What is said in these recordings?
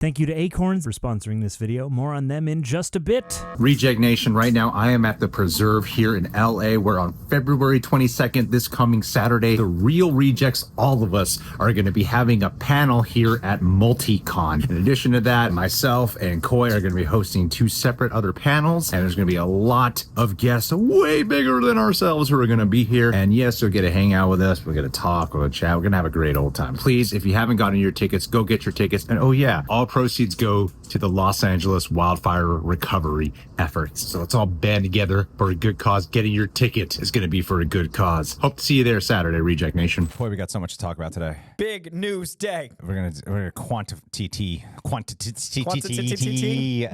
Thank you to Acorns for sponsoring this video. More on them in just a bit. Reject Nation, right now I am at the Preserve here in LA, where on February 22nd, this coming Saturday, the real rejects, all of us, are going to be having a panel here at Multicon. In addition to that, myself and Coy are going to be hosting 2 separate other panels, and there's going to be a lot of guests way bigger than ourselves who are going to be here. And yes, you'll get to hang out with us. We're going to talk, we're going to chat, we're going to have a great old time. Please, if you haven't gotten your tickets, go get your tickets. And oh yeah, all proceeds go to the Los Angeles wildfire recovery efforts. So let's all band together for a good cause. Getting your ticket is going to be for a good cause. Hope to see you there Saturday, Reject Nation. Boy, we got so much to talk about today. Big news day. We're gonna quantity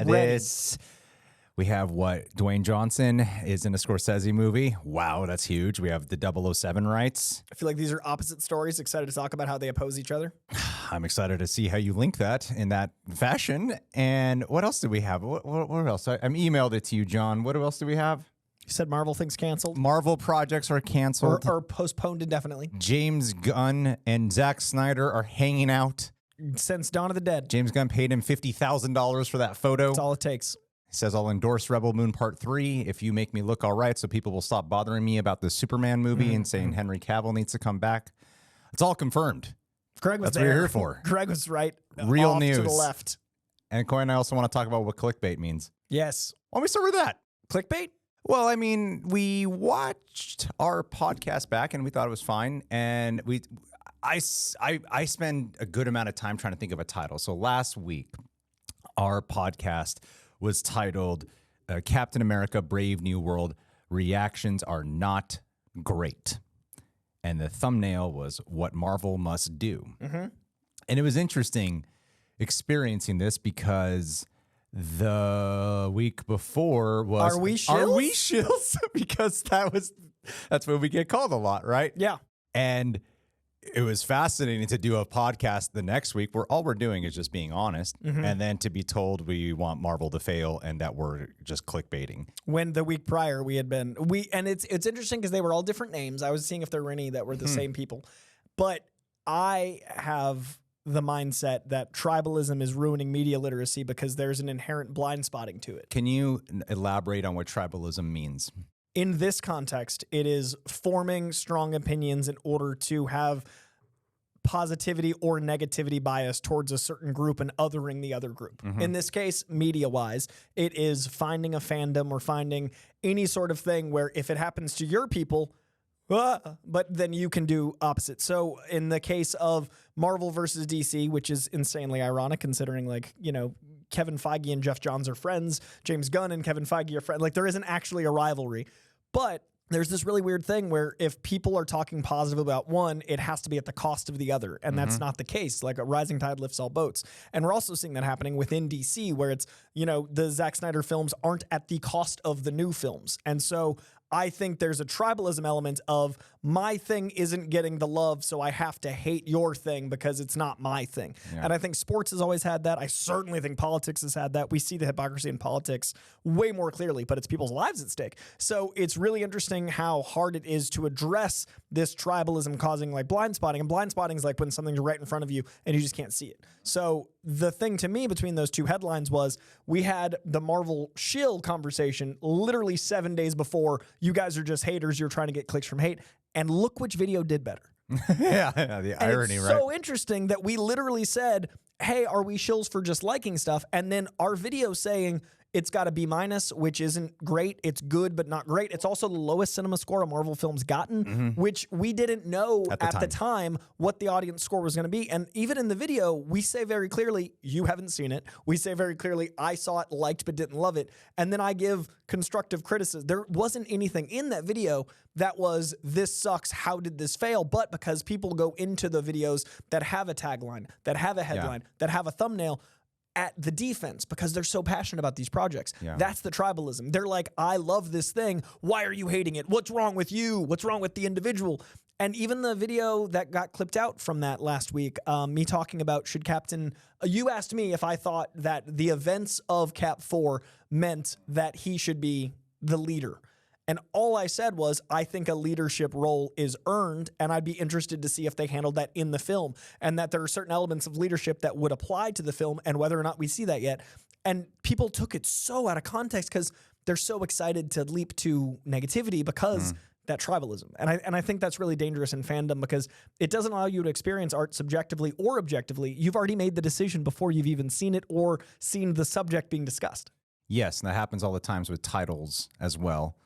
this. We have what? Dwayne Johnson is in a Scorsese movie. Wow, that's huge. We have the 007 rights. I feel like these are opposite stories. Excited to talk about how they oppose each other. I'm excited to see how you link that in that fashion. And what else do we have? What else? I emailed it to you, John. What else do we have? You said Marvel things canceled? Marvel projects are canceled. Or postponed indefinitely. James Gunn and Zack Snyder are hanging out. Since Dawn of the Dead. James Gunn paid him $50,000 for that photo. That's all it takes. He says, I'll endorse Rebel Moon Part 3 if you make me look all right, so people will stop bothering me about the Superman movie and saying Henry Cavill needs to come back. It's all confirmed. Greg was That's there. what you're here for. Greg was right. Real off news. To the left. And Coy and I also want to talk about what clickbait means. Yes. Why don't we start with that? Clickbait? Well, I mean, we watched our podcast back and we thought it was fine. And I spend a good amount of time trying to think of a title. So last week, our podcast was titled Captain America Brave New World, Reactions Are Not Great. And the thumbnail was What Marvel Must Do. And it was interesting experiencing this because the week before was Are we shills? Are we shills? Because that's what we get called a lot, right? Yeah. And it was fascinating to do a podcast the next week where all we're doing is just being honest, and then to be told we want Marvel to fail and that we're just clickbaiting. When the week prior we had been and it's interesting because they were all different names. I was seeing if there were any that were the same people, but I have the mindset that tribalism is ruining media literacy because there's an inherent blind spotting to it. Can you elaborate on what tribalism means? In this context, it is forming strong opinions in order to have positivity or negativity bias towards a certain group and othering the other group. In this case, media-wise, it is finding a fandom or finding any sort of thing where if it happens to your people, but then you can do opposite. So in the case of Marvel versus DC, which is insanely ironic considering, like, you know, Kevin Feige and Jeff Johns are friends. James Gunn and Kevin Feige are friends. Like, there isn't actually a rivalry. But there's this really weird thing where if people are talking positive about one, it has to be at the cost of the other. And that's not the case. Like, a rising tide lifts all boats. And we're also seeing that happening within DC where it's, you know, the Zack Snyder films aren't at the cost of the new films. And so I think there's a tribalism element of my thing isn't getting the love, so I have to hate your thing because it's not my thing. Yeah. And I think sports has always had that. I certainly think politics has had that. We see the hypocrisy in politics way more clearly, but it's people's lives at stake. So it's really interesting how hard it is to address this tribalism causing like blind spotting. And blind spotting is like when something's right in front of you and you just can't see it. So the thing to me between those two headlines was we had the Marvel shill conversation literally 7 days before. You guys are just haters. You're trying to get clicks from hate. And look which video did better. yeah, the irony, it's right? So interesting that we literally said, hey, are we shills for just liking stuff? And then our video saying it's got a B-, which isn't great. It's good, but not great. It's also the lowest cinema score a Marvel film's gotten, which we didn't know at the time what the audience score was going to be. And even in the video, we say very clearly, you haven't seen it. We say very clearly, I saw it, liked, but didn't love it. And then I give constructive criticism. There wasn't anything in that video that was, this sucks, how did this fail? But because people go into the videos that have a tagline, that have a headline, that have a thumbnail, at the defense because they're so passionate about these projects. Yeah. That's the tribalism. They're like, I love this thing. Why are you hating it? What's wrong with you? What's wrong with the individual? And even the video that got clipped out from that last week, me talking about should Captain... you asked me if I thought that the events of Cap 4 meant that he should be the leader. And all I said was, I think a leadership role is earned, and I'd be interested to see if they handled that in the film, and that there are certain elements of leadership that would apply to the film, and whether or not we see that yet. And people took it so out of context because they're so excited to leap to negativity because that tribalism. And I think that's really dangerous in fandom because it doesn't allow you to experience art subjectively or objectively. You've already made the decision before you've even seen it or seen the subject being discussed. Yes, and that happens all the times with titles as well.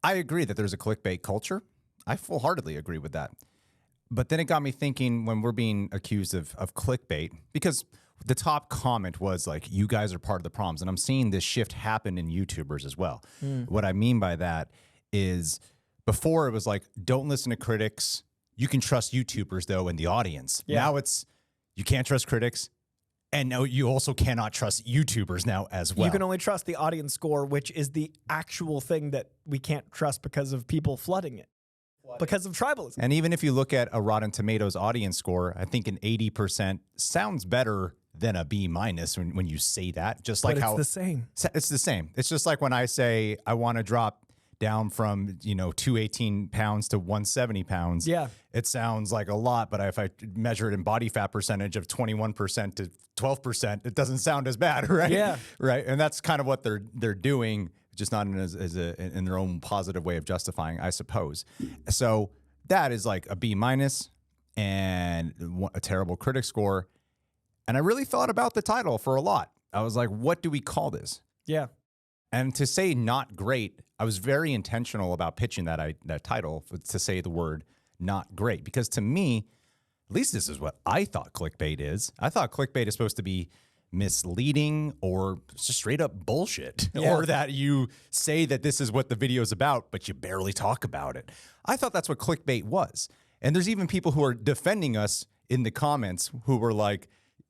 I agree that there's a clickbait culture. I full-heartedly agree with that. But then it got me thinking when we're being accused of clickbait, because the top comment was like, you guys are part of the problems. And I'm seeing this shift happen in YouTubers as well. What I mean by that is before it was like, don't listen to critics. You can trust YouTubers, though, in the audience. Yeah. Now it's, you can't trust critics. And no, you also cannot trust YouTubers now as well. You can only trust the audience score, which is the actual thing that we can't trust because of people flooding it. Because of tribalism. And even if you look at a Rotten Tomatoes audience score, I think an 80% sounds better than a B- when you say that. Just like But it's how the same. It's the same. It's just like when I say I want to drop down from 218 pounds to 170 pounds. Yeah. It sounds like a lot, but if I measure it in body fat percentage of 21% to 12%, it doesn't sound as bad, right? Yeah. Right. And that's kind of what they're doing, just not in in their own positive way of justifying, I suppose. So that is like a B- and a terrible critic score. And I really thought about the title for a lot. I was like, what do we call this? Yeah. And to say not great, I was very intentional about pitching that title to say the word not great. Because to me, at least this is what I thought clickbait is. I thought clickbait is supposed to be misleading or just straight up bullshit. Yeah. Or that you say that this is what the video is about, but you barely talk about it. I thought that's what clickbait was. And there's even people who are defending us in the comments who were like,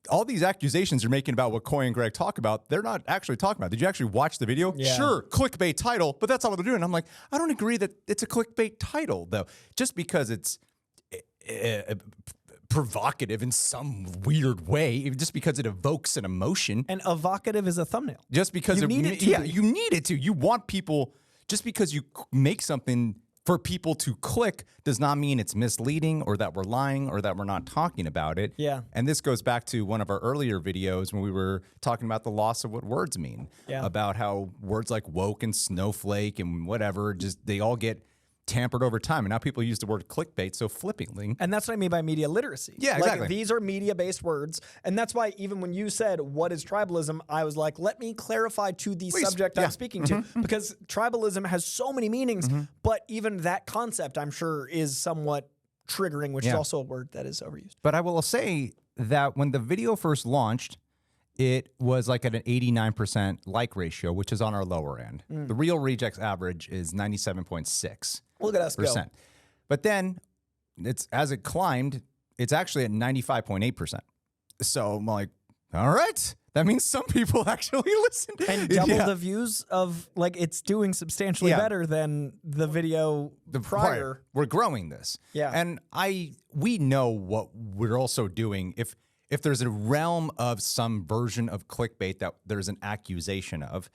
all these accusations you're making about what Coy and Greg talk about, they're not actually talking about. Did you actually watch the video? Yeah. Sure, clickbait title, but that's not what they're doing. I'm like, I don't agree that it's a clickbait title, though. Just because it's provocative in some weird way, just because it evokes an emotion. And evocative is a thumbnail. Just because You need it to be. you need it to. You want people, just because you make something for people to click does not mean it's misleading or that we're lying or that we're not talking about it. Yeah. And this goes back to one of our earlier videos when we were talking about the loss of what words mean. Yeah. About how words like woke and snowflake and whatever, just they all get tampered over time. And now people use the word clickbait so flippantly. And that's what I mean by media literacy. Yeah, Like, exactly. these are media-based words. And that's why even when you said, what is tribalism? I was like, let me clarify to the Please. subject Yeah. I'm speaking to. Because tribalism has so many meanings, but even that concept, I'm sure, is somewhat triggering, which is Yeah. also a word that is overused. But I will say that when the video first launched, it was like at an 89% like ratio, which is on our lower end. The real rejects average is 97.6%. Look at us go. But then it's as it climbed, it's actually at 95.8%. So I'm like, all right, that means some people actually listen. And double the views of, like, it's doing substantially Yeah. better than the video prior. We're growing this. Yeah. And we know what we're also doing. If there's a realm of some version of clickbait that there's an accusation of,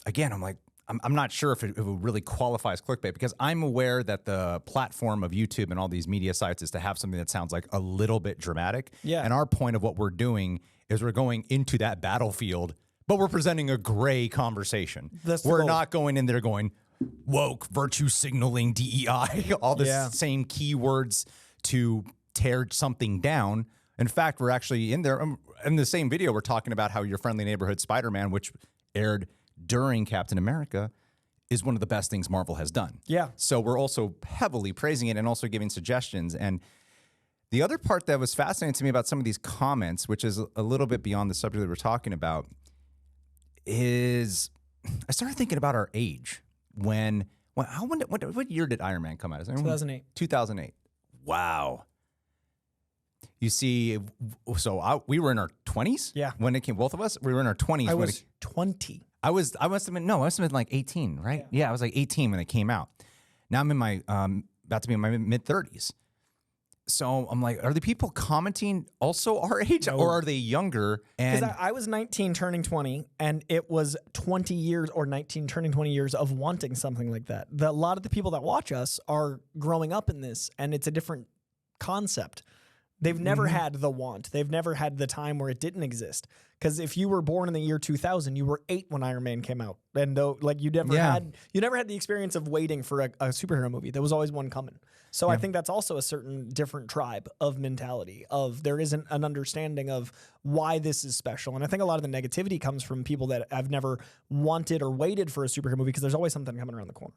again, I'm like, I'm not sure if it really qualifies clickbait, because I'm aware that the platform of YouTube and all these media sites is to have something that sounds like a little bit dramatic. Yeah. And our point of what we're doing is we're going into that battlefield, but we're presenting a gray conversation. That's the We're goal. not going in there going woke, virtue signaling, DEI, all the Yeah. same keywords to tear something down. In fact, we're actually in there in the same video. We're talking about how Your Friendly Neighborhood Spider-Man, which aired during Captain America, is one of the best things Marvel has done. Yeah. So we're also heavily praising it and also giving suggestions. And the other part that was fascinating to me about some of these comments, which is a little bit beyond the subject that we're talking about, is I started thinking about our age. What year did Iron Man come out? 2008. 2008. Wow. You see, we were in our 20s? Yeah. When it came, both of us, we were in our 20s. I when was 20. I must have been like 18, right? Yeah, I was like 18 when it came out. Now I'm in my, about to be in my mid 30s. So I'm like, are the people commenting also our age, or are they younger? And Because I was 19 turning 20, and it was 20 years or 19 turning 20 years of wanting something like that. A lot of the people that watch us are growing up in this, and it's a different concept. They've never had the want. They've never had the time where it didn't exist. Because if you were born in the year 2000, you were 8 when Iron Man came out, and though like you never had the experience of waiting for a superhero movie. There was always one coming. So I think that's also a certain different tribe of mentality. Of there isn't an understanding of why this is special, and I think a lot of the negativity comes from people that have never wanted or waited for a superhero movie because there's always something coming around the corner.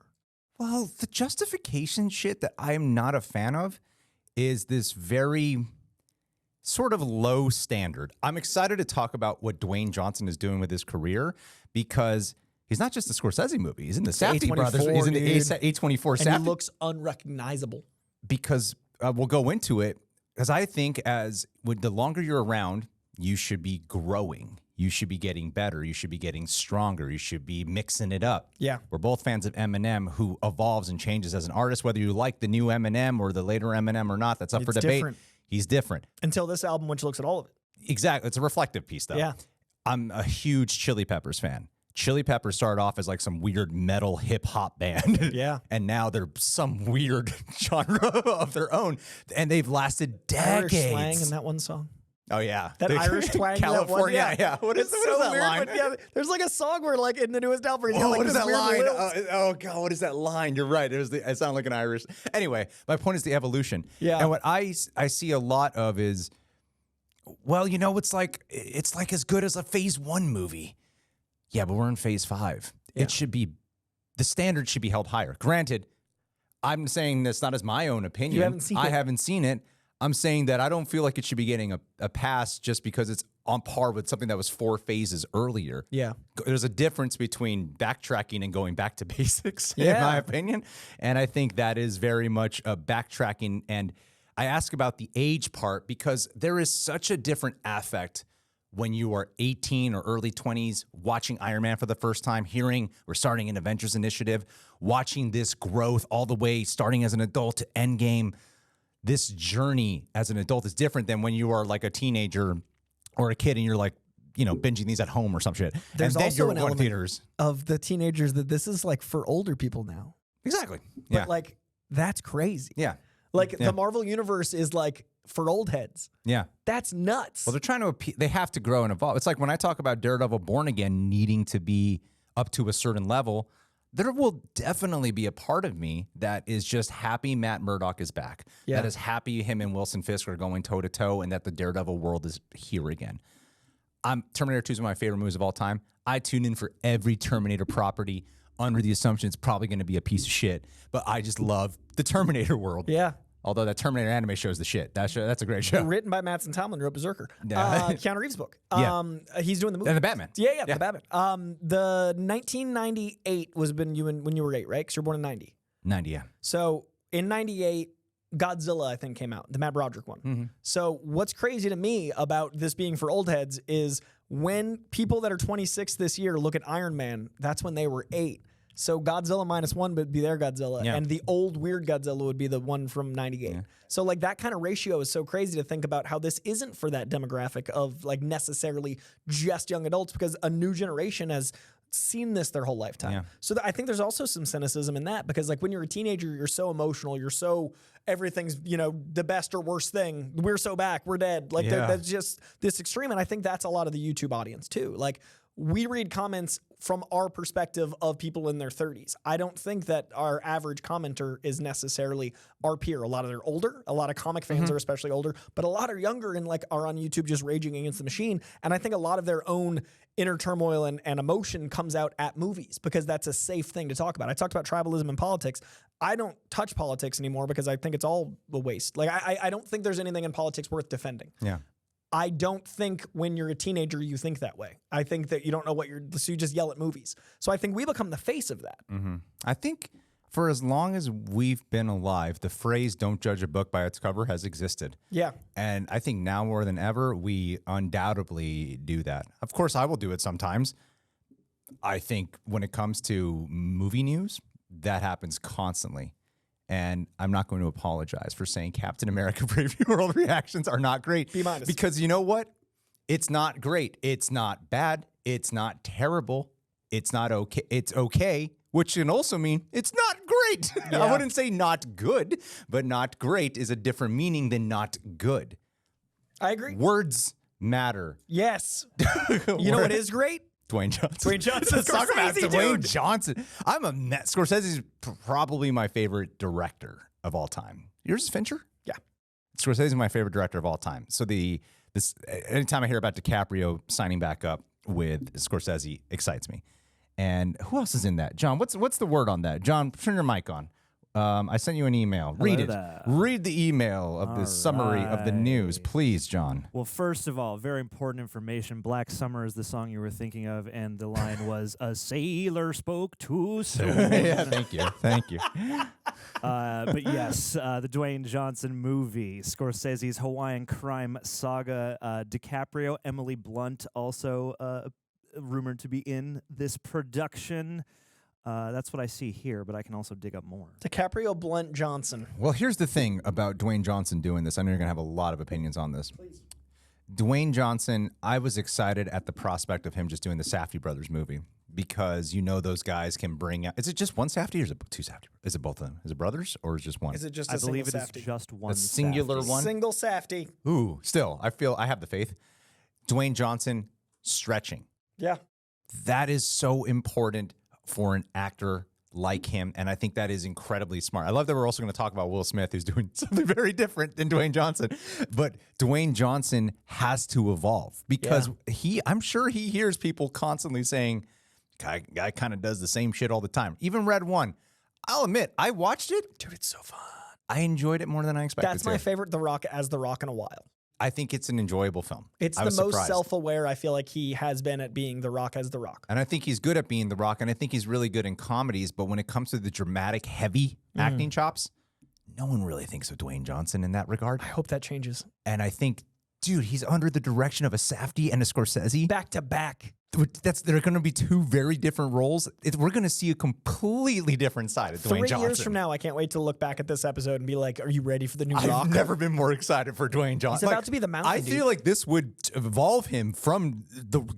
well, the justification shit that I'm not a fan of is this very sort of low standard. I'm excited to talk about what Dwayne Johnson is doing with his career because he's not just a Scorsese movie. He's in the Safdie brothers. He's in the A24 Safdie. And he looks unrecognizable. Because we'll go into it. Because I think the longer you're around, you should be growing. You should be getting better. You should be getting stronger. You should be mixing it up. Yeah. We're both fans of Eminem, who evolves and changes as an artist. Whether you like the new Eminem or the later Eminem or not, that's up for debate. Different. He's different. Until this album, which looks at all of it. Exactly. It's a reflective piece, though. Yeah. I'm a huge Chili Peppers fan. Chili Peppers started off as like some weird metal hip hop band. Yeah. And now they're some weird genre of their own. And they've lasted decades. Irish slang in that one song. Oh, yeah. That Irish twang. California. That one, yeah. What is so that weird, line? but yeah, there's like a song where like in the newest album, he's got, like, what is this that weird line? lilt. Oh, God, what is that line? You're right. It sounded like an Irish. Anyway, my point is the evolution. Yeah. And what I see a lot of is, well, you know, it's like as good as a Phase 1 movie. Yeah, but we're in Phase 5. Yeah. It should be, the standard should be held higher. Granted, I'm saying this not as my own opinion. You haven't seen it. I haven't seen it. I'm saying that I don't feel like it should be getting a pass just because it's on par with something that was 4 phases earlier. Yeah. There's a difference between backtracking and going back to basics, in Yeah. my opinion. And I think that is very much a backtracking. And I ask about the age part because there is such a different affect when you are 18 or early 20s, watching Iron Man for the first time, hearing we're starting an Avengers Initiative, watching this growth all the way, starting as an adult to Endgame. This journey as an adult is different than when you are like a teenager or a kid and you're like, you know, binging these at home or some shit. There's and then also you're an going to element theaters. of the teenagers that this is like for older people now. Exactly. But Yeah. like that's crazy. Yeah. Like Yeah. the Marvel universe is like for old heads. Yeah. That's nuts. Well, they're trying to they have to grow and evolve. It's like when I talk about Daredevil Born Again needing to be up to a certain level, there will definitely be a part of me that is just happy Matt Murdock is back. Yeah. That is happy him and Wilson Fisk are going toe to toe and that the Daredevil world is here again. Terminator 2 is one of my favorite movies of all time. I tune in for every Terminator property under the assumption it's probably going to be a piece of shit, but I just love the Terminator world. yeah. Although that Terminator anime show is the shit. That's a great show. Written by Mattson Tomlin, wrote Berserker. Yeah. Keanu Reeves' book. Yeah. He's doing the movie. And the Batman. Yeah, the Batman. The 1998 was when you were 8, right? Because you're born in 90. 90, yeah. So in 98, Godzilla, I think, came out, the Matt Broderick one. Mm-hmm. So what's crazy to me about this being for old heads is when people that are 26 this year look at Iron Man, that's when they were 8. So Godzilla -1 would be their Godzilla, Yeah. and the old weird Godzilla would be the one from 98. Yeah. So like that kind of ratio is so crazy to think about how this isn't for that demographic of like necessarily just young adults because a new generation has seen this their whole lifetime. Yeah. So I think there's also some cynicism in that because like when you're a teenager, you're so emotional, you're so everything's, you know, the best or worst thing. We're so back, we're dead. Like Yeah. that's just this extreme. And I think that's a lot of the YouTube audience too. Like we read comments from our perspective of people in their 30s. I don't think that our average commenter is necessarily our peer. A lot of they're older. A lot of comic fans are especially older, but a lot are younger and like are on YouTube just raging against the machine. And I think a lot of their own inner turmoil and emotion comes out at movies because that's a safe thing to talk about. I talked about tribalism and politics. I don't touch politics anymore because I think it's all a waste. Like I don't think there's anything in politics worth defending. Yeah. I don't think when you're a teenager, you think that way. I think that you don't know what so you just yell at movies. So I think we become the face of that. Mm-hmm. I think for as long as we've been alive, the phrase "don't judge a book by its cover" has existed. Yeah. And I think now more than ever, we undoubtedly do that. Of course, I will do it sometimes. I think when it comes to movie news, that happens constantly. And I'm not going to apologize for saying Captain America Brave New World reactions are not great. B-. Because you know what? It's not great. It's not bad. It's not terrible. It's not okay. It's okay, which can also mean it's not great. I wouldn't say not good, but not great is a different meaning than not good. I agree. Words matter. Yes. You know what is great? Dwayne Johnson. Dwayne Johnson. Let's talk about Scorsese, Dwayne dude. Johnson. Scorsese's probably my favorite director of all time. Yours is Fincher? Yeah. Scorsese's my favorite director of all time. So anytime I hear about DiCaprio signing back up with Scorsese, excites me. And who else is in that? John, what's the word on that? John, turn your mic on. I sent you an email. Read it. there. Read the email of the summary of the news, please, John. Well, first of all, very important information. Black Summer is the song you were thinking of, and the line was, "A sailor spoke too soon." Yeah, thank you. Thank you. But yes, the Dwayne Johnson movie, Scorsese's Hawaiian crime saga, DiCaprio, Emily Blunt also rumored to be in this production. That's what I see here, but I can also dig up more. DiCaprio, Blunt, Johnson. Well, here's the thing about Dwayne Johnson doing this. I know you're going to have a lot of opinions on this. Please. Dwayne Johnson, I was excited at the prospect of him just doing the Safdie brothers movie because you know those guys can bring out. Is it just one Safdie or is it two Safdie? Is it both of them? Is it brothers or is it just one? Is it just I a believe it single is Safdie? just one. A singular Safdie. one? Single Safdie. Ooh, still, I have the faith. Dwayne Johnson stretching. Yeah. That is so important for an actor like him, and I think that is incredibly smart. I love that we're also going to talk about Will Smith, who's doing something very different than Dwayne Johnson. But Dwayne Johnson has to evolve because I'm sure he hears people constantly saying, guy kind of does the same shit all the time. Even Red One, I'll admit, I watched it. Dude, it's so fun. I enjoyed it more than I expected. That's my favorite The Rock as The Rock in a while. I think it's an enjoyable film. It's the most self-aware I feel like he has been at being The Rock as The Rock. And I think he's good at being The Rock, and I think he's really good in comedies, but when it comes to the dramatic, heavy acting chops, no one really thinks of Dwayne Johnson in that regard. I hope that changes. And I think, dude, he's under the direction of a Safdie and a Scorsese. Back to back. They're going to be two very different roles. We're going to see a completely different side of Dwayne Johnson. 3 years from now, I can't wait to look back at this episode and be like, are you ready for the new Rock? I've never been more excited for Dwayne Johnson. He's about to be the Mountain I feel like this would evolve him from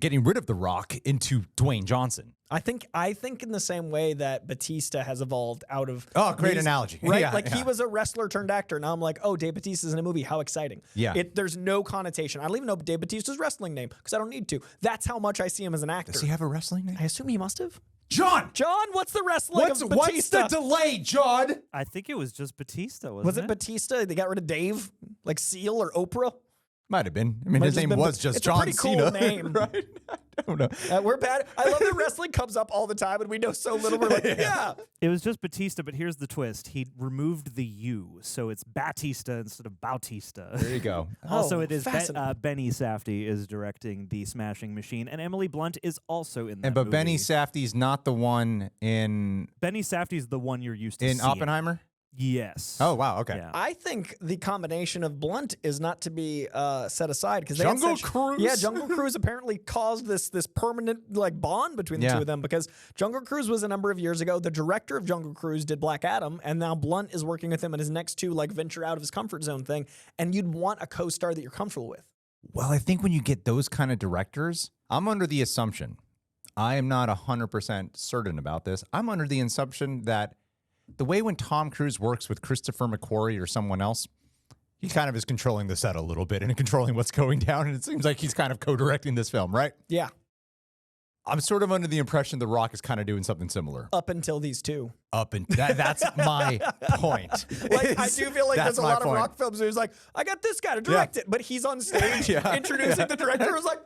getting rid of The Rock into Dwayne Johnson. I think in the same way that Bautista has evolved out of great analogy. Right? Yeah, He was a wrestler turned actor. Now I'm like, oh, Dave Bautista's in a movie. How exciting. Yeah. There's no connotation. I don't even know Dave Bautista's wrestling name because I don't need to. That's how much I see him as an actor. Does he have a wrestling name? I assume he must have. John, what's the wrestling of what's Bautista? the delay, John? I think it was just Batista, wasn't Was it Batista? They got rid of Dave? Like Seal or Oprah? Might have been. I mean, Might his have name been was just it's John a pretty Cena. cool name. Right? I don't know. We're bad. I love that wrestling comes up all the time and we know so little. We're like, yeah. It was just Batista, but here's the twist. He removed the U, so it's Batista instead of Bautista. There you go. Also, Oh, it is fascinating. Benny Safdie is directing The Smashing Machine, and Emily Blunt is also in that But movie. Benny Safdie's not the one in Benny Safdie's the one you're used to seeing. Oppenheimer? Yes. Oh, wow. Okay. Yeah. I think the combination of Blunt is not to be set aside because Jungle Cruise? Yeah, Jungle Cruise apparently caused this permanent like bond between the two of them because Jungle Cruise was a number of years ago. The director of Jungle Cruise did Black Adam, and now Blunt is working with him in his next two like venture out of his comfort zone thing. And you'd want a co-star that you're comfortable with. Well, I think when you get those kind of directors, I'm under the assumption, I am not 100% certain about this. I'm under the assumption that the way when Tom Cruise works with Christopher McQuarrie or someone else, he kind of is controlling the set a little bit and controlling what's going down. And it seems like he's kind of co-directing this film, right? Yeah. I'm sort of under the impression The Rock is kind of doing something similar. Up until these two. That's my point. Like, I do feel like That's there's a my lot point. of Rock films where he's like, I got this guy to direct it, but he's on stage introducing the director. I was like,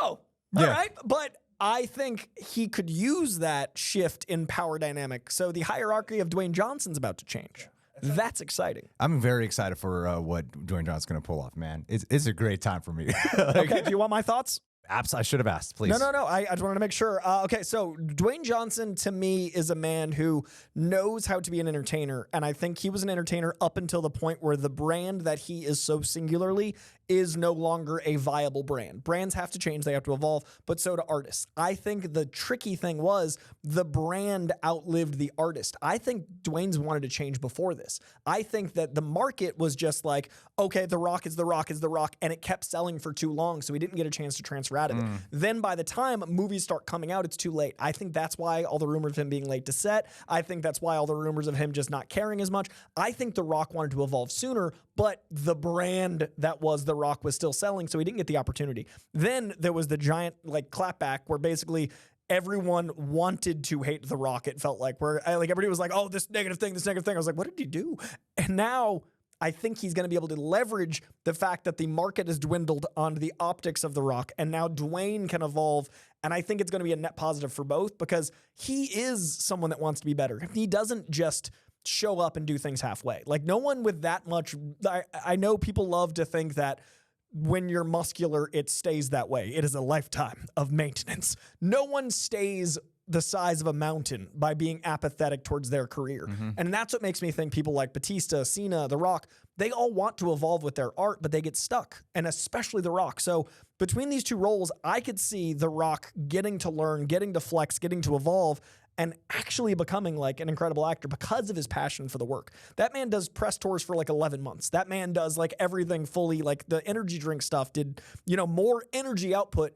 oh, all right. But I think he could use that shift in power dynamic. So the hierarchy of Dwayne Johnson's about to change. That's exciting. I'm very excited for what Dwayne Johnson's going to pull off, man. It's a great time for me. Okay, do you want my thoughts? I should have asked, please. No. I just wanted to make sure. Okay, so Dwayne Johnson, to me, is a man who knows how to be an entertainer. And I think he was an entertainer up until the point where the brand that he is so singularly is no longer a viable brand. Brands have to change, they have to evolve, but so do artists. I think the tricky thing was the brand outlived the artist. I think Dwayne's wanted to change before this. I think that the market was just like, okay, The Rock is The Rock is The Rock, and it kept selling for too long, so he didn't get a chance to transfer out of it. Then by the time movies start coming out, it's too late. I think that's why all the rumors of him being late to set. I think that's why all the rumors of him just not caring as much. I think The Rock wanted to evolve sooner, but the brand that was The Rock was still selling, so he didn't get the opportunity. Then there was the giant like clapback where basically everyone wanted to hate The Rock. It felt like where like everybody was like, "Oh, this negative thing, this negative thing." I was like, "What did he do?" And now I think he's going to be able to leverage the fact that the market has dwindled onto the optics of The Rock, and now Dwayne can evolve. And I think it's going to be a net positive for both because he is someone that wants to be better. He doesn't just show up and do things halfway. Like no one with that much. I know people love to think that when you're muscular, it stays that way. It is a lifetime of maintenance. No one stays the size of a mountain by being apathetic towards their career. And that's what makes me think people like Bautista, Cena, The Rock, they all want to evolve with their art, but they get stuck, and especially The Rock. So between these two roles, I could see The Rock getting to learn, getting to flex, getting to evolve, and actually becoming like an incredible actor because of his passion for the work. That man does press tours for like 11 months. That man does like everything fully, like the energy drink stuff did, more energy output.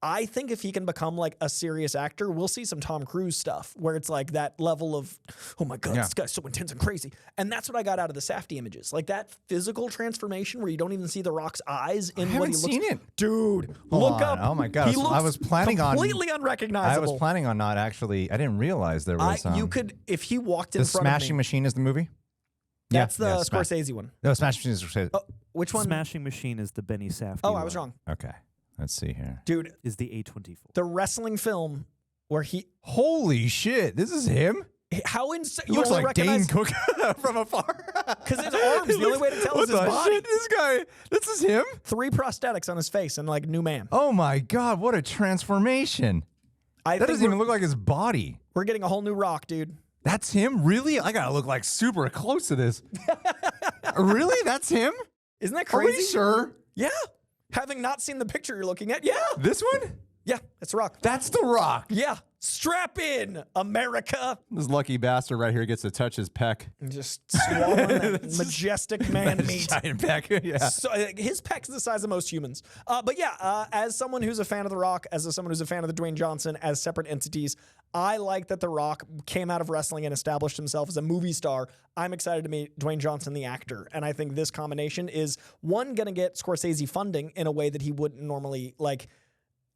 I think if he can become like a serious actor, we'll see some Tom Cruise stuff where it's like that level of, oh my God, this guy's so intense and crazy. And that's what I got out of the Safdie images. Like that physical transformation where you don't even see The Rock's eyes in what he looks. I haven't seen it. Dude, look up. Oh my God. I was planning completely unrecognizable. I was planning on not actually, I didn't realize there was. You could, if he walked in front of me. The Smashing Machine is the movie? That's the Scorsese one. No, Smashing Machine is Scorsese. Oh, which one? Smashing Machine is the Benny Safdie Oh, I was wrong. Okay. Let's see here. Dude. Is the A24. The wrestling film where he... Holy shit. This is him? How insane. He looks like Dane Cook from afar. Because his arms, the only way to tell is his body. Shit? This guy, this is him? 3 prosthetics on his face and like new man. Oh my God, what a transformation. That doesn't even look like his body. We're getting a whole new Rock, dude. That's him? Really? I gotta look like super close to this. Really? That's him? Isn't that crazy? Are we sure? Yeah. Having not seen the picture you're looking at, yeah. This one? Yeah, it's Rock. That's The Rock. Yeah. Strap in, America. This lucky bastard right here gets to touch his pec. And just swallowing that majestic man meat. Giant pec, yeah. So, his pec's the size of most humans. But yeah, as someone who's a fan of The Rock, as someone who's a fan of the Dwayne Johnson as separate entities, I like that The Rock came out of wrestling and established himself as a movie star. I'm excited to meet Dwayne Johnson, the actor. And I think this combination is, one, going to get Scorsese funding in a way that he wouldn't normally, like...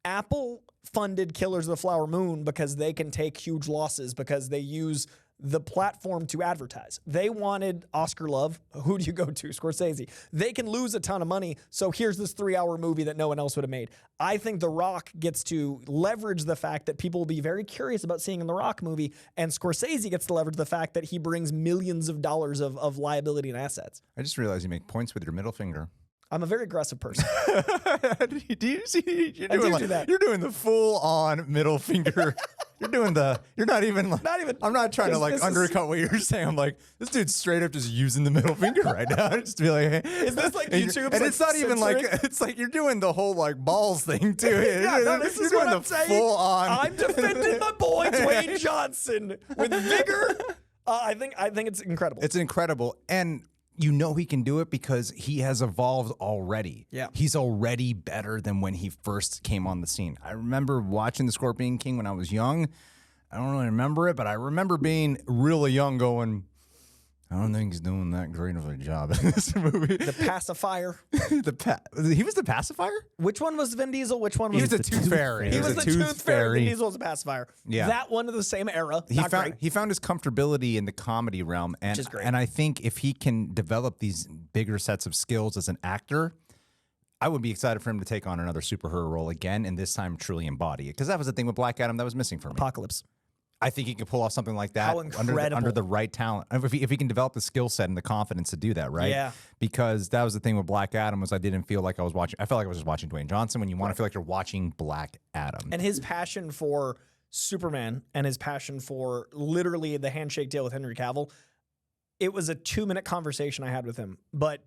Apple funded Killers of the Flower Moon because they can take huge losses because they use the platform to advertise. They wanted Oscar love. Who do you go to? Scorsese. They can lose a ton of money, so here's this 3-hour movie that no one else would have made. I think The Rock gets to leverage the fact that people will be very curious about seeing in The Rock movie, and Scorsese gets to leverage the fact that he brings millions of dollars of liability and assets. I just realized you make points with your middle finger. I'm a very aggressive person. Do you see? I do that. You're doing the full-on middle finger. You're not even. I'm not trying to like undercut what you're saying. I'm like, this dude's straight up just using the middle finger right now. Just to be like, hey. Is this like YouTube? And it's not even like, it's like you're doing the whole like balls thing too. This is what I'm saying. Full-on. I'm defending my boy Dwayne Johnson with vigor. I think it's incredible. It's incredible, and you know he can do it because he has evolved already. Yeah. He's already better than when he first came on the scene. I remember watching The Scorpion King when I was young. I don't really remember it, but I remember being really young going, I don't think he's doing that great of a job in this movie. The pacifier. He was the pacifier? Which one was Vin Diesel? Which one was He was the Tooth Fairy. He was the Tooth Fairy. Vin Diesel was the pacifier. Yeah. That one of the same era. He found his comfortability in the comedy realm. And, which is great. And I think if he can develop these bigger sets of skills as an actor, I would be excited for him to take on another superhero role again, and this time truly embody it. Because that was the thing with Black Adam that was missing for me. Apocalypse. I think he can pull off something like that How incredible. under the right talent. If he can develop the skill set and the confidence to do that, right? Yeah. Because that was the thing with Black Adam was I didn't feel like I was watching. I felt like I was just watching Dwayne Johnson when you want to feel like you're watching Black Adam. And his passion for Superman and his passion for literally the handshake deal with Henry Cavill, it was a 2-minute conversation I had with him. But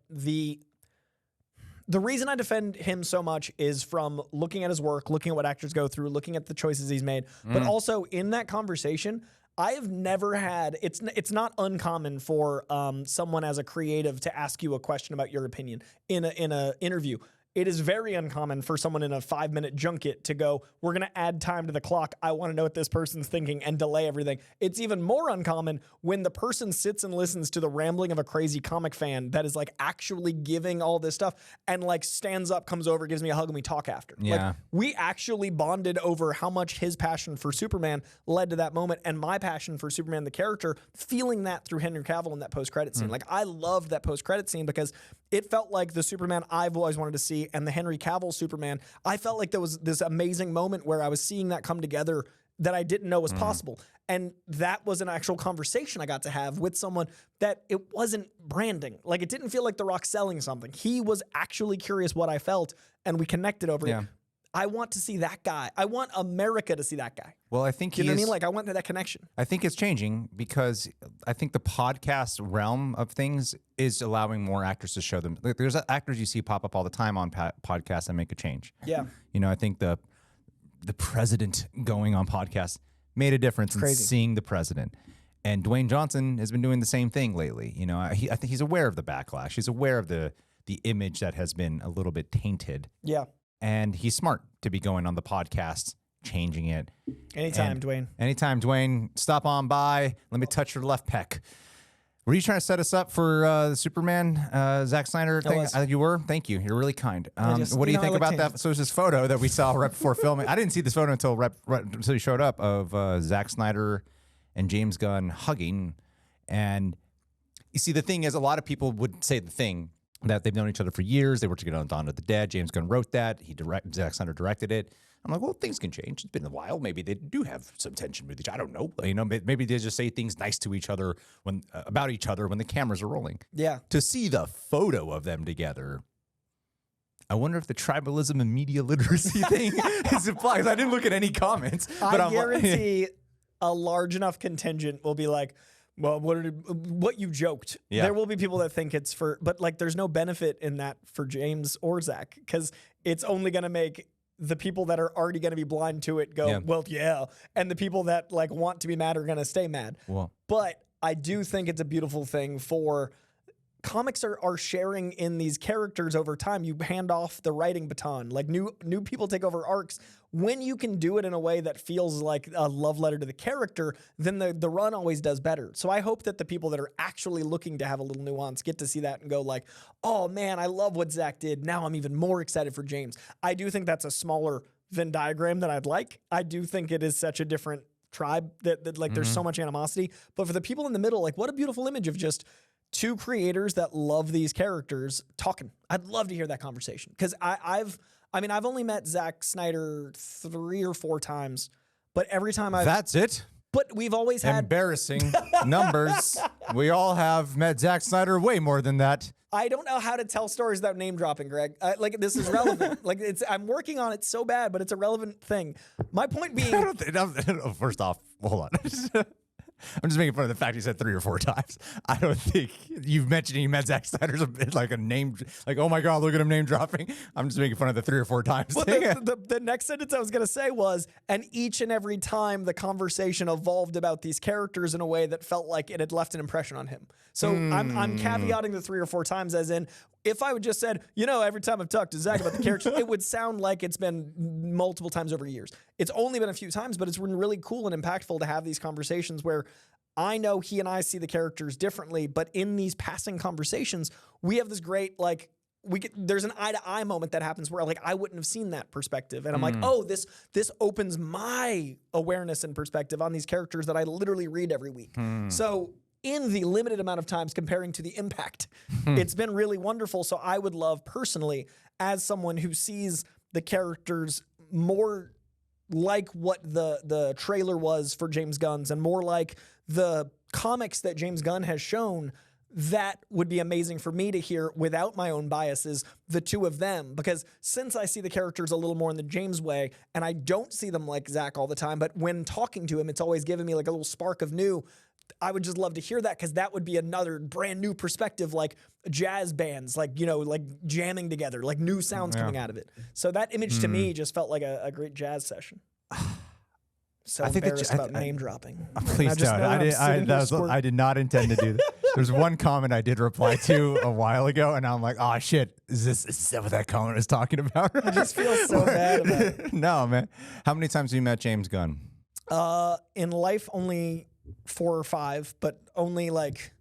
The reason I defend him so much is from looking at his work, looking at what actors go through, looking at the choices he's made, but also in that conversation, I have never had, it's not uncommon for someone as a creative to ask you a question about your opinion in a interview. It is very uncommon for someone in a 5-minute junket to go, we're going to add time to the clock. I want to know what this person's thinking and delay everything. It's even more uncommon when the person sits and listens to the rambling of a crazy comic fan that is like actually giving all this stuff and like stands up, comes over, gives me a hug, and we talk after. Yeah. Like, we actually bonded over how much his passion for Superman led to that moment and my passion for Superman, the character, feeling that through Henry Cavill in that post-credit scene. Like, I loved that post-credit scene because it felt like the Superman I've always wanted to see, and the Henry Cavill Superman, I felt like there was this amazing moment where I was seeing that come together that I didn't know was possible. And that was an actual conversation I got to have with someone that it wasn't branding. Like, it didn't feel like The Rock selling something. He was actually curious what I felt, and we connected over it. I want to see that guy. I want America to see that guy. Well, I think You know what I mean? Like, I want that connection. I think it's changing because I think the podcast realm of things is allowing more actors to show them. Like, there's actors you see pop up all the time on podcasts and make a change. Yeah. You know, I think the president going on podcasts made a difference in seeing the president. And Dwayne Johnson has been doing the same thing lately. You know, I think he's aware of the backlash. He's aware of the image that has been a little bit tainted. Yeah. And he's smart to be going on the podcast, changing it. Anytime, Dwayne. Anytime, Dwayne. Stop on by. Let me touch your left pec. Were you trying to set us up for the Superman, Zack Snyder thing? You were? Thank you. You're really kind. What do you think about that? So it's this photo that we saw right before filming. I didn't see this photo until until you showed up of Zack Snyder and James Gunn hugging. And you see, the thing is, a lot of people would say the thing that they've known each other for years. They worked together on Dawn of the Dead. James Gunn wrote that. Zack Snyder directed it. I'm like, well, things can change. It's been a while. Maybe they do have some tension with each other. I don't know. You know, maybe they just say things nice to each other when about each other when the cameras are rolling. Yeah. To see the photo of them together, I wonder if the tribalism and media literacy thing is implied. I didn't look at any comments. But I guarantee a large enough contingent will be like, well, what you joked. Yeah. There will be people that think it's for, but like, there's no benefit in that for James or Zack because it's only going to make the people that are already going to be blind to it go, well, yeah. And the people that like want to be mad are going to stay mad. Well, but I do think it's a beautiful thing for comics are sharing in these characters over time. You hand off the writing baton, like new people take over arcs. When you can do it in a way that feels like a love letter to the character, then the run always does better. So I hope that the people that are actually looking to have a little nuance get to see that and go like, oh man, I love what Zack did. Now I'm even more excited for James. I do think that's a smaller Venn diagram than I'd like. I do think it is such a different tribe that like there's so much animosity. But for the people in the middle, like what a beautiful image of just two creators that love these characters talking. I'd love to hear that conversation because I've only met Zack Snyder 3 or 4 times, but every time that's it. But we've always had embarrassing numbers. We all have met Zack Snyder way more than that. I don't know how to tell stories without name dropping, Greg. Like this is relevant. Like I'm working on it so bad, but it's a relevant thing. My point being, first off, hold on. I'm just making fun of the fact you said 3 or 4 times. I don't think you've mentioned you met Zack Snyder's like a name, like, oh my God, look at him name dropping. I'm just making fun of the 3 or 4 times. Well, the next sentence I was going to say was, and each and every time the conversation evolved about these characters in a way that felt like it had left an impression on him. So I'm caveating the 3 or 4 times as in, if I would just said, you know, every time I've talked to Zack about the character, it would sound like it's been multiple times over years. It's only been a few times, but it's been really cool and impactful to have these conversations where I know he and I see the characters differently, but in these passing conversations, we have this great, like, there's an eye-to-eye moment that happens where, like, I wouldn't have seen that perspective. And I'm like, oh, this opens my awareness and perspective on these characters that I literally read every week. So in the limited amount of times comparing to the impact, it's been really wonderful. So I would love personally, as someone who sees the characters more like what the trailer was for James Gunn's and more like the comics that James Gunn has shown, that would be amazing for me to hear without my own biases, the two of them. Because since I see the characters a little more in the James way, and I don't see them like Zack all the time, but when talking to him, it's always given me like a little spark of new. I would just love to hear that because that would be another brand new perspective, like jazz bands, like, you know, like jamming together, like new sounds coming out of it. So that image to me just felt like a great jazz session. So I think embarrassed about name dropping. Please don't. I did not intend to do that. There's one comment I did reply to a while ago, and I'm like, oh shit, is that what that comment is talking about? I just feel so bad about it. No, man. How many times have you met James Gunn? In life, only 4 or 5, but only like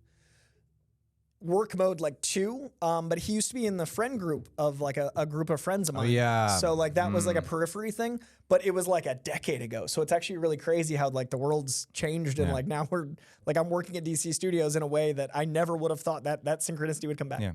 work mode like 2. But he used to be in the friend group of like a group of friends of mine. Oh, yeah. So like that was like a periphery thing, but it was like a decade ago. So it's actually really crazy how like the world's changed and like now we're like I'm working at DC Studios in a way that I never would have thought that synchronicity would come back. Yeah.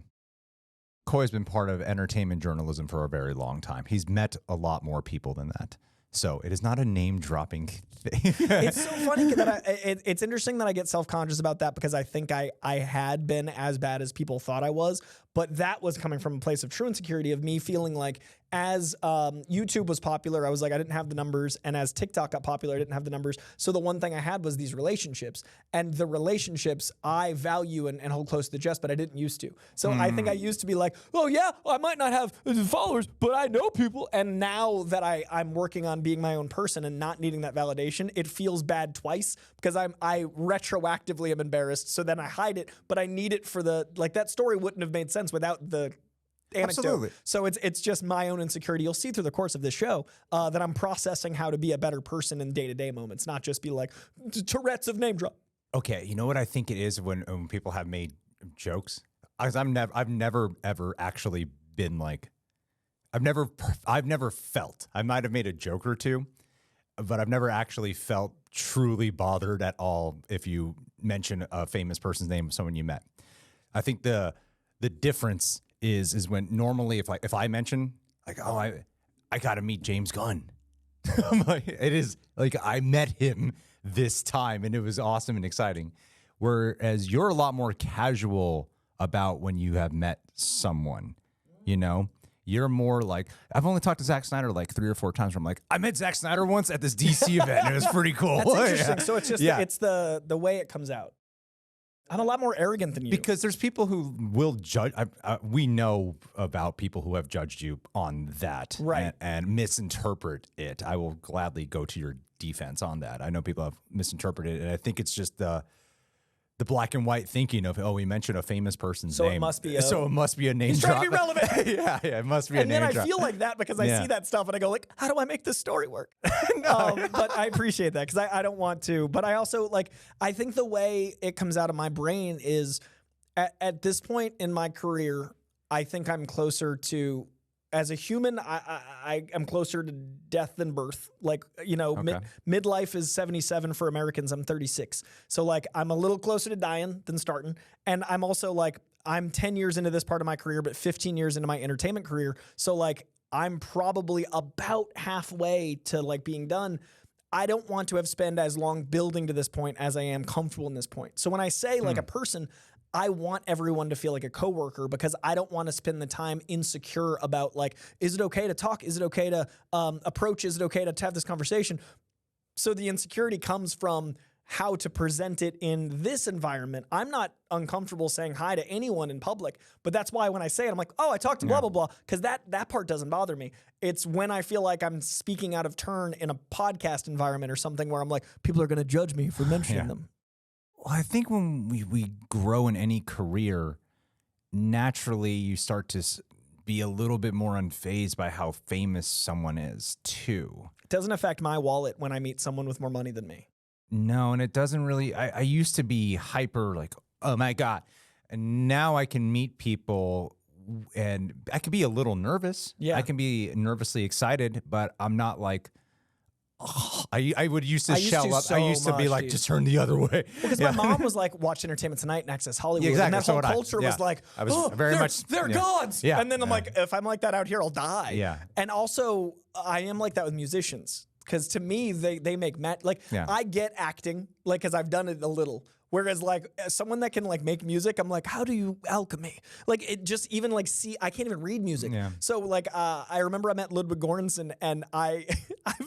Coy's been part of entertainment journalism for a very long time. He's met a lot more people than that. So it is not a name dropping thing. It's so funny that it's interesting that I get self-conscious about that because I think I had been as bad as people thought I was, but that was coming from a place of true insecurity of me feeling like as YouTube was popular, I was like, I didn't have the numbers. And as TikTok got popular, I didn't have the numbers. So the one thing I had was these relationships. And the relationships I value and hold close to the chest, but I didn't used to. So I think I used to be like, oh yeah, I might not have followers, but I know people. And now that I'm working on being my own person and not needing that validation, it feels bad twice because I retroactively am embarrassed. So then I hide it, but I need it for like that story wouldn't have made sense without the anecdote. Absolutely. So it's just my own insecurity. You'll see through the course of this show that I'm processing how to be a better person in day-to-day moments, not just be like Tourette's of name drop. Okay, you know what I think it is when people have made jokes? I've never ever actually been like, I've never felt. I might have made a joke or two, but I've never actually felt truly bothered at all if you mention a famous person's name of someone you met. I think the difference is when normally if I mention like, oh, I got to meet James Gunn. I'm like, it is like I met him this time and it was awesome and exciting. Whereas you're a lot more casual about when you have met someone, you know? You're more like, I've only talked to Zack Snyder like 3 or 4 times where I'm like, I met Zack Snyder once at this DC event and it was pretty cool. That's interesting. So it's just, it's the way it comes out. I'm a lot more arrogant than you. Because there's people who will judge. We know about people who have judged you on that right. and misinterpret it. I will gladly go to your defense on that. I know people have misinterpreted it, and I think it's just the black and white thinking of, oh, we mentioned a famous person's name. So it must be a name drop. Trying to be relevant. yeah, it must be a name drop. And then I feel like that because I see that stuff and I go like, how do I make this story work? But I appreciate that because I don't want to. But I also like, I think the way it comes out of my brain is at this point in my career, I think I'm closer to, as a human, I am closer to death than birth. Like, you know, midlife is 77 for Americans. I'm 36. So like, I'm a little closer to dying than starting. And I'm also like, I'm 10 years into this part of my career, but 15 years into my entertainment career. So like, I'm probably about halfway to like being done. I don't want to have spent as long building to this point as I am comfortable in this point. So when I say like a person, I want everyone to feel like a coworker because I don't want to spend the time insecure about like, is it okay to talk? Is it okay to approach? Is it okay to have this conversation? So the insecurity comes from how to present it in this environment. I'm not uncomfortable saying hi to anyone in public, but that's why when I say it, I'm like, oh, I talked to blah, blah, blah, because that part doesn't bother me. It's when I feel like I'm speaking out of turn in a podcast environment or something where I'm like, people are going to judge me for mentioning them. Well, I think when we grow in any career, naturally you start to be a little bit more unfazed by how famous someone is, too. It doesn't affect my wallet when I meet someone with more money than me. No, and it doesn't really. I used to be hyper, like, oh, my God. And now I can meet people, and I can be a little nervous. Yeah. I can be nervously excited, but I'm not like, oh, I would used to shell up. I used to be like, just turn the other way. Because my mom was like, watch Entertainment Tonight and Access Hollywood. Yeah, exactly. And that whole culture was like, I was very much, they're gods. Yeah. And then I'm like, if I'm like that out here, I'll die. Yeah. And also, I am like that with musicians. because to me they make like I get acting like because I've done it a little. Whereas like as someone that can like make music, I'm like, how do you alchemy? Like it just even like I can't even read music. Yeah. So like I remember I met Ludwig Göransson and I'm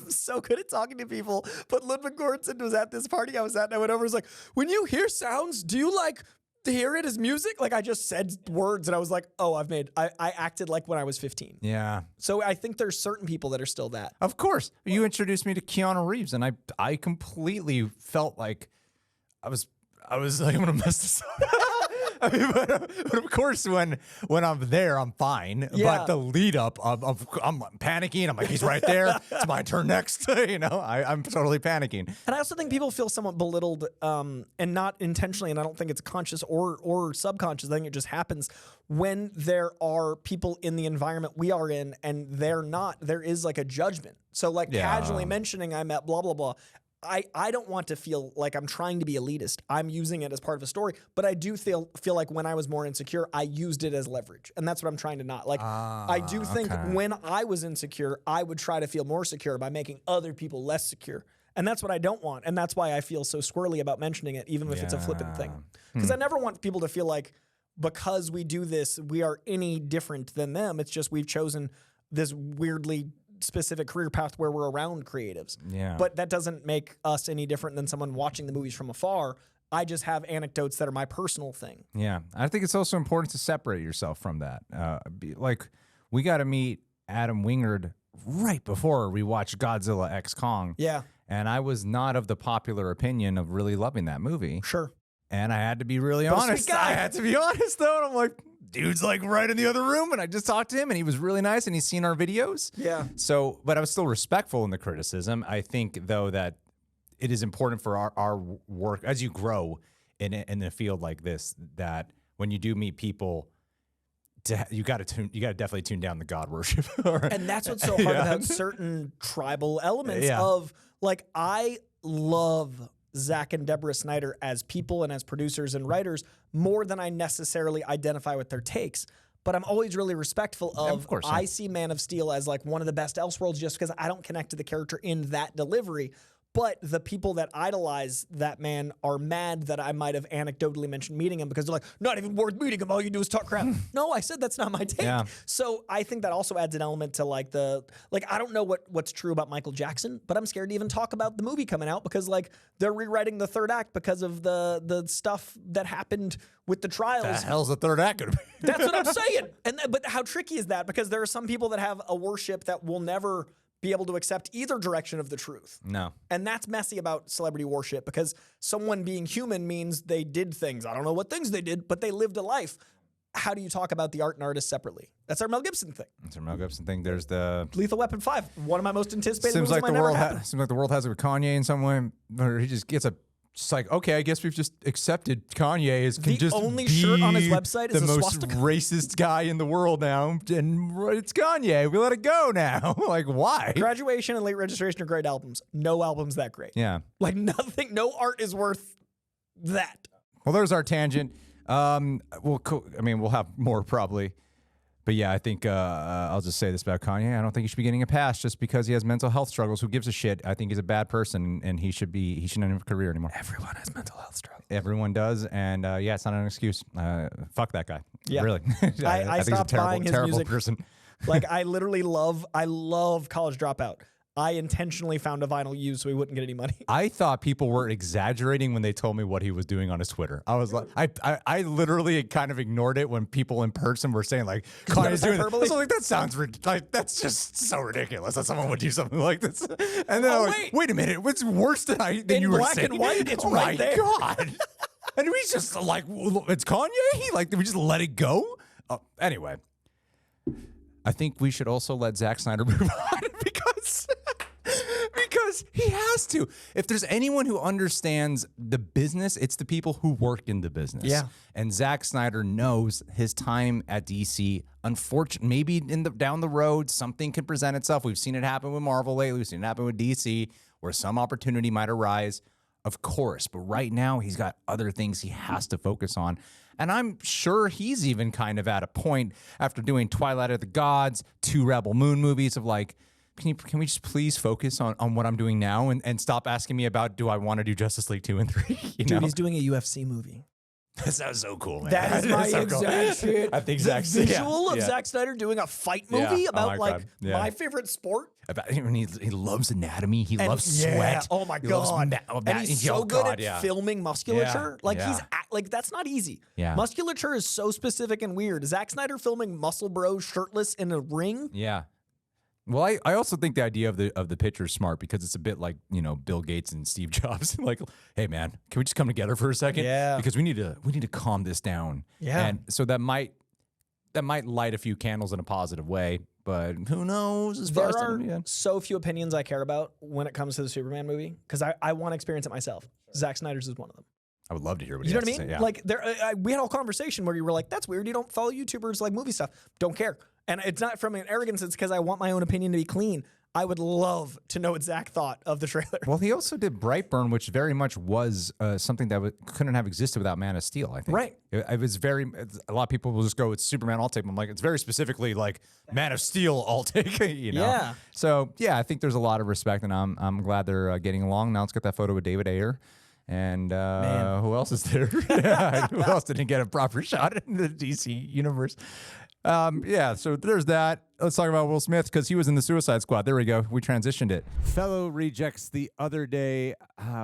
so good at talking to people, but Ludwig Göransson was at this party I was at and I went over and was like, when you hear sounds, do you like to hear it as music? Like I just said words and I was like, oh, I acted like when I was 15. Yeah. So I think there's certain people that are still that. Of course. You introduced me to Keanu Reeves and I completely felt like I was like, I'm gonna mess this up. I mean, but of course, when I'm there, I'm fine. Yeah. But the lead up of I'm panicking. I'm like, he's right there. It's my turn next. I'm totally panicking. And I also think people feel somewhat belittled, and not intentionally. And I don't think it's conscious or subconscious. I think it just happens when there are people in the environment we are in, and they're not. There is like a judgment. So like casually mentioning I met blah blah blah. I don't want to feel like I'm trying to be elitist. I'm using it as part of a story, but I do feel like when I was more insecure, I used it as leverage. And that's what I'm trying to not. Like, I do think when I was insecure, I would try to feel more secure by making other people less secure. And that's what I don't want. And that's why I feel so squirrely about mentioning it, even if it's a flippant thing. Because I never want people to feel like because we do this, we are any different than them. It's just we've chosen this weirdly specific career path where we're around creatives. Yeah. But that doesn't make us any different than someone watching the movies from afar. I just have anecdotes that are my personal thing. Yeah. I think it's also important to separate yourself from that. Like, we got to meet Adam Wingard right before we watched Godzilla X Kong. Yeah. And I was not of the popular opinion of really loving that movie. Sure. And I had to be really honest. I had to be honest, though. And I'm like, dude's like right in the other room. And I just talked to him and he was really nice and he's seen our videos. Yeah. So, but I was still respectful in the criticism. I think, though, that it is important for our work as you grow in a field like this, that when you do meet people, you got to definitely tune down the God worship. And that's what's so hard about certain tribal elements of like, I love Zack and Deborah Snyder as people and as producers and writers more than I necessarily identify with their takes. But I'm always really respectful of course, I see Man of Steel as like one of the best Elseworlds just because I don't connect to the character in that delivery. But the people that idolize that man are mad that I might have anecdotally mentioned meeting him because they're like, not even worth meeting him. All you do is talk crap. No, I said that's not my take. Yeah. So I think that also adds an element to like I don't know what's true about Michael Jackson, but I'm scared to even talk about the movie coming out because like they're rewriting the third act because of the stuff that happened with the trials. The hell's the third act gonna be? That's what I'm saying. But how tricky is that? Because there are some people that have a worship that will never be able to accept either direction of the truth. No. And that's messy about celebrity worship because someone being human means they did things. I don't know what things they did, but they lived a life. How do you talk about the art and artist separately? That's our Mel Gibson thing. That's our Mel Gibson thing. There's the Lethal Weapon 5, one of my most anticipated seems movies like that the might world never happen. seems like the world has it with Kanye in some way, where he just gets just like, okay, I guess we've just accepted Kanye as can The just only be shirt on his website is the a most swastika. racist guy in the world now, and it's Kanye. We let it go now. Like, why? Graduation and Late Registration are great albums. No album's that great. Yeah. Like nothing, no art is worth that. Well, there's our tangent. We'll have more probably. But yeah, I think I'll just say this about Kanye. I don't think he should be getting a pass just because he has mental health struggles. Who gives a shit? I think he's a bad person, and he shouldn't have a career anymore. Everyone has mental health struggles. Everyone does, and it's not an excuse. Fuck that guy. Yeah. Really. I think he's a stopped terrible, buying his terrible music. person. Like I love College Dropout. I intentionally found a vinyl used so he wouldn't get any money. I thought people were exaggerating when they told me what he was doing on his Twitter. I was like, I literally kind of ignored it when people in person were saying like, Kanye's doing that. I was like, that sounds that's just so ridiculous that someone would do something like this. And then I was like, wait a minute, what's worse than you were saying? In black and white, it's oh right my there. God. And we just like, it's Kanye? Like, did we just let it go? Anyway, I think we should also let Zack Snyder move on because he has to. If there's anyone who understands the business, it's the people who work in the business. Yeah. And Zack Snyder knows his time at DC. Unfortunately, maybe down the road, something can present itself. We've seen it happen with Marvel lately. We've seen it happen with DC, where some opportunity might arise. Of course. But right now, he's got other things he has to focus on. And I'm sure he's even kind of at a point after doing Twilight of the Gods, 2 Rebel Moon movies of like, can we just please focus on what I'm doing now and stop asking me about do I want to do Justice League 2 and 3? You know? Dude, he's doing a UFC movie. That sounds so cool, man. That is my so cool. exact shit. I think the Zack, visual of Zack Snyder doing a fight movie about God. Yeah. my favorite sport. About, he loves anatomy. He loves yeah. sweat. Oh my He loves god! And he's so good at filming musculature. Yeah. Like Yeah. like that's not easy. Yeah. Musculature is so specific and weird. Zack Snyder filming muscle bros shirtless in a ring. Yeah. Well, I also think the idea of the picture is smart because it's a bit like, you know, Bill Gates and Steve Jobs. Like, hey man, can we just come together for a second? Yeah. Because we need to calm this down. Yeah. And so that might light a few candles in a positive way, but who knows? As far There as are so few opinions I care about when it comes to the Superman movie because I want to experience it myself. Zack Snyder's is one of them. I would love to hear what You he know has what I mean? to say. Yeah. Like we had a whole conversation where you were like, "That's weird. You don't follow YouTubers like movie stuff. Don't care." And it's not from an arrogance. It's because I want my own opinion to be clean. I would love to know what Zack thought of the trailer. Well, he also did Brightburn, which very much was something that couldn't have existed without Man of Steel, I think. Right. It was a lot of people will just go, it's Superman, I'll take. I'm like, it's very specifically like Man of Steel, I'll take, you know? Yeah. So, yeah, I think there's a lot of respect, and I'm glad they're getting along. Now let's get that photo with David Ayer. And who else is there? Yeah, who else didn't get a proper shot in the DC universe? Yeah, so there's that. Let's talk about Will Smith because he was in the Suicide Squad. There we go. We transitioned it. Fellow rejects, the other day,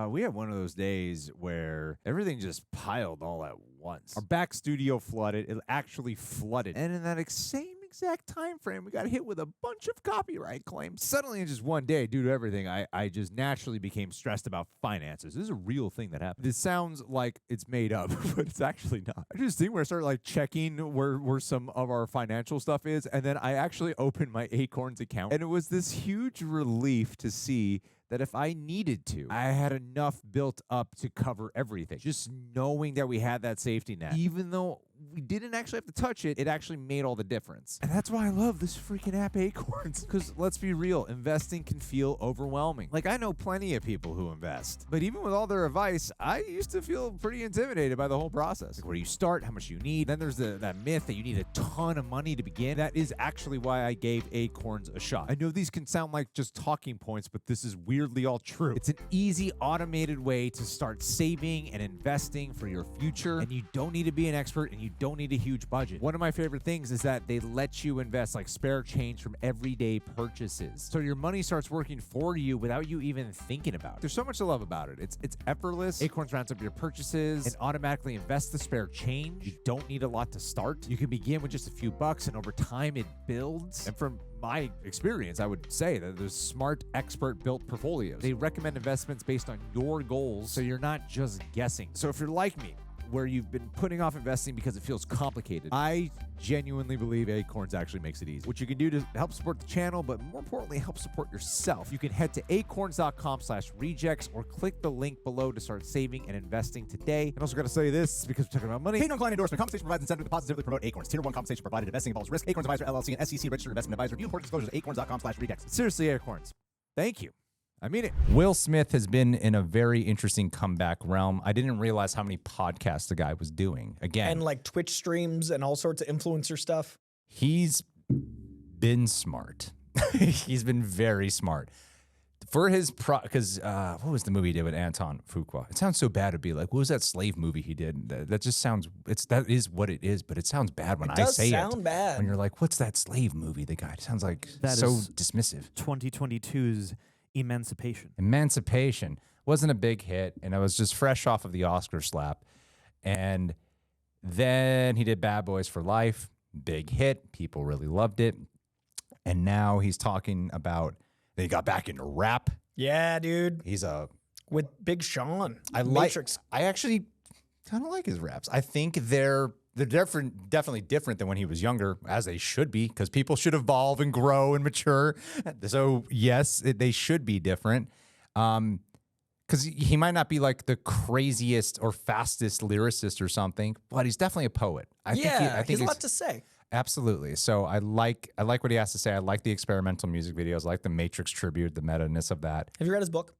we had one of those days where everything just piled all at once. Our back studio flooded. It actually flooded. And in that same exact time frame, we got hit with a bunch of copyright claims. Suddenly, in just one day, due to everything, I just naturally became stressed about finances. This is a real thing that happened. This sounds like it's made up, but it's actually not. I just think where I started like checking where some of our financial stuff is, and then I actually opened my Acorns account, and it was this huge relief to see that if I needed to, I had enough built up to cover everything. Just knowing that we had that safety net, even though we didn't actually have to touch it, it actually made all the difference. And that's why I love this freaking app Acorns. Because let's be real, investing can feel overwhelming. Like, I know plenty of people who invest, but even with all their advice, I used to feel pretty intimidated by the whole process. Like, where do you start? How much you need? Then there's that myth that you need a ton of money to begin. That is actually why I gave Acorns a shot. I know these can sound like just talking points, but this is weirdly all true. It's an easy, automated way to start saving and investing for your future, and you don't need to be an expert, and you don't need a huge budget. One of my favorite things is that they let you invest like spare change from everyday purchases. So your money starts working for you without you even thinking about it. There's so much to love about it. It's effortless. Acorns rounds up your purchases and automatically invests the spare change. You don't need a lot to start. You can begin with just a few bucks, and over time it builds. And from my experience, I would say that there's smart, expert-built portfolios. They recommend investments based on your goals, so you're not just guessing. So if you're like me, where you've been putting off investing because it feels complicated, I genuinely believe Acorns actually makes it easy. What you can do to help support the channel, but more importantly, help support yourself, you can head to acorns.com/rejects or click the link below to start saving and investing today. And also got to say this because we're talking about money. Paid non-client endorsement. Compensation provides incentive to positively promote Acorns. Tier 1 compensation provided. Investing involves risk. Acorns Advisor LLC and SEC registered investment advisor. View important disclosures at acorns.com/rejects. Seriously, Acorns, thank you. I mean it. Will Smith has been in a very interesting comeback realm. I didn't realize how many podcasts the guy was doing. Again, And like Twitch streams and all sorts of influencer stuff. he's been smart. He's been very smart. For his because what was the movie he did with Anton Fuqua? It sounds so bad to be like, what was that slave movie he did? That just sounds that is what it is, but it sounds bad when I say it. It does sound bad. When you're like, what's that slave movie? The guy, it sounds like That so is- dismissive. 2022's Emancipation. Emancipation wasn't a big hit, and it was just fresh off of the Oscar slap. And then he did Bad Boys for Life, big hit. People really loved it. And now he's talking about that he got back into rap. Yeah, dude. He's a With Big Sean. I Matrix. I actually kind of like his raps. I think they're definitely different than when he was younger, as they should be, because people should evolve and grow and mature. So yes, they should be different. Because he might not be like the craziest or fastest lyricist or something, but he's definitely a poet. I He has a lot to say. Absolutely. So I like what he has to say. I like the experimental music videos. I like the Matrix tribute, the meta-ness of that. Have you read his book?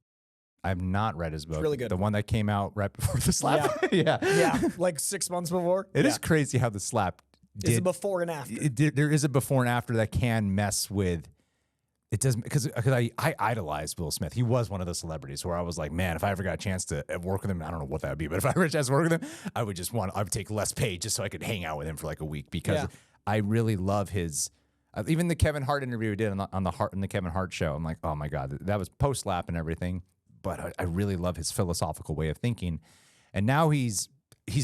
I've not read his book. really good. The one that came out right before the slap. Yeah. Yeah, like 6 months before. It is crazy how the slap It's a did. before and after. There is a before and after that can mess with It doesn't, because I idolized Will Smith. He was one of those celebrities where I was like, man, if I ever got a chance to work with him, I don't know what that would be, but if I ever had a chance to work with him, I would take less pay just so I could hang out with him for like a week, because I really love his, even the Kevin Hart interview we did on the Kevin Hart show. I'm like, oh my God, that was post-lap and everything, but I really love his philosophical way of thinking. And now he's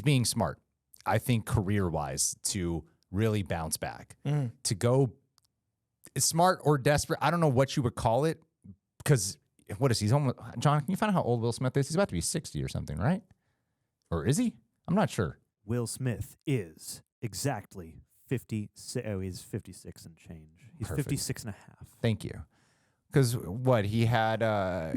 being smart, I think, career-wise, to really bounce back, to go smart or desperate. I don't know what you would call it, because what is he's almost, John, can you find out how old Will Smith is? He's about to be 60 or something, right? Or is he? I'm not sure. Will Smith is exactly 56. Oh, he's 56 and change. He's Perfect. 56 and a half. Thank you. Because what he had,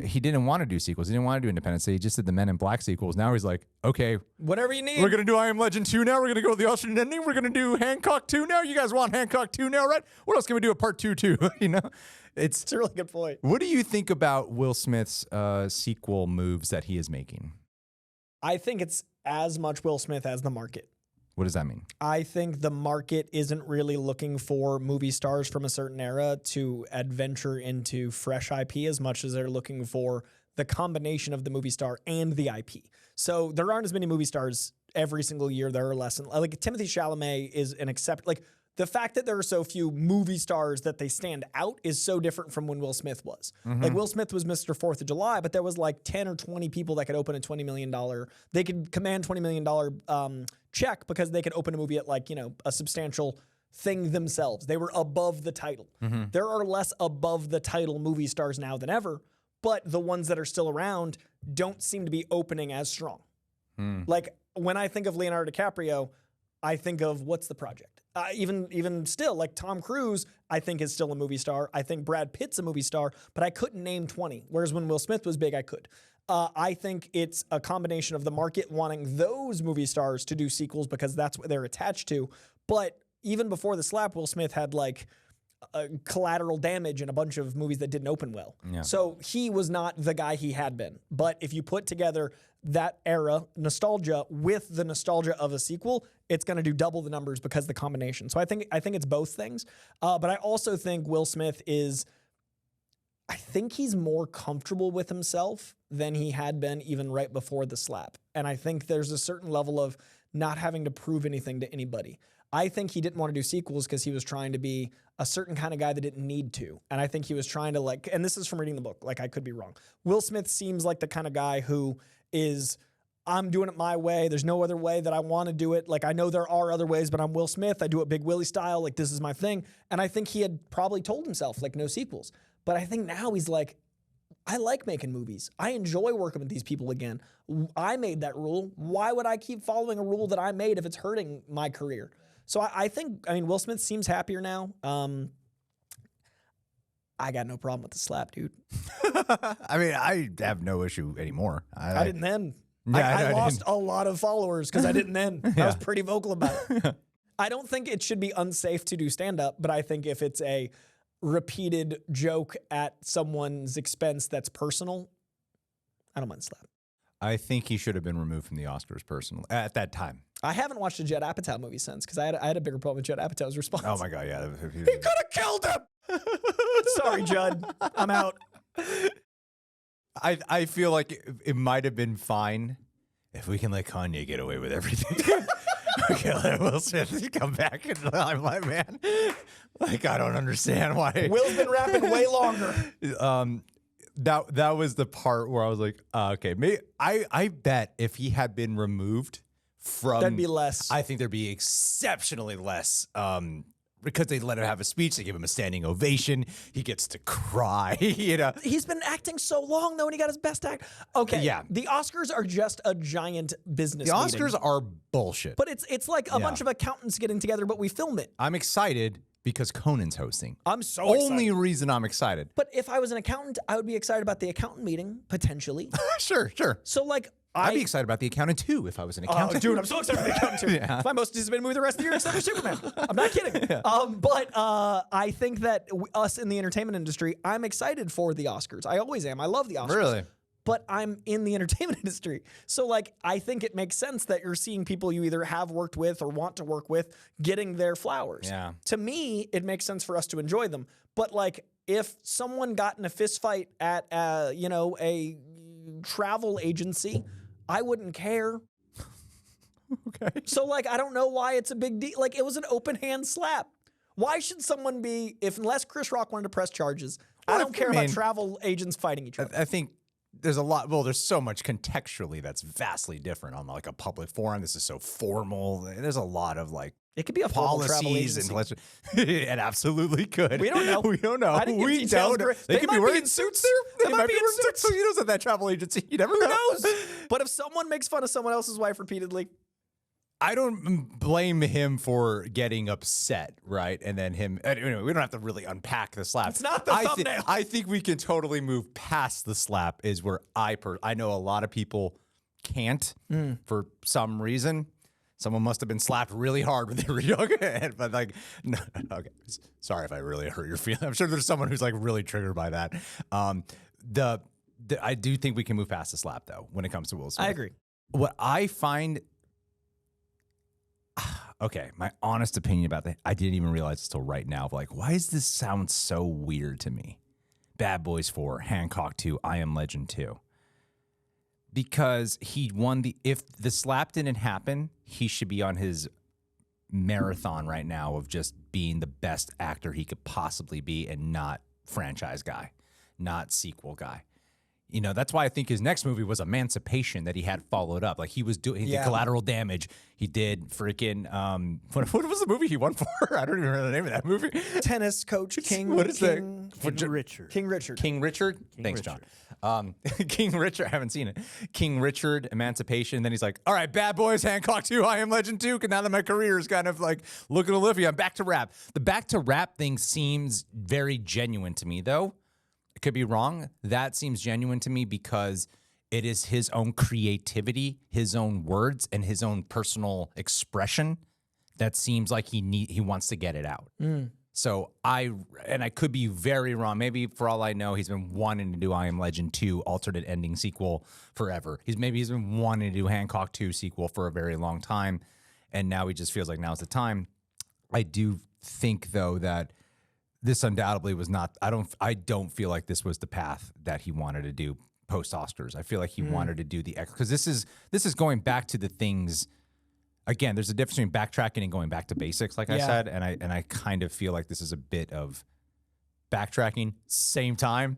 he didn't want to do sequels. He didn't want to do Independence Day. He just did the Men in Black sequels. Now he's like, okay, Whatever you need. we're going to do I Am Legend 2 now. We're going to go with the alternate ending. We're going to do Hancock 2 now. You guys want Hancock 2 now, right? What else can we do? A part 2 too? You know, It's a really good point. What do you think about Will Smith's sequel moves that he is making? I think it's as much Will Smith as the market. What does that mean? I think the market isn't really looking for movie stars from a certain era to adventure into fresh IP as much as they're looking for the combination of the movie star and the IP. So there aren't as many movie stars every single year. There are less. Like Timothée Chalamet is an like the fact that there are so few movie stars that they stand out is so different from when Will Smith was. Like Will Smith was Mr. 4th of July, but there was like 10 or 20 people that could open a $20 million, they could command $20 million check because they could open a movie at like, you know, a substantial thing themselves. They were above the title. There are less above the title movie stars now than ever, but the ones that are still around don't seem to be opening as strong. Like when I think of Leonardo DiCaprio, I think of what's the project? Even still, like Tom Cruise, I think is still a movie star. I think Brad Pitt's a movie star, but I couldn't name 20. Whereas when Will Smith was big, I could. I think it's a combination of the market wanting those movie stars to do sequels because that's what they're attached to. But even before the slap, Will Smith had like Collateral Damage and a bunch of movies that didn't open well. Yeah. So he was not the guy he had been. But if you put together that era nostalgia with the nostalgia of a sequel, it's going to do double the numbers because of the combination. So I think it's both things. But I also think Will Smith I think he's more comfortable with himself than he had been even right before the slap. And I think there's a certain level of not having to prove anything to anybody. I think he didn't want to do sequels because he was trying to be a certain kind of guy that didn't need to. And I think he was trying to like, and this is from reading the book, like I could be wrong. Will Smith seems like the kind of guy who is, I'm doing it my way. There's no other way that I want to do it. Like I know there are other ways, but I'm Will Smith. I do it Big Willie style. Like this is my thing. And I think he had probably told himself like no sequels. But I think now he's like, I like making movies. I enjoy working with these people again. I made that rule. Why would I keep following a rule that I made if it's hurting my career? So I think, Will Smith seems happier now. I got no problem with the slap, dude. I have no issue anymore. I didn't then. Yeah, I lost a lot of followers because I didn't then. I was pretty vocal about it. I don't think it should be unsafe to do stand-up, but I think if it's a repeated joke at someone's expense that's personal, I don't mind slap. I think he should have been removed from the Oscars personally at that time. I haven't watched a Judd Apatow movie since because I had a bigger problem with Judd Apatow's response. Oh my God, yeah. He could have killed him. Sorry, Judd. I'm out. I feel like it might have been fine if we can let Kanye get away with everything. Okay, let Will Smith come back and I'm like, man, like I don't understand why. Will's been rapping way longer. That was the part where I was like, okay, maybe I bet if he had been removed from, There'd be less. I think there'd be exceptionally less. Because they let him have a speech, they give him a standing ovation. He gets to cry, you know. He's been acting so long though, and he got his best act. Okay, Yeah. The Oscars are just a giant business. The meeting. Oscars are bullshit. But it's like a bunch of accountants getting together, but we film it. I'm excited because Conan's hosting. I'm so Only excited. reason I'm excited. But if I was an accountant, I would be excited about the accountant meeting potentially. Sure. So like I'd be excited about the accountant too if I was an accountant. Oh, dude, I'm so excited for the accountant too. Yeah. It's my most anticipated movie the rest of the year except for Superman. I'm not kidding. But I think that us in the entertainment industry, I'm excited for the Oscars. I always am. I love the Oscars. Really? But I'm in the entertainment industry. So like, I think it makes sense that you're seeing people you either have worked with or want to work with getting their flowers. Yeah. To me, it makes sense for us to enjoy them. But like, if someone got in a fist fight at, a travel agency, I wouldn't care. Okay. So, like, I don't know why it's a big deal. Like, it was an open hand slap. Why should someone be, unless Chris Rock wanted to press charges, I don't care about travel agents fighting each other. I think there's a lot, well, there's so much contextually that's vastly different on like a public forum. This is so formal. There's a lot of like It could be a formal travel policies agency. and it absolutely could. We don't know. We don't know. I didn't get We details. don't know. They They could might be be wearing in suits suits. there. They might be in wearing suits. Who knows at that travel agency? You never Who know. knows? But if someone makes fun of someone else's wife repeatedly, I don't blame him for getting upset, right? And then him. Anyway, we don't have to really unpack the slap. It's not the thumbnail. I think we can totally move past the slap. Is where I know a lot of people can't for some reason. Someone must have been slapped really hard when they were young. But like, no, okay. Sorry if I really hurt your feelings. I'm sure there's someone who's like really triggered by that. I do think we can move past the slap though when it comes to Will Smith. I agree. What I find. Okay, my honest opinion about that, I didn't even realize until right now. Like, why does this sound so weird to me? Bad Boys 4, Hancock 2, I Am Legend 2. Because he won if the slap didn't happen, he should be on his marathon right now of just being the best actor he could possibly be and not franchise guy, not sequel guy. You know, that's why I think his next movie was Emancipation that he had followed up. Like he was doing the Collateral Damage. He did freaking what was the movie he won for? I don't even remember the name of that movie. Tennis coach King. What is that? King Richard. King Richard. King Richard? Thanks, Richard. John. King Richard, I haven't seen it. King Richard, Emancipation. Then he's like, all right, Bad Boys, Hancock 2, I Am Legend 2. Because now that my career is kind of like looking a little, I'm back to rap. The back to rap thing seems very genuine to me, though. I could be wrong. That seems genuine to me because it is his own creativity, his own words, and his own personal expression that seems like he wants to get it out. So I could be very wrong. Maybe for all I know, he's been wanting to do I Am Legend 2 alternate ending sequel forever. He's been wanting to do Hancock 2 sequel for a very long time, and now he just feels like now's the time. I do think though that this undoubtedly was not. I don't feel like this was the path that he wanted to do post Oscars. I feel like he wanted to do because this is going back to the things. Again, there's a difference between backtracking and going back to basics, like I said, and I kind of feel like this is a bit of backtracking. Same time,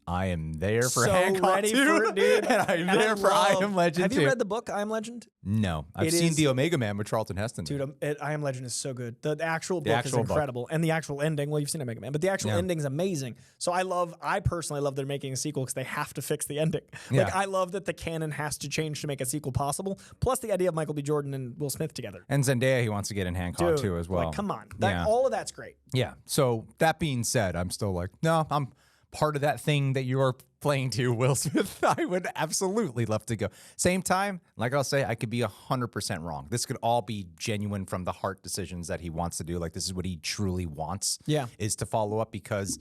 I am there for So Hancock ready 2, for it, dude. and I'm there for I Am Legend Have 2. you read the book I Am Legend? No, I've It seen is- the Omega Man with Charlton Heston. Dude, I Am Legend is so good. The actual book actual is book. incredible. And the actual ending, well, you've seen Omega Man, but the actual ending is amazing. So I personally love they're making a sequel because they have to fix the ending. Like, Yeah. I love that the canon has to change to make a sequel possible. Plus the idea of Michael B. Jordan and Will Smith together. And Zendaya, he wants to get in Hancock Dude, too as well. Like, come on. Yeah. All of that's great. Yeah. So that being said, I'm still like, no, I'm part of that thing that you're playing to, Will Smith. I would absolutely love to go. Same time, like I'll say, I could be 100% wrong. This could all be genuine from the heart decisions that he wants to do. Like this is what he truly wants. Yeah. Is to follow up because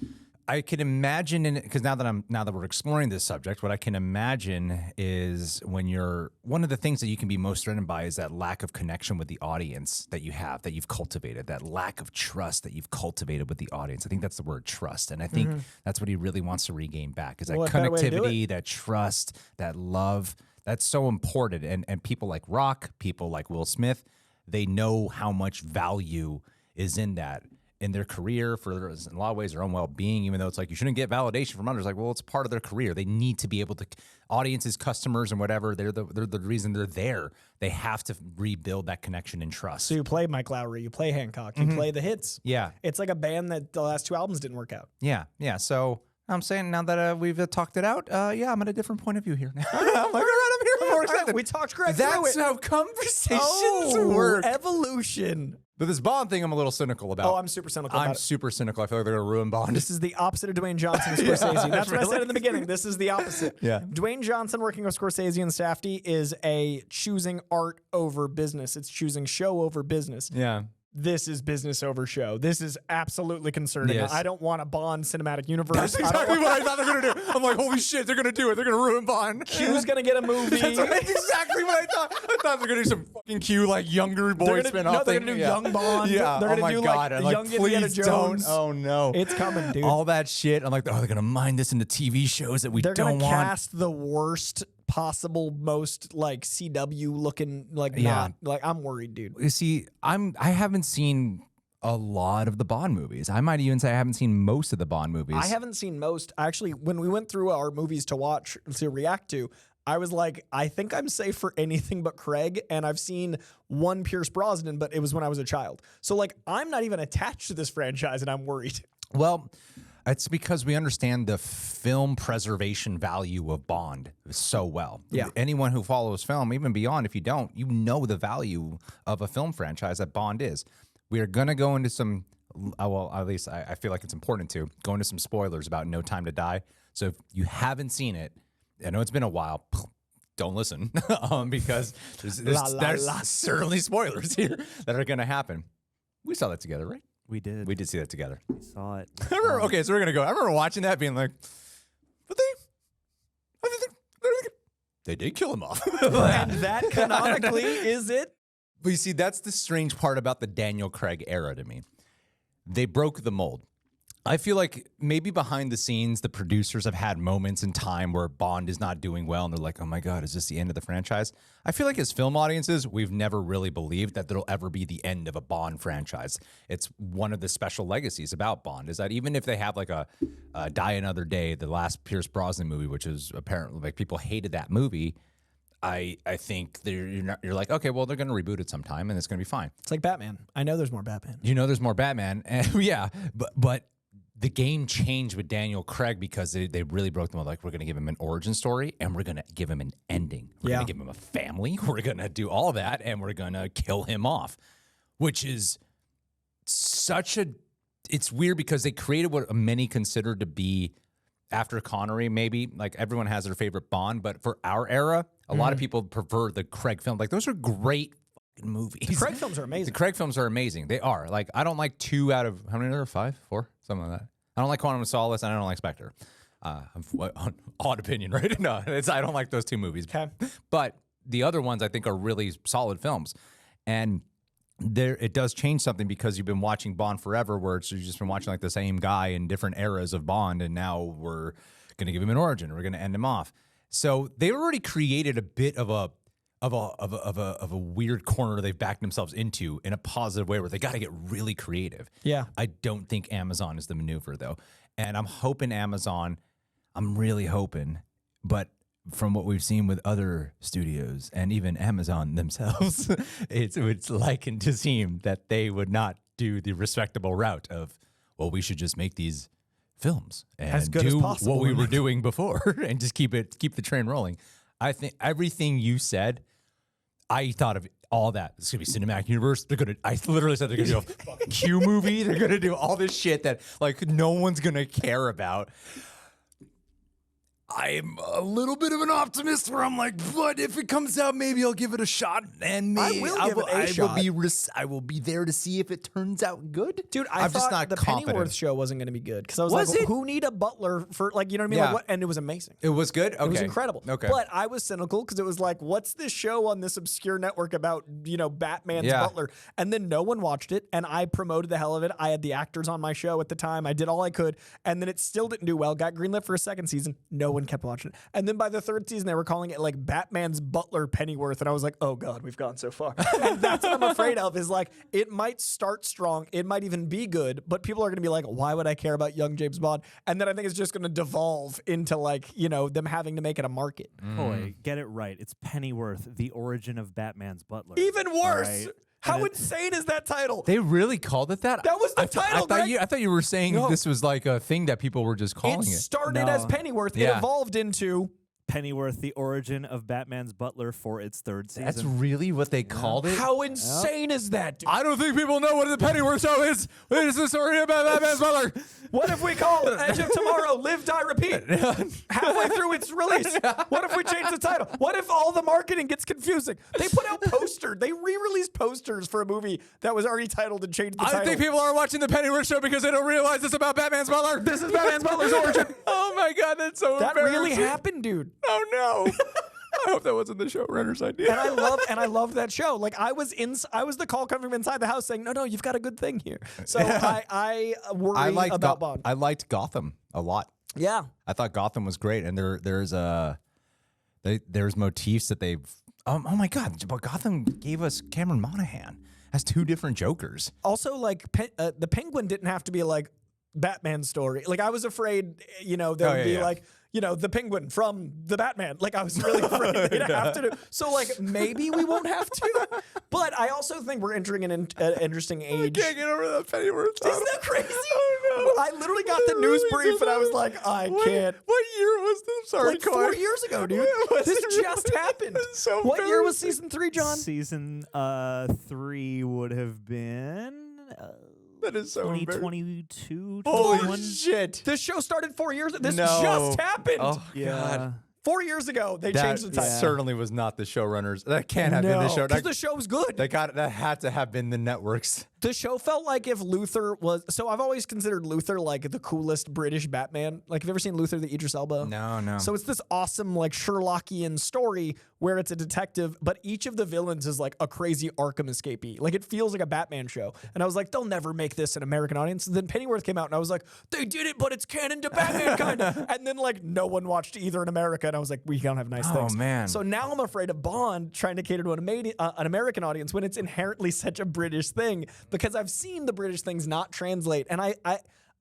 I can imagine because now that we're exploring this subject, what I can imagine is one of the things that you can be most threatened by is that lack of connection with the audience that you've cultivated, that lack of trust that you've cultivated with the audience. I think that's the word trust. And I think that's what he really wants to regain back is that What better way to do connectivity, that trust, that love. That's so important. And people like Rock, people like Will Smith, they know how much value is in that. In their career, for in a lot of ways, their own well-being, even though it's like you shouldn't get validation from others. Like, well, it's part of their career. They need to be able to, audiences, customers, and whatever. They're the reason they're there. They have to rebuild that connection and trust. So you play Mike Lowry, you play Hancock, you play the hits. Yeah, It's like a band that the last 2 albums didn't work out. yeah. So I'm saying now that we've talked it out, I'm at a different point of view here now. I'm like, all right, I'm here. I'm more excited. We talked Greg through That's it. how conversations work. Evolution. But this Bond thing, I'm a little cynical about. Oh, I'm super cynical I'm about it. super cynical. I feel like they're gonna ruin Bond. This is the opposite of Dwayne Johnson and Scorsese. That's what I said really? in the beginning. This is the opposite. Yeah. Dwayne Johnson working with Scorsese and Safdie is a choosing art over business. It's choosing show over business. Yeah. this is business over show. This is absolutely concerning. Yes. I don't want a Bond cinematic universe. That's exactly what I thought they were going to do. I'm like, holy shit, they're going to do it. They're going to ruin Bond. Q's gonna get a movie. That's exactly what I thought. I thought they were going to do some fucking Q, like, younger boy spin-off No, they're thing. gonna do Young Bond. Yeah. They're Oh gonna my do God. I'm like like, Young Indiana please don't. Jones. Oh, no. It's coming, dude. All that shit. I'm like, oh, they're going to mine this into TV shows that we They're don't gonna want. cast the worst possible, most like CW looking, like Yeah. not like. I'm worried, dude. You see, I haven't seen a lot of the Bond movies. I might even say I haven't seen most of the Bond movies. I haven't seen most. Actually, when we went through our movies to watch, to react to, I was like, I think I'm safe for anything but Craig. And I've seen one Pierce Brosnan, but it was when I was a child. So like, I'm not even attached to this franchise and I'm worried. Well, it's because we understand the film preservation value of Bond so well. Yeah. Anyone who follows film, even beyond, if you don't, you know the value of a film franchise that Bond is. We are going to go into some, well, at least I feel like it's important to go into some spoilers about No Time to Die. So if you haven't seen it, I know it's been a while, don't listen, because there's certainly spoilers here that are going to happen. We saw that together, right? We did. We did see that together. We saw it. Okay, so we're gonna go. I remember watching that, being like, "But they did kill him off." And that canonically is it. But you see, that's the strange part about the Daniel Craig era to me. They broke the mold. I feel like maybe behind the scenes, the producers have had moments in time where Bond is not doing well, and they're like, "Oh my God, is this the end of the franchise?" I feel like as film audiences, we've never really believed that there'll ever be the end of a Bond franchise. It's one of the special legacies about Bond is that even if they have like a Die Another Day, the last Pierce Brosnan movie, which is apparently like people hated that movie. I think you're like, okay, well, they're going to reboot it sometime, and it's going to be fine. It's like Batman. I know there's more Batman. You know, there's more Batman, and yeah, but the game changed with Daniel Craig because they really broke them. Like, we're going to give him an origin story, and we're going to give him an ending. We're going to give him a family. We're going to do all that, and we're going to kill him off, which is it's weird because they created what many consider to be, after Connery, maybe, like everyone has their favorite Bond, but for our era, a lot of people prefer the Craig film. Like, those are great fucking movies. The Craig films are amazing. The Craig films are amazing. They are. Like, I don't like 2 out of, how many are there? 5? 4? Something like that. I don't like Quantum of Solace, and I don't like Spectre. Odd opinion, right? No, I don't like those 2 movies. Okay. But the other ones I think are really solid films. And it does change something because you've been watching Bond forever, where you've just been watching like the same guy in different eras of Bond, and now we're going to give him an origin. We're going to end him off. So they've already created a bit of a weird corner they've backed themselves into in a positive way, where they got to get really creative. Yeah. I don't think Amazon is the maneuver though, and I'm hoping Amazon. I'm really hoping, but from what we've seen with other studios and even Amazon themselves, it's likened to seem that they would not do the respectable route of, well, we should just make these films and As good as do possible, what we were right? doing before and just keep the train rolling. I think everything you said, I thought of all that. It's gonna be cinematic universe. I literally said they're gonna do a fucking Q movie. They're gonna do all this shit that like no one's gonna care about. I'm a little bit of an optimist where I'm like, but if it comes out, maybe I'll give it a shot, and maybe I will be there to see if it turns out good. Dude, I'm just not the confident. Pennyworth show wasn't going to be good because I was Was like, it? who need a butler for, like, you know what I mean? Yeah. Like, what? And it was amazing. It was good. Okay, It was incredible. Okay, But I was cynical because it was like, what's this show on this obscure network about, Batman's butler? And then no one watched it, and I promoted the hell of it. I had the actors on my show at the time. I did all I could, and then it still didn't do well. Got greenlit for a second season. No one kept watching it. And then by the 3rd season, they were calling it like Batman's butler Pennyworth, and I was like, oh God, we've gone so far. And that's what I'm afraid of, is like, it might start strong, it might even be good, but people are going to be like, why would I care about young James Bond? And then I think it's just going to devolve into like, them having to make it a market. Boy, get it right. It's Pennyworth, the origin of Batman's butler. Even worse. Right? How And insane is that title? they really called it that. That was the title, Greg. I thought you were saying this was like a thing that people were just calling It it. started No. as Pennyworth. Yeah. It evolved into Pennyworth: The Origin of Batman's Butler for its third season. That's really what they called it? How insane is that, dude? I don't think people know what the Pennyworth show is. It is the story about Batman's Butler. What if we call Edge of Tomorrow Live, Die, Repeat? Halfway through its release. What if we change the title? What if all the marketing gets confusing? They put out they re-released posters for a movie that was already titled and changed the title. I think people are watching the Pennyworth show because they don't realize it's about Batman's Butler. This is Batman's Butler's origin. Oh my God, that's so That embarrassing. really happened, dude. Oh no. I hope that wasn't the showrunner's idea. And I love that show. Like I was the call coming from inside the house saying, no, you've got a good thing here. So I worry about Bond. I liked Gotham a lot. Yeah. I thought Gotham was great, and there's motifs that they've. Oh my God! But Gotham gave us Cameron Monaghan as two different Jokers. Also, like the Penguin didn't have to be like Batman's story. Like I was afraid, there would be like. The Penguin from the Batman. Like, I was really afraid they'd have to do. So, like, maybe we won't have to. But I also think we're entering an interesting age. I can't get over that Pennyworth title. Isn't that crazy? Oh, no. I literally got the news brief and I was like, I can't. What year was this? Sorry, Like Coy. 4 years ago, dude. This just happened. So What year was embarrassing. season 3, John? Season 3 would have been That is so embarrassing. 2022. Holy 21. shit. This show started 4 years ago. This No. just happened. Oh Yeah. God! 4 years ago, they That changed the title. certainly was not the showrunners. That can't have been the show. Because the show was good. That had to have been the networks. The show felt like if Luther was... So I've always considered Luther like the coolest British Batman. Like, have you ever seen Luther, the Idris Elba? No. So it's this awesome, like, Sherlockian story where it's a detective, but each of the villains is like a crazy Arkham escapee. Like, it feels like a Batman show. And I was like, they'll never make this an American audience. And then Pennyworth came out, and I was like, they did it, but it's canon to Batman, kind of. And then, like, no one watched either in America, and I was like, we don't have nice things. Man. So now I'm afraid of Bond trying to cater to an American audience when it's inherently such a British thing, because I've seen the British things not translate. And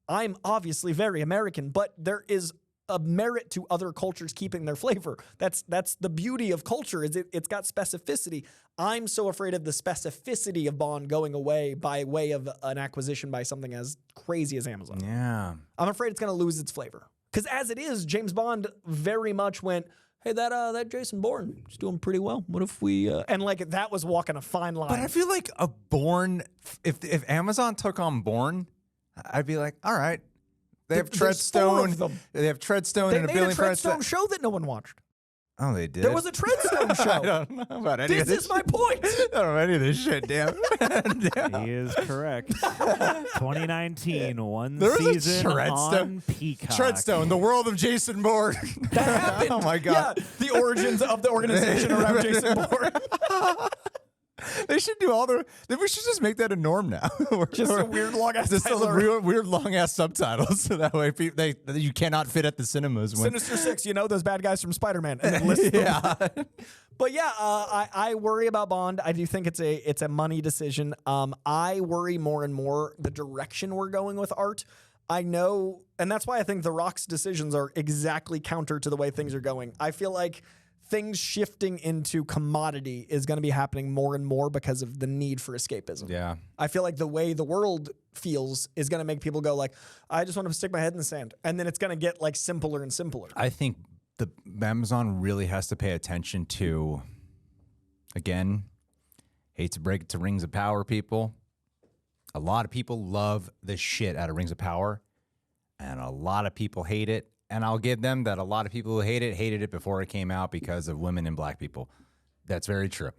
I'm obviously very American, but there is a merit to other cultures keeping their flavor. That's the beauty of culture, is it's got specificity. I'm so afraid of the specificity of Bond going away by way of an acquisition by something as crazy as Amazon. Yeah. I'm afraid it's going to lose its flavor. Because as it is, James Bond very much went, hey, that Jason Bourne is doing pretty well. What if we... And like that was walking a fine line. But I feel like a Bourne, if Amazon took on Bourne, I'd be like, all right. They have There's 4 of Treadstone. them. They have Treadstone They and a made billion a friends. Treadstone show that no one watched. Oh, they did. There was a Treadstone show. I don't know about any of This this. is my point. I don't know any of this shit, damn. He is correct. 2019, one There was a season Treadstone- on Peacock. Treadstone, the world of Jason Bourne. That happened. Oh my God. Yeah, the origins of the organization around Jason Bourne. They should do we should just make that a norm now. Just a weird long ass Just title. weird long ass subtitles, so that way you cannot fit at the cinemas. When, Sinister Six, those bad guys from Spider-Man. And then list them. yeah. But yeah, I worry about Bond. I do think it's a money decision. I worry more and more the direction we're going with art. I know, and that's why I think The Rock's decisions are exactly counter to the way things are going. I feel like things shifting into commodity is going to be happening more and more because of the need for escapism. Yeah. I feel like the way the world feels is going to make people go like, I just want to stick my head in the sand. And then it's going to get like simpler and simpler. I think the Amazon really has to pay attention to, again, hate to break it to Rings of Power people. A lot of people love the shit out of Rings of Power, and a lot of people hate it. And I'll give them that a lot of people who hated it before it came out because of women and black people. That's very true.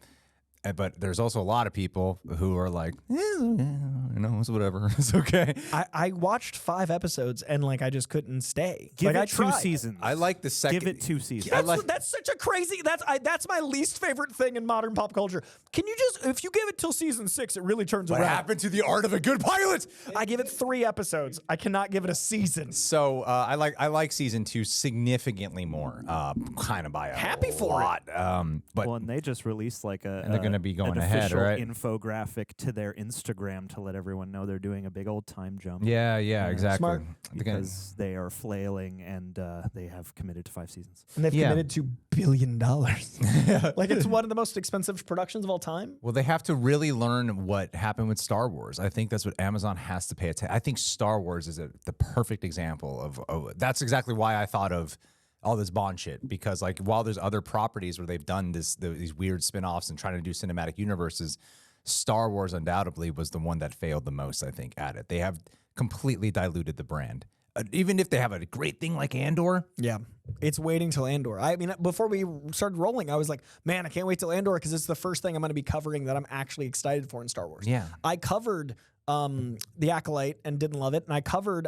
But there's also a lot of people who are like, it's whatever. It's okay. I watched 5 episodes and like I just couldn't stay. Give like, it I 2 tried. seasons. I like the second. Give it 2 seasons. That's such a crazy. That's my least favorite thing in modern pop culture. Can you just, if you give it till season 6, it really turns What around. happened to the art of a good pilot? I give it 3 episodes. I cannot give it a season. So I like season 2 significantly more, kind of by a Happy for lot. But Well, and they just released like And they're gonna be going an ahead, official right? infographic to their Instagram to let everyone know they're doing a big old time jump. yeah, exactly. Smart. They're gonna- Because they are flailing and they have committed to 5 seasons. And they've Yeah. committed $2 billion. Like it's one of the most expensive productions of all time. Well, they have to really learn what happened with Star Wars. I think that's what Amazon has to pay attention. I think Star Wars is the perfect example of that's exactly why I thought of all this Bond shit, because like while there's other properties where they've done these weird spin-offs and trying to do cinematic universes, Star Wars undoubtedly was the one that failed the most, I think, at it. They have completely diluted the brand. Even if they have a great thing like Andor. Yeah. It's waiting till Andor. I mean, before we started rolling, I was like, man, I can't wait till Andor because it's the first thing I'm going to be covering that I'm actually excited for in Star Wars. Yeah. I covered The Acolyte and didn't love it. And I covered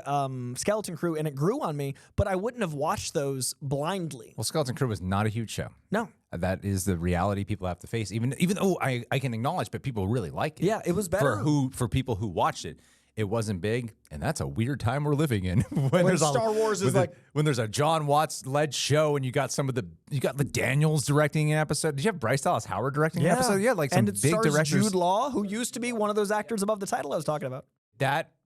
Skeleton Crew and it grew on me, but I wouldn't have watched those blindly. Well, Skeleton Crew was not a huge show. No. That is the reality people have to face. Even though I can acknowledge, but people really like it. Yeah, it was better. For people who watched it. It wasn't big, and that's a weird time we're living in. when Star Wars is like when there's a John Watts led show, and you got the Daniels directing an episode. Did you have Bryce Dallas Howard directing an episode? Yeah, like some and it big stars directors. Jude Law, who used to be one of those actors above the title I was talking about.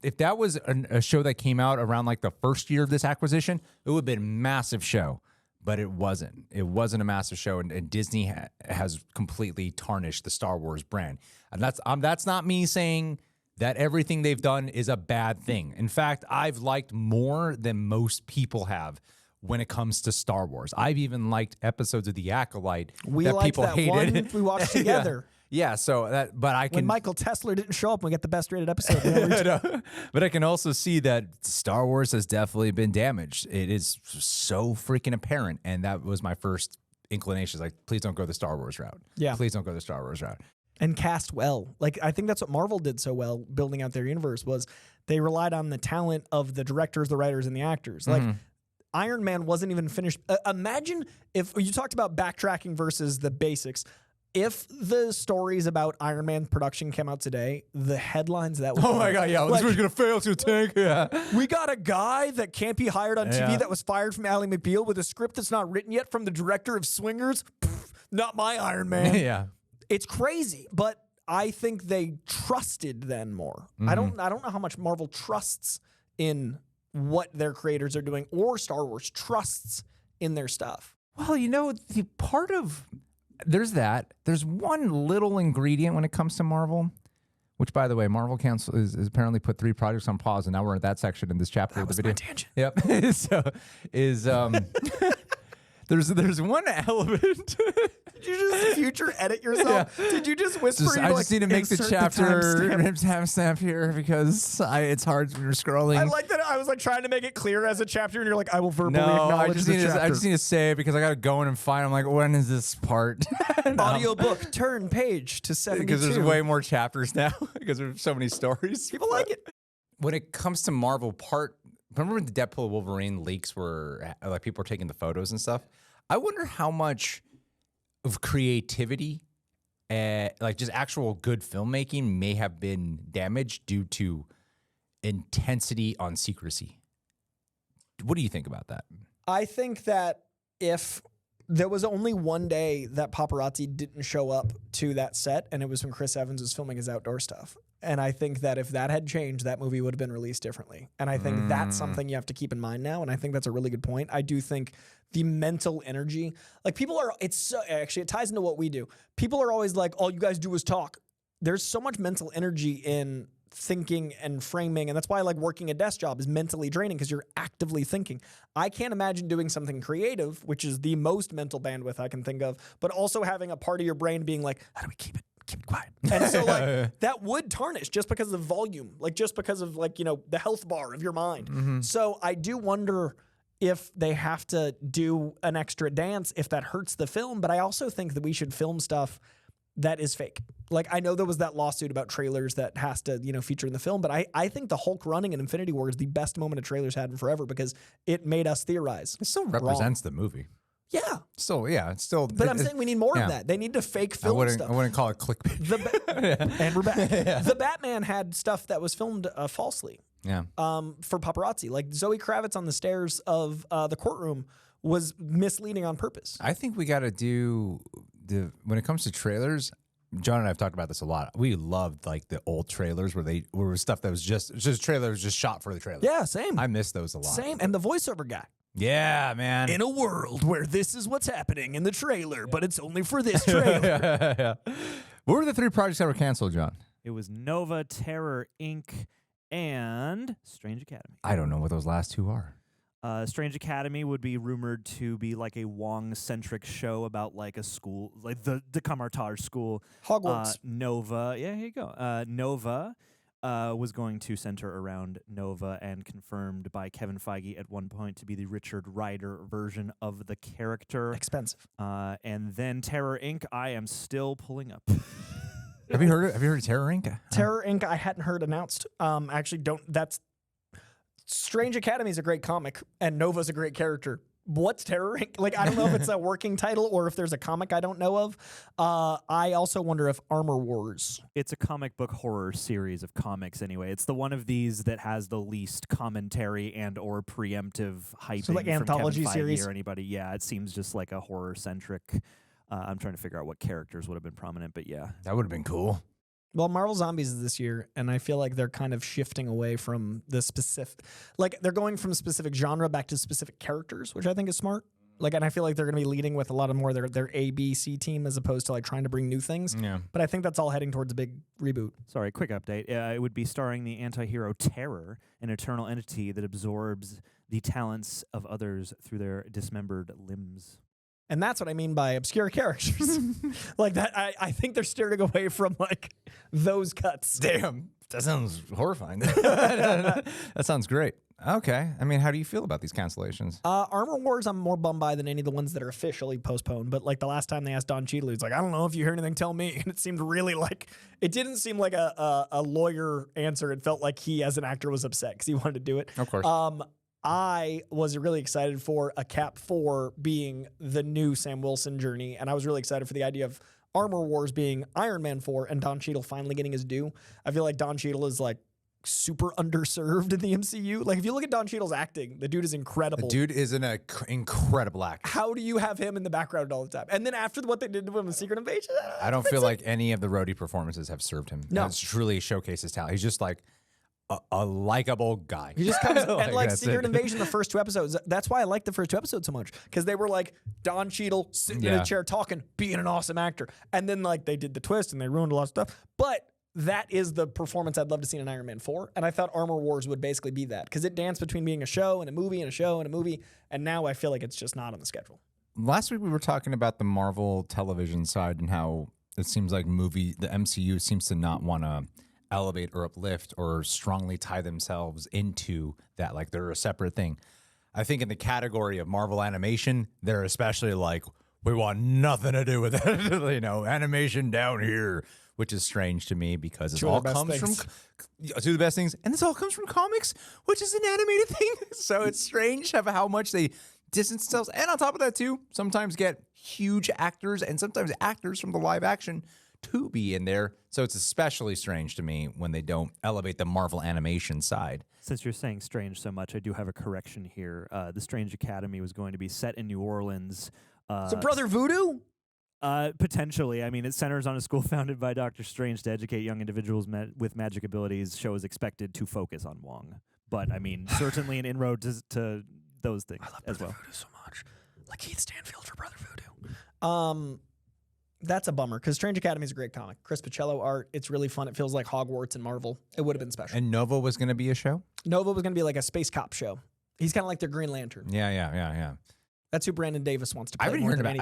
If that was a show that came out around like the first year of this acquisition, it would have been a massive show. But it wasn't. It wasn't a massive show, and Disney has completely tarnished the Star Wars brand. And that's not me saying that everything they've done is a bad thing. In fact, I've liked more than most people have when it comes to Star Wars. I've even liked episodes of The Acolyte that liked people that hated. one we watched together. Yeah, so that, but I can. When Michael Tesler didn't show up, we get the best rated episode. But I can also see that Star Wars has definitely been damaged. It is so freaking apparent, and that was my first inclination. Like, please don't go the Star Wars route. Yeah, please don't go the Star Wars route. And cast well. Like, I think that's what Marvel did so well, building out their universe, was they relied on the talent of the directors, the writers, and the actors. Like, Iron Man wasn't even finished. Imagine if you talked about backtracking versus the basics. If the stories about Iron Man production came out today, the headlines that would oh my god, yeah, like, this was gonna fail to tank. Yeah, we got a guy that can't be hired on TV that was fired from Ally McBeal with a script that's not written yet from the director of Swingers. Pfft, not my Iron Man. Yeah, it's crazy, but I think they trusted then more. I don't know how much Marvel trusts in what their creators are doing, or Star Wars trusts in their stuff. Well, you know, the part of there's one little ingredient when it comes to Marvel, which, by the way, Marvel Council is apparently put 3 projects on pause, and now we're at that section in this chapter of the video. My tangent. Yep. So there's one element. Did you just future edit yourself? Yeah. Did you just whisper? I just need to make the chapter timestamp here because it's hard when you're scrolling. I like that. I was like trying to make it clear as a chapter, and you're like, I will verbally acknowledge the chapter. I just need to say it because I got to go in and find. I'm like, when is this part? Audiobook, turn page to 72. Because there's way more chapters now because there's so many stories. People like it. When it comes to Marvel, remember when the Deadpool Wolverine leaks were like people were taking the photos and stuff? I wonder how much of creativity, like just actual good filmmaking, may have been damaged due to intensity on secrecy. What do you think about that? I think that if there was only one day that paparazzi didn't show up to that set, and it was when Chris Evans was filming his outdoor stuff. And I think that if that had changed, that movie would have been released differently. And I think that's something you have to keep in mind now. And I think that's a really good point. I do think the mental energy, like people are, actually, it ties into what we do. People are always like, all you guys do is talk. There's so much mental energy in thinking and framing. And that's why I like working a desk job is mentally draining because you're actively thinking. I can't imagine doing something creative, which is the most mental bandwidth I can think of, but also having a part of your brain being like, how do we keep it quiet? And so like that would tarnish just because of volume, like just because of like, you know, the health bar of your mind. So I do wonder if they have to do an extra dance, if that hurts the film. But I also think that we should film stuff that is fake. Like I know there was that lawsuit about trailers that has to, you know, feature in the film, but I think the Hulk running in Infinity War is the best moment a trailer's had in forever because it made us theorize. It still represents the movie. Yeah. It's still. But I'm saying we need more of that. They need to fake film stuff. I wouldn't call it clickbait. And we're back. The Batman had stuff that was filmed falsely. Yeah. For paparazzi. Like Zoe Kravitz on the stairs of the courtroom was misleading on purpose. I think we got to do when it comes to trailers. John and I have talked about this a lot. We loved like the old trailers where stuff that was just trailers just shot for the trailer. Yeah, same. I miss those a lot. Same. And the voiceover guy. Yeah, man. In a world where this is what's happening in the trailer, but it's only for this trailer. What were the 3 projects that were canceled, John? It was Nova, Terror Inc., and Strange Academy. I don't know what those last 2 are. Strange Academy would be rumored to be like a Wong-centric show about like a school, like the Kamartage school. Hogwarts. Nova, yeah, here you go. Nova was going to center around Nova, and confirmed by Kevin Feige at one point to be the Richard Rider version of the character. Expensive. And then Terror Inc. I am still pulling up. Have you heard of Terror Inc? Terror Inc. I hadn't heard announced. Actually, don't. That's Strange Academy is a great comic, and Nova's a great character. What's Terror Inc? Like, I don't know if it's a working title or if there's a comic I don't know of. I also wonder if Armor Wars. It's a comic book horror series of comics anyway. It's the one of these that has the least commentary and or preemptive hyping like from anthology Kevin Feige series? or anybody. Yeah, it seems just like a horror-centric. I'm trying to figure out what characters would have been prominent, but yeah. That would have been cool. Well, Marvel Zombies is this year, and I feel like they're kind of shifting away from the specific, like they're going from specific genre back to specific characters, which I think is smart. Like, and I feel like they're going to be leading with a lot of more their A, B, C team as opposed to like trying to bring new things. Yeah. But I think that's all heading towards a big reboot. Sorry, quick update. It would be starring the anti-hero Terror, an eternal entity that absorbs the talents of others through their dismembered limbs. And that's what I mean by obscure characters. Like that, I think they're steering away from like those cuts. Damn, that sounds horrifying. That sounds great. Okay. I mean, how do you feel about these cancellations? Armor Wars, I'm more bummed by than any of the ones that are officially postponed. But like the last time they asked Don Cheadle, he's like, I don't know if you hear anything, tell me. And it seemed really like, it didn't seem like a lawyer answer. It felt like he as an actor was upset because he wanted to do it. Of course. I was really excited for a Cap 4 being the new Sam Wilson journey. And I was really excited for the idea of Armor Wars being Iron Man 4 and Don Cheadle finally getting his due. I feel like Don Cheadle is like super underserved in the MCU. Like if you look at Don Cheadle's acting, the dude is incredible. The dude is an incredible actor. How do you have him in the background all the time? And then after what they did to him in Secret Invasion, I don't feel like any of the roadie performances have served him. No. It's truly showcased his talent. He's just like a likable guy. he just comes and like that's Secret it. Invasion, the first 2 episodes. That's why I like the first 2 episodes so much, because they were like Don Cheadle sitting in Yeah. a chair talking, being an awesome actor, and then like they did the twist and they ruined a lot of stuff. But that is the performance I'd love to see in Iron Man 4, and I thought Armor Wars would basically be that, because it danced between being a show and a movie and a show and a movie, and now I feel like it's just not on the schedule. Last week we were talking about the Marvel television side and how it seems like the MCU seems to not want to elevate or uplift or strongly tie themselves into that, like they're a separate thing. I think in the category of Marvel animation, they're especially like, we want nothing to do with it. You know, animation down here, which is strange to me because it all comes from two of the best things, and this all comes from comics, which is an animated thing. So it's strange how much they distance themselves, and on top of that too, sometimes get huge actors and sometimes actors from the live action to be in there. So it's especially strange to me when they don't elevate the Marvel animation side. Since you're saying strange so much, I do have a correction here. The Strange Academy was going to be set in New Orleans. So Brother Voodoo? Potentially. I mean, it centers on a school founded by Dr. Strange to educate young individuals with magic abilities. Show is expected to focus on Wong. But, I mean, certainly an inroad to those things as well. Voodoo so much. Like Keith Stanfield for Brother Voodoo. That's a bummer, because Strange Academy is a great comic. Chris Pacello art. It's really fun. It feels like Hogwarts and Marvel. It would have been special. And Nova was going to be a show? Nova was going to be like a space cop show. He's kind of like their Green Lantern. Yeah. That's who Brandon Davis wants to play. I've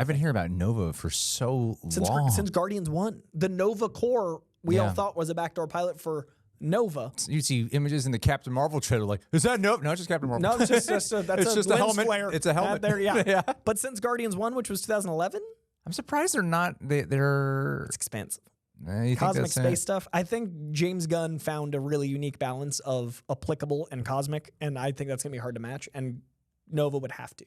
been hearing about Nova for so long. Since Guardians 1. The Nova Corps, we all thought was a backdoor pilot for Nova. You see images in the Captain Marvel trailer, like, is that Nova? No, it's just Captain Marvel. No, it's just a lens helmet. Flare. It's a helmet. There, yeah. Yeah. But since Guardians 1, which was 2011, I'm surprised they're not. They're it's expansive. you think Cosmic that's space stuff. I think James Gunn found a really unique balance of applicable and cosmic, and I think that's going to be hard to match, and Nova would have to.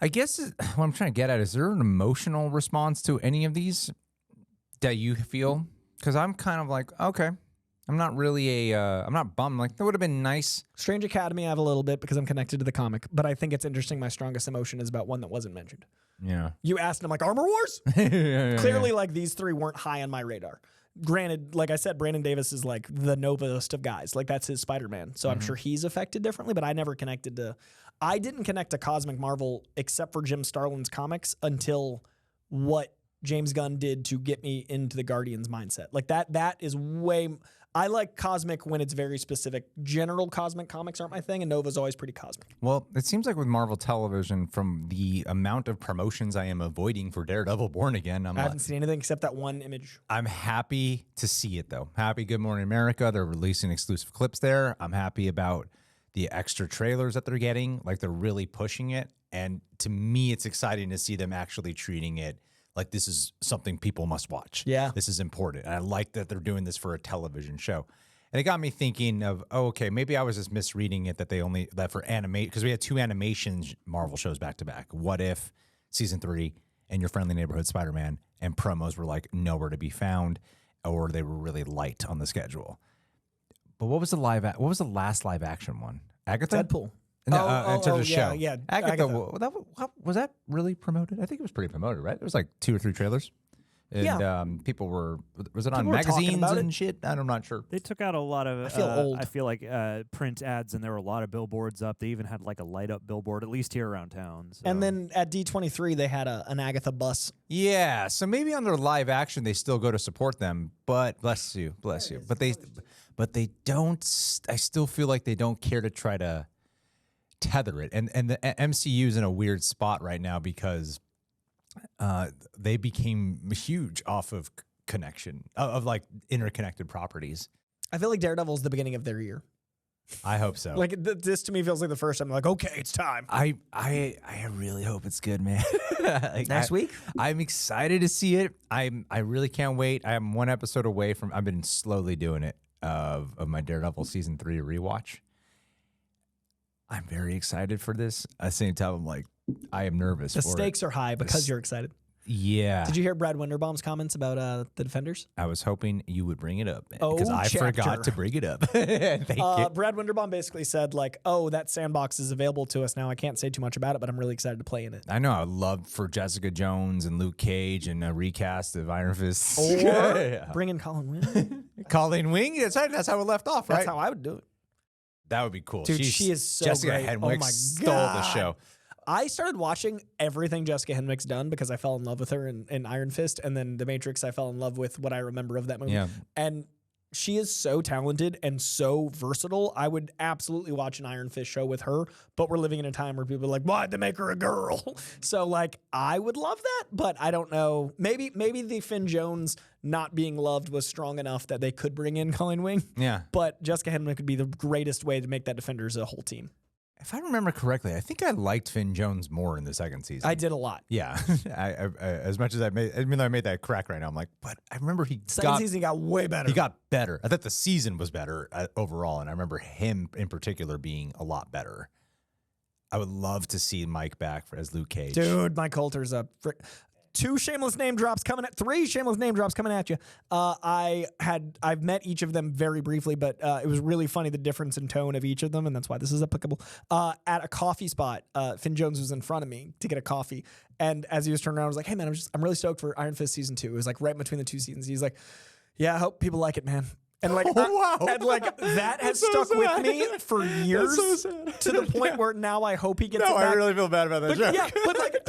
I guess what I'm trying to get at is there an emotional response to any of these that you feel? Because I'm kind of like, okay, I'm not really I'm not bummed. Like, that would have been nice. Strange Academy I have a little bit because I'm connected to the comic, but I think it's interesting. My strongest emotion is about one that wasn't mentioned. Yeah. You asked, and I'm like, Armor Wars? Clearly, like, these three weren't high on my radar. Granted, like I said, Brandon Davis is like the Novaist of guys. Like, that's his Spider-Man. So I'm sure he's affected differently, but I never connected to... I didn't connect to Cosmic Marvel except for Jim Starlin's comics until what James Gunn did to get me into the Guardians mindset. Like that is way. I like cosmic when it's very specific. General cosmic comics aren't my thing, and Nova's always pretty cosmic. Well, it seems like with Marvel Television, from the amount of promotions I am avoiding for Daredevil Born Again, I haven't seen anything except that one image. I'm happy to see it, though. Happy Good Morning America. They're releasing exclusive clips there. I'm happy about the extra trailers that they're getting. Like, they're really pushing it. And to me, it's exciting to see them actually treating it like this is something people must watch. Yeah. This is important. And I like that they're doing this for a television show. And it got me thinking of, oh, okay, maybe I was just misreading it that for animate, because we had 2 animation Marvel shows back to back. What If season 3 and Your Friendly Neighborhood Spider-Man, and promos were like nowhere to be found, or they were really light on the schedule. But what was the last live action one? Agatha? Deadpool. No, in terms of yeah, show. yeah. Agatha. Was that really promoted? I think it was pretty promoted, right? There was like 2 or 3 trailers. And people were, was it on People were talking magazines about and it. shit? I'm not sure. They took out a lot of. I feel old. I feel like print ads, and there were a lot of billboards up. They even had like a light up billboard, at least here around town. So. And then at D23, they had an Agatha bus. Yeah, so maybe on their live action they still go to support them, but bless you. But they don't. I still feel like they don't care to try to tether it, and the MCU is in a weird spot right now because they became huge off of connection of like interconnected properties. I feel like Daredevil's the beginning of their year. I hope so. Like this to me feels like the first time. Like, okay, it's time. I really hope it's good, man. Like, Next week? I'm excited to see it. I really can't wait. I am 1 episode away from. I've been slowly doing it of my Daredevil season 3 rewatch. I'm very excited for this. At the same time, I'm like, I am nervous. The stakes are high because you're excited. Yeah. Did you hear Brad Winderbaum's comments about the Defenders? I was hoping you would bring it up Oh, because I chapter. forgot to bring it up. Thank you. Brad Winderbaum basically said like, "Oh, that sandbox is available to us now. I can't say too much about it, but I'm really excited to play in it." I know. I would love for Jessica Jones and Luke Cage and a recast of Iron Fist. Or Yeah. bring in Colin Wing. Colleen Wing. That's how it left off, right? That's how I would do it. That would be cool. Dude, she is so Jessica great. Henwick Oh my stole the God. show. I started watching everything Jessica Henwick's done because I fell in love with her in Iron Fist, and then The Matrix. I fell in love with what I remember of that movie. Yeah. And she is so talented and so versatile. I would absolutely watch an Iron Fist show with her, but we're living in a time where people are like, why'd they make her a girl? So like, I would love that, but I don't know. Maybe the Finn Jones not being loved was strong enough that they could bring in Colleen Wing. Yeah. But Jessica Henwick would be the greatest way to make that Defenders a whole team. If I remember correctly, I think I liked Finn Jones more in the second season. I did a lot. Yeah. I as much as I made that crack right now, I'm like, but I remember Second season got way better. He got better. I thought the season was better overall, and I remember him in particular being a lot better. I would love to see Mike back as Luke Cage. Dude, Mike Coulter's a 2 shameless name drops coming at 3 shameless name drops coming at you. I've met each of them very briefly, but it was really funny the difference in tone of each of them, and that's why this is applicable. At a coffee spot, Finn Jones was in front of me to get a coffee, and as he was turning around, I was like, "Hey man, I'm really stoked for Iron Fist season 2." It was like right in between the 2 seasons. He's like, "Yeah, I hope people like it, man." And like, that has stuck with me for years to the point where now I hope he gets it back. I really feel bad about that But, joke. yeah, but like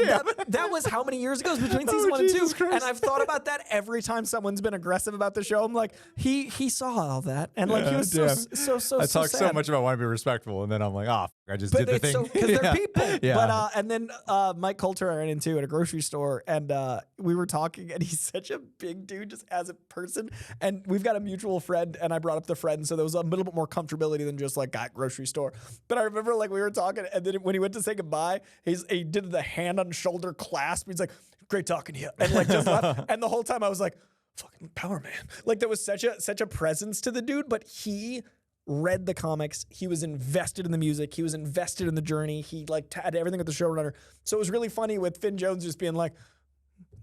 that was how many years ago? It was between season 1 and 2. And I've thought about that every time someone's been aggressive about the show. I'm like, he saw all that, and like he was so I talk so sad. much about wanting to be respectful, and then I'm like, I just did the thing. Because they're people. Yeah. But and then Mike Coulter I ran into at a grocery store, and we were talking, and he's such a big dude just as a person. And we've got a mutual friend, and I brought up the friend, so there was a little bit more comfortability than just like at grocery store. But I remember like we were talking, and then when he went to say goodbye, he did the hand on shoulder clasp. He's like, "Great talking to you," and like just left. And the whole time I was like, "Fucking Power Man!" Like there was such a presence to the dude, but he read the comics. He was invested in the music. He was invested in the journey. He like had everything with the showrunner. So it was really funny with Finn Jones just being like,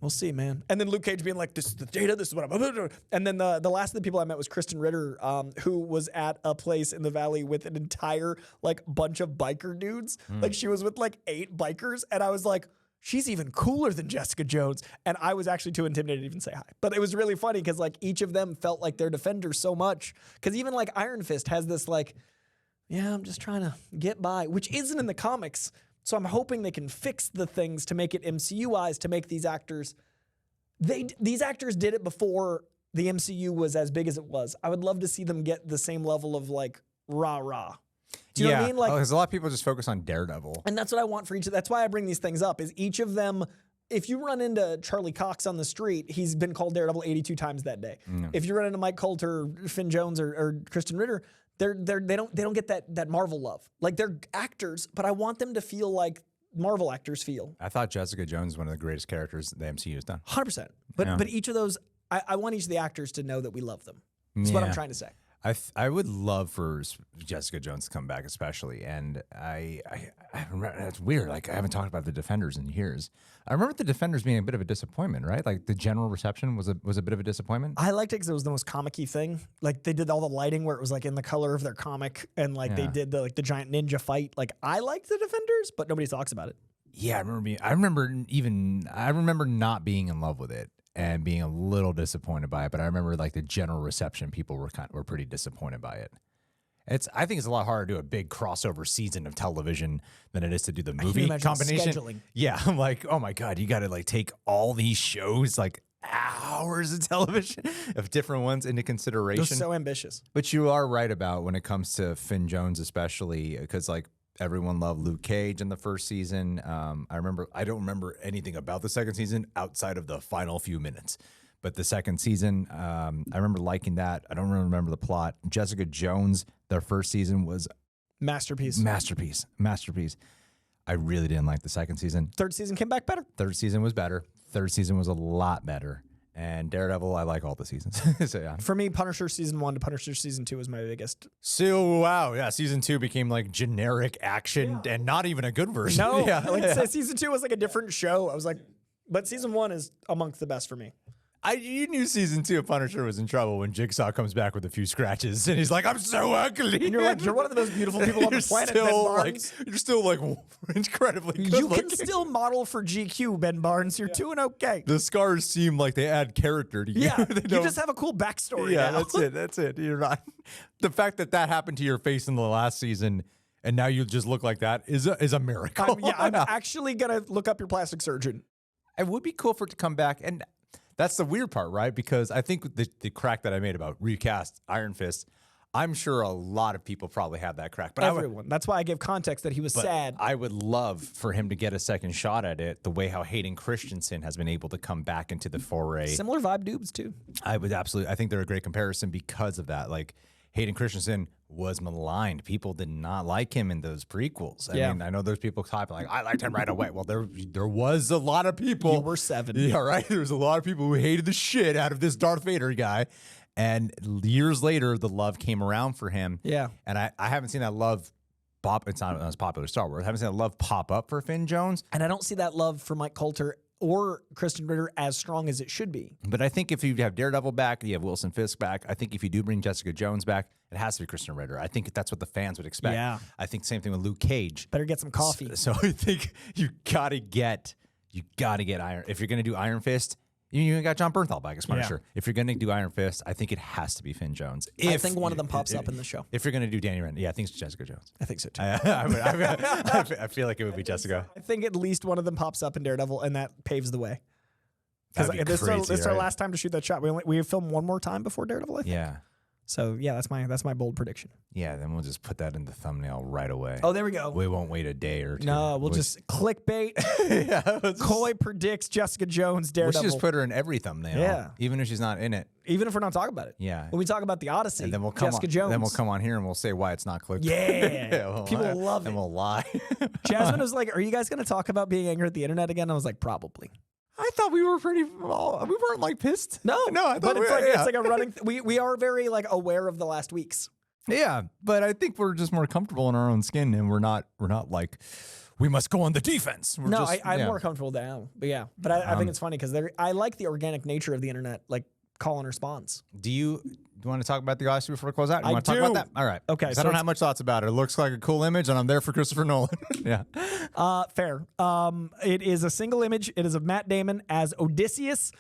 "We'll see, man." And then Luke Cage being like, "This is the data. This is what I'm doing." And then the last of the people I met was Kristen Ritter, who was at a place in the Valley with an entire like bunch of biker dudes. Like she was with like 8 bikers. And I was like, she's even cooler than Jessica Jones. And I was actually too intimidated to even say hi. But it was really funny because like each of them felt like their Defenders so much. Because even like Iron Fist has this like, yeah, I'm just trying to get by, which isn't in the comics. So I'm hoping they can fix the things to make it MCU-wise, to make these actors These actors did it before the MCU was as big as it was. I would love to see them get the same level of like rah-rah. Do you know what I mean? Like, because a lot of people just focus on Daredevil. And that's what I want for each of. That's why I bring these things up. Is each of them. If you run into Charlie Cox on the street, he's been called Daredevil 82 times that day. If you run into Mike Coulter, Finn Jones, or Kristen Ritter, they don't get that Marvel love. Like, they're actors, but I want them to feel like Marvel actors feel. I thought Jessica Jones was one of the greatest characters the MCU has done. 100%. But each of those, I want each of the actors to know that we love them. That's what I'm trying to say. I would love for Jessica Jones to come back, especially. And I remember, it's weird. Like, I haven't talked about the Defenders in years. I remember the Defenders being a bit of a disappointment, right? Like, the general reception was a bit of a disappointment. I liked it because it was the most comic-y thing. Like, they did all the lighting where it was like in the color of their comic, and like they did the giant ninja fight. Like, I liked the Defenders, but nobody talks about it. Yeah, I remember not being in love with it and being a little disappointed by it. But I remember like the general reception, people were pretty disappointed by it. I think it's a lot harder to do a big crossover season of television than it is to do the movie combination. Scheduling. Yeah, I'm like, oh my God, you got to like take all these shows, like hours of television of different ones into consideration. They're so ambitious. But you are right about when it comes to Finn Jones, especially because like everyone loved Luke Cage in the first season. I don't remember anything about the second season outside of the final few minutes. But the second season, I remember liking that. I don't really remember the plot. Jessica Jones, their first season was Masterpiece. I really didn't like the second season. Third season came back better. Third season was better. Third season was a lot better. And Daredevil, I like all the seasons. So, yeah. For me, Punisher season 1 to Punisher season 2 was my biggest. So, wow. Yeah. Season 2 became like generic action and not even a good version. No. Yeah. Season 2 was like a different show. I was like, but season 1 is amongst the best for me. You knew season 2 of Punisher was in trouble when Jigsaw comes back with a few scratches and he's like, I'm so ugly. And you're like, you're one of the most beautiful people on the planet, Ben Barnes. You're still like incredibly good You looking. can still model for GQ, Ben Barnes. You're doing okay. The scars seem like they add character to you. Yeah, They you don't- just have a cool backstory Yeah, now. that's it. You're not. The fact that happened to your face in the last season and now you just look like that is a miracle. I'm actually going to look up your plastic surgeon. It would be cool for it to come back. And that's the weird part, right? Because I think the crack that I made about recast Iron Fist, I'm sure a lot of people probably have that crack. But Everyone. That's why I give context that he was sad. I would love for him to get a second shot at it, the way how Hayden Christensen has been able to come back into the foray. Similar vibe dudes, too. I think they're a great comparison because of that. Like, Hayden Christensen was maligned. People did not like him in those prequels. I mean, I know there's people typing like, I liked him right away. Well, there was a lot of people. You were 7. Yeah, right? There was a lot of people who hated the shit out of this Darth Vader guy. And years later, the love came around for him. Yeah. And I haven't seen that love pop. It's not as popular as Star Wars. I haven't seen that love pop up for Finn Jones. And I don't see that love for Mike Coulter or Kristen Ritter as strong as it should be. But I think if you have Daredevil back, you have Wilson Fisk back. I think if you do bring Jessica Jones back, it has to be Kristen Ritter. I think that's what the fans would expect. Yeah. I think same thing with Luke Cage. Better get some coffee. So I think you gotta get Iron. If you're gonna do Iron Fist, you got John Bernthal back as Punisher. If you're gonna do Iron Fist, I think it has to be Finn Jones. I think one of them pops up in the show. If you're gonna do Danny Rand, I think it's Jessica Jones. I think so too. I feel like it would be Jessica. I think at least one of them pops up in Daredevil, and that paves the way. Because That'd be this crazy, is our right? last time to shoot that shot. We film one more time before Daredevil, I think. Yeah. So yeah, that's my bold prediction. Yeah, then we'll just put that in the thumbnail right away. Oh, there we go. We won't wait a day or two. No, we'll just clickbait. Coy predicts Jessica Jones We Daredevil. should just put her in every thumbnail. Yeah. Even if she's not in it. Even if we're not talking about it. Yeah. When we talk about the Odyssey, And then we'll come Jessica on, Jones. Then we'll come on here and we'll say why it's not clickbait. Yeah. People lie. love it. And we'll lie. Jasmine was like, "Are you guys going to talk about being angry at the internet again?" I was like, "Probably." I thought we were we weren't like pissed. No, I thought but we it's were, like yeah. it's like a running. We are very like aware of the last weeks. Yeah, but I think we're just more comfortable in our own skin, and we're not like we must go on the defense. We're No, just, I'm more comfortable now. But yeah, but I think it's funny because I like the organic nature of the internet, like call and response. Do you want to talk about the Odyssey before we close out? You I want to talk about do. that? All right. Okay, 'Cause so I don't it's- have much thoughts about it. It looks like a cool image, and I'm there for Christopher Nolan. Yeah. Fair. It is a single image. It is of Matt Damon as Odysseus.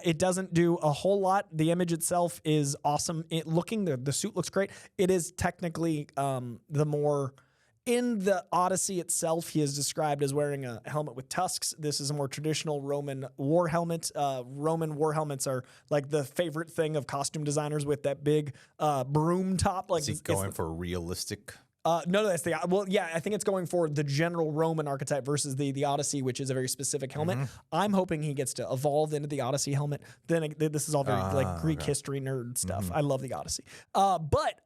It doesn't do a whole lot. The image itself is awesome. The suit looks great. It is technically the more In the Odyssey itself, he is described as wearing a helmet with tusks. This is a more traditional Roman war helmet. Roman war helmets are like the favorite thing of costume designers with that big broom top. Like Is he going for realistic? No, that's the I think it's going for the general Roman archetype versus the Odyssey, which is a very specific helmet. I'm hoping he gets to evolve into the Odyssey helmet. Then this is all very like Greek history nerd stuff. I love the Odyssey. But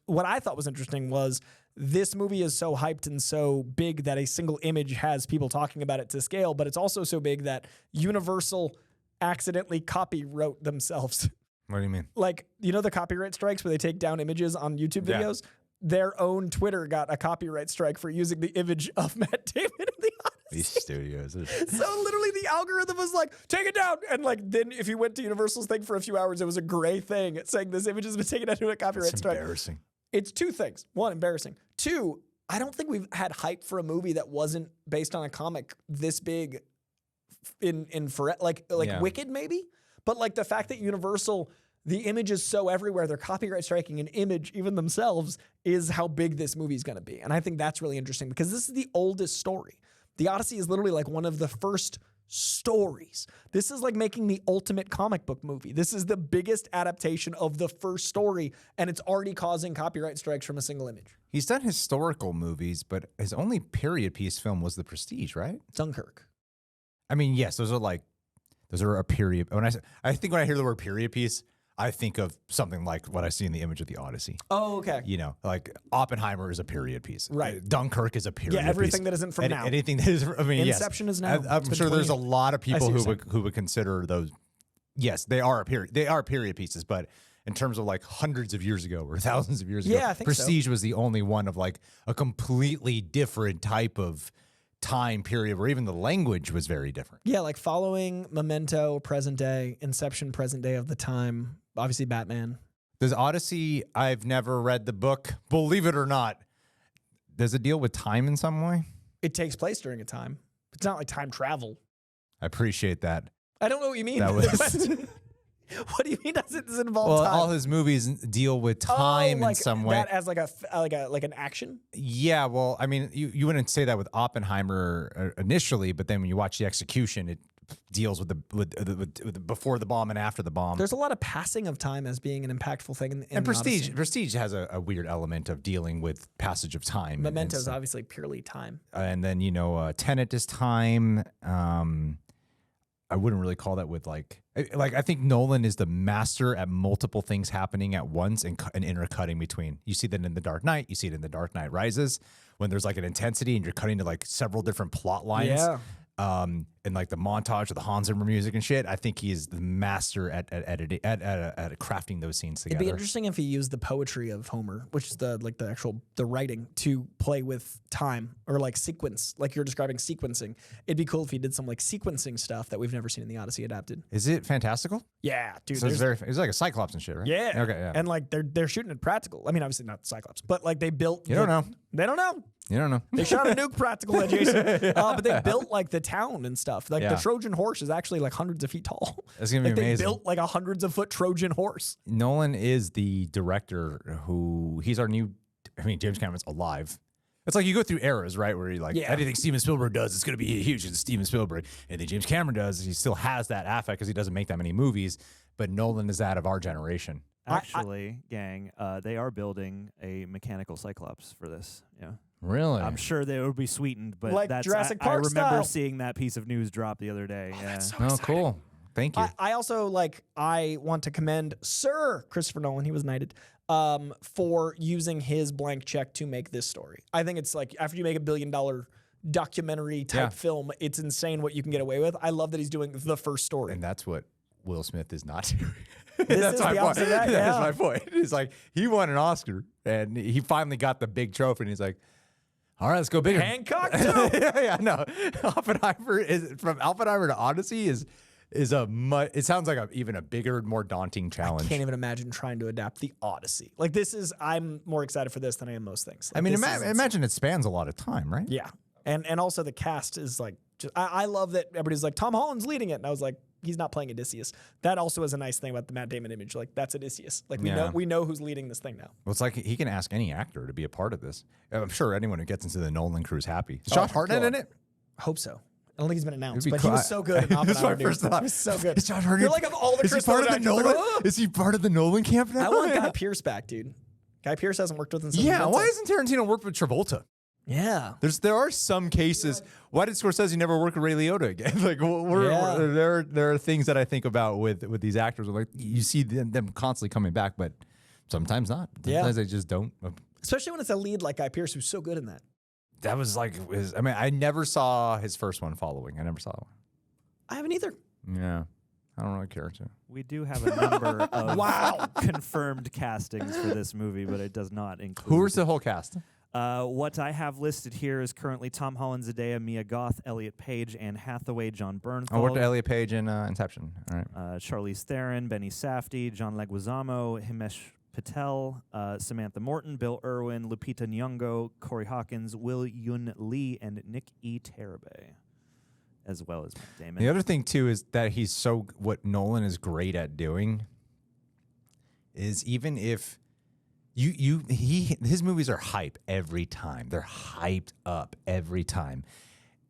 what I thought was interesting was this movie is so hyped and so big that a single image has people talking about it to scale, but it's also so big that Universal accidentally copywrote themselves. What do you mean? Like, you know the copyright strikes where they take down images on YouTube videos? Their own Twitter got a copyright strike for using the image of Matt Damon in the Odyssey. These studios. So literally the algorithm was like, take it down. And like then if you went to Universal's thing for a few hours, it was a gray thing saying this image has been taken out to a copyright strike. Embarrassing. It's two things. One, embarrassing. Two, I don't think we've had hype for a movie that wasn't based on a comic this big in for like Wicked maybe. But like the fact that Universal, the image is so everywhere, they're copyright striking an image even themselves is how big this movie is going to be. And I think that's really interesting because this is the oldest story. The Odyssey is literally like one of the first stories. This is like making the ultimate comic book movie. This is the biggest adaptation of the first story, and it's already causing copyright strikes from a single image. He's done historical movies, but his only period piece film was The Prestige, right? Dunkirk. I mean, yes, those are a period. When I think when I hear the word period piece, I think of something like what I see in the image of the Odyssey. Oh, okay. You know, like Oppenheimer is a period piece. Right. Dunkirk is a period piece. Yeah, everything that isn't from now. Anything that is, I mean, Inception is now. I'm sure there's a lot of people who would consider those. Yes, they are period pieces, but in terms of like hundreds of years ago or thousands of years ago, I think Prestige was the only one of like a completely different type of time period where even the language was very different. Yeah, like following Memento, present day, Inception, present day of the time, obviously Batman. Does Odyssey, I've never read the book, believe it or not, does it deal with time in some way? It takes place during a time. It's not like time travel. I appreciate that. I don't know what you mean. That was What do you mean? Does it involve well, time? all his movies deal with time in some way. That as like an action. Yeah, well, I mean, you wouldn't say that with Oppenheimer initially, but then when you watch the execution, it deals with the before the bomb and after the bomb. There's a lot of passing of time as being an impactful thing. In and Prestige, Odyssey. Prestige has a weird element of dealing with passage of time. Memento is obviously purely time. And then Tenet is time. I wouldn't really call that with like I think Nolan is the master at multiple things happening at once and intercutting between. You see that in The Dark Knight. You see it in The Dark Knight Rises when there's like an intensity and you're cutting to like several different plot lines. Yeah. And like the montage of the Hans Zimmer music and shit. I think he's the master at editing at crafting those scenes together. It'd be interesting if he used the poetry of Homer, which is the writing, to play with time or like sequence, like you're describing sequencing. It'd be cool if he did some like sequencing stuff that we've never seen in the Odyssey adapted. Is it fantastical? Yeah, dude. So it's like a Cyclops and shit, right? Yeah. Okay. Yeah. And like they're shooting it practical. I mean, obviously not Cyclops, but like they built. You don't know. They don't know. You don't know. They shot a nuke practical at Jason, but they built like the town and stuff. Like the Trojan horse is actually like hundreds of feet tall. That's gonna be like amazing. They built like a hundreds of foot Trojan horse. Nolan is the director he's our new. I mean, James Cameron's alive. It's like you go through eras, right? Where you're like, anything Steven Spielberg does, it's going to be huge. It's Steven Spielberg. And then James Cameron does, he still has that affect because he doesn't make that many movies. But Nolan is that of our generation. Actually, gang, they are building a mechanical Cyclops for this. Yeah. Really? I'm sure they would be sweetened, but Like that's Jurassic I Park remember style. seeing that piece of news drop the other day. That's so Oh, exciting. cool. Thank you. I also I want to commend Sir Christopher Nolan. He was knighted for using his blank check to make this story. I think it's like after you make $1 billion documentary type film, it's insane what you can get away with. I love that he's doing the first story. And that's what Will Smith is not doing. This is the opposite of that, yeah. That's my point. It's like he won an Oscar and he finally got the big trophy and he's like, all right, let's go bigger. Hancock too. yeah, no. Oppenheimer is from Oppenheimer to Odyssey is it sounds like even a bigger, more daunting challenge. I can't even imagine trying to adapt the Odyssey. Like I'm more excited for this than I am most things. Like, I mean, imagine it spans a lot of time, right? Yeah. And also the cast is like, I love that everybody's like, Tom Holland's leading it. And I was like, he's not playing Odysseus. That also is a nice thing about the Matt Damon image. Like that's Odysseus. Like Yeah. we know who's leading this thing now. Well, it's like he can ask any actor to be a part of this. I'm sure anyone who gets into the Nolan crew is happy. Is Josh Hartnett in it? Hope so. I don't think he's been announced, It'd be but cool. he was so good in That's my Oppenheimer. first dude. thought. He was so good. Is Josh Hartnett? You're like of all the Is he Chris part of the Nolan actors, Nolan? like, "Oh." Is he part of the Nolan camp now? I want Guy Pearce back, dude. Guy Pearce hasn't worked with him since. Yeah, why Reinventing. hasn't Tarantino worked with Travolta? Yeah. There are some cases. Why did Scorsese never work with Ray Liotta again? Like there are things that I think about with these actors. Like you see them constantly coming back, but sometimes not. Sometimes they just don't. Especially when it's a lead like Guy Pearce, who's so good in that. That was like I mean, I never saw his first one, Following. I never saw it. I haven't either. Yeah, I don't really care to. We do have a number of confirmed castings for this movie, but it does not include. Who's the whole cast? What I have listed here is currently Tom Holland, Zendaya, Mia Goth, Elliot Page, Anne Hathaway, John Bernthal. I worked with Elliot Page in Inception. All right. Charlize Theron, Benny Safdie, John Leguizamo, Himesh Patel, Samantha Morton, Bill Irwin, Lupita Nyong'o, Corey Hawkins, Will Yun Lee, and Nick E. Terabay, as well as Matt Damon. The other thing too is that what Nolan is great at doing is even if his movies are hype every time. They're hyped up every time.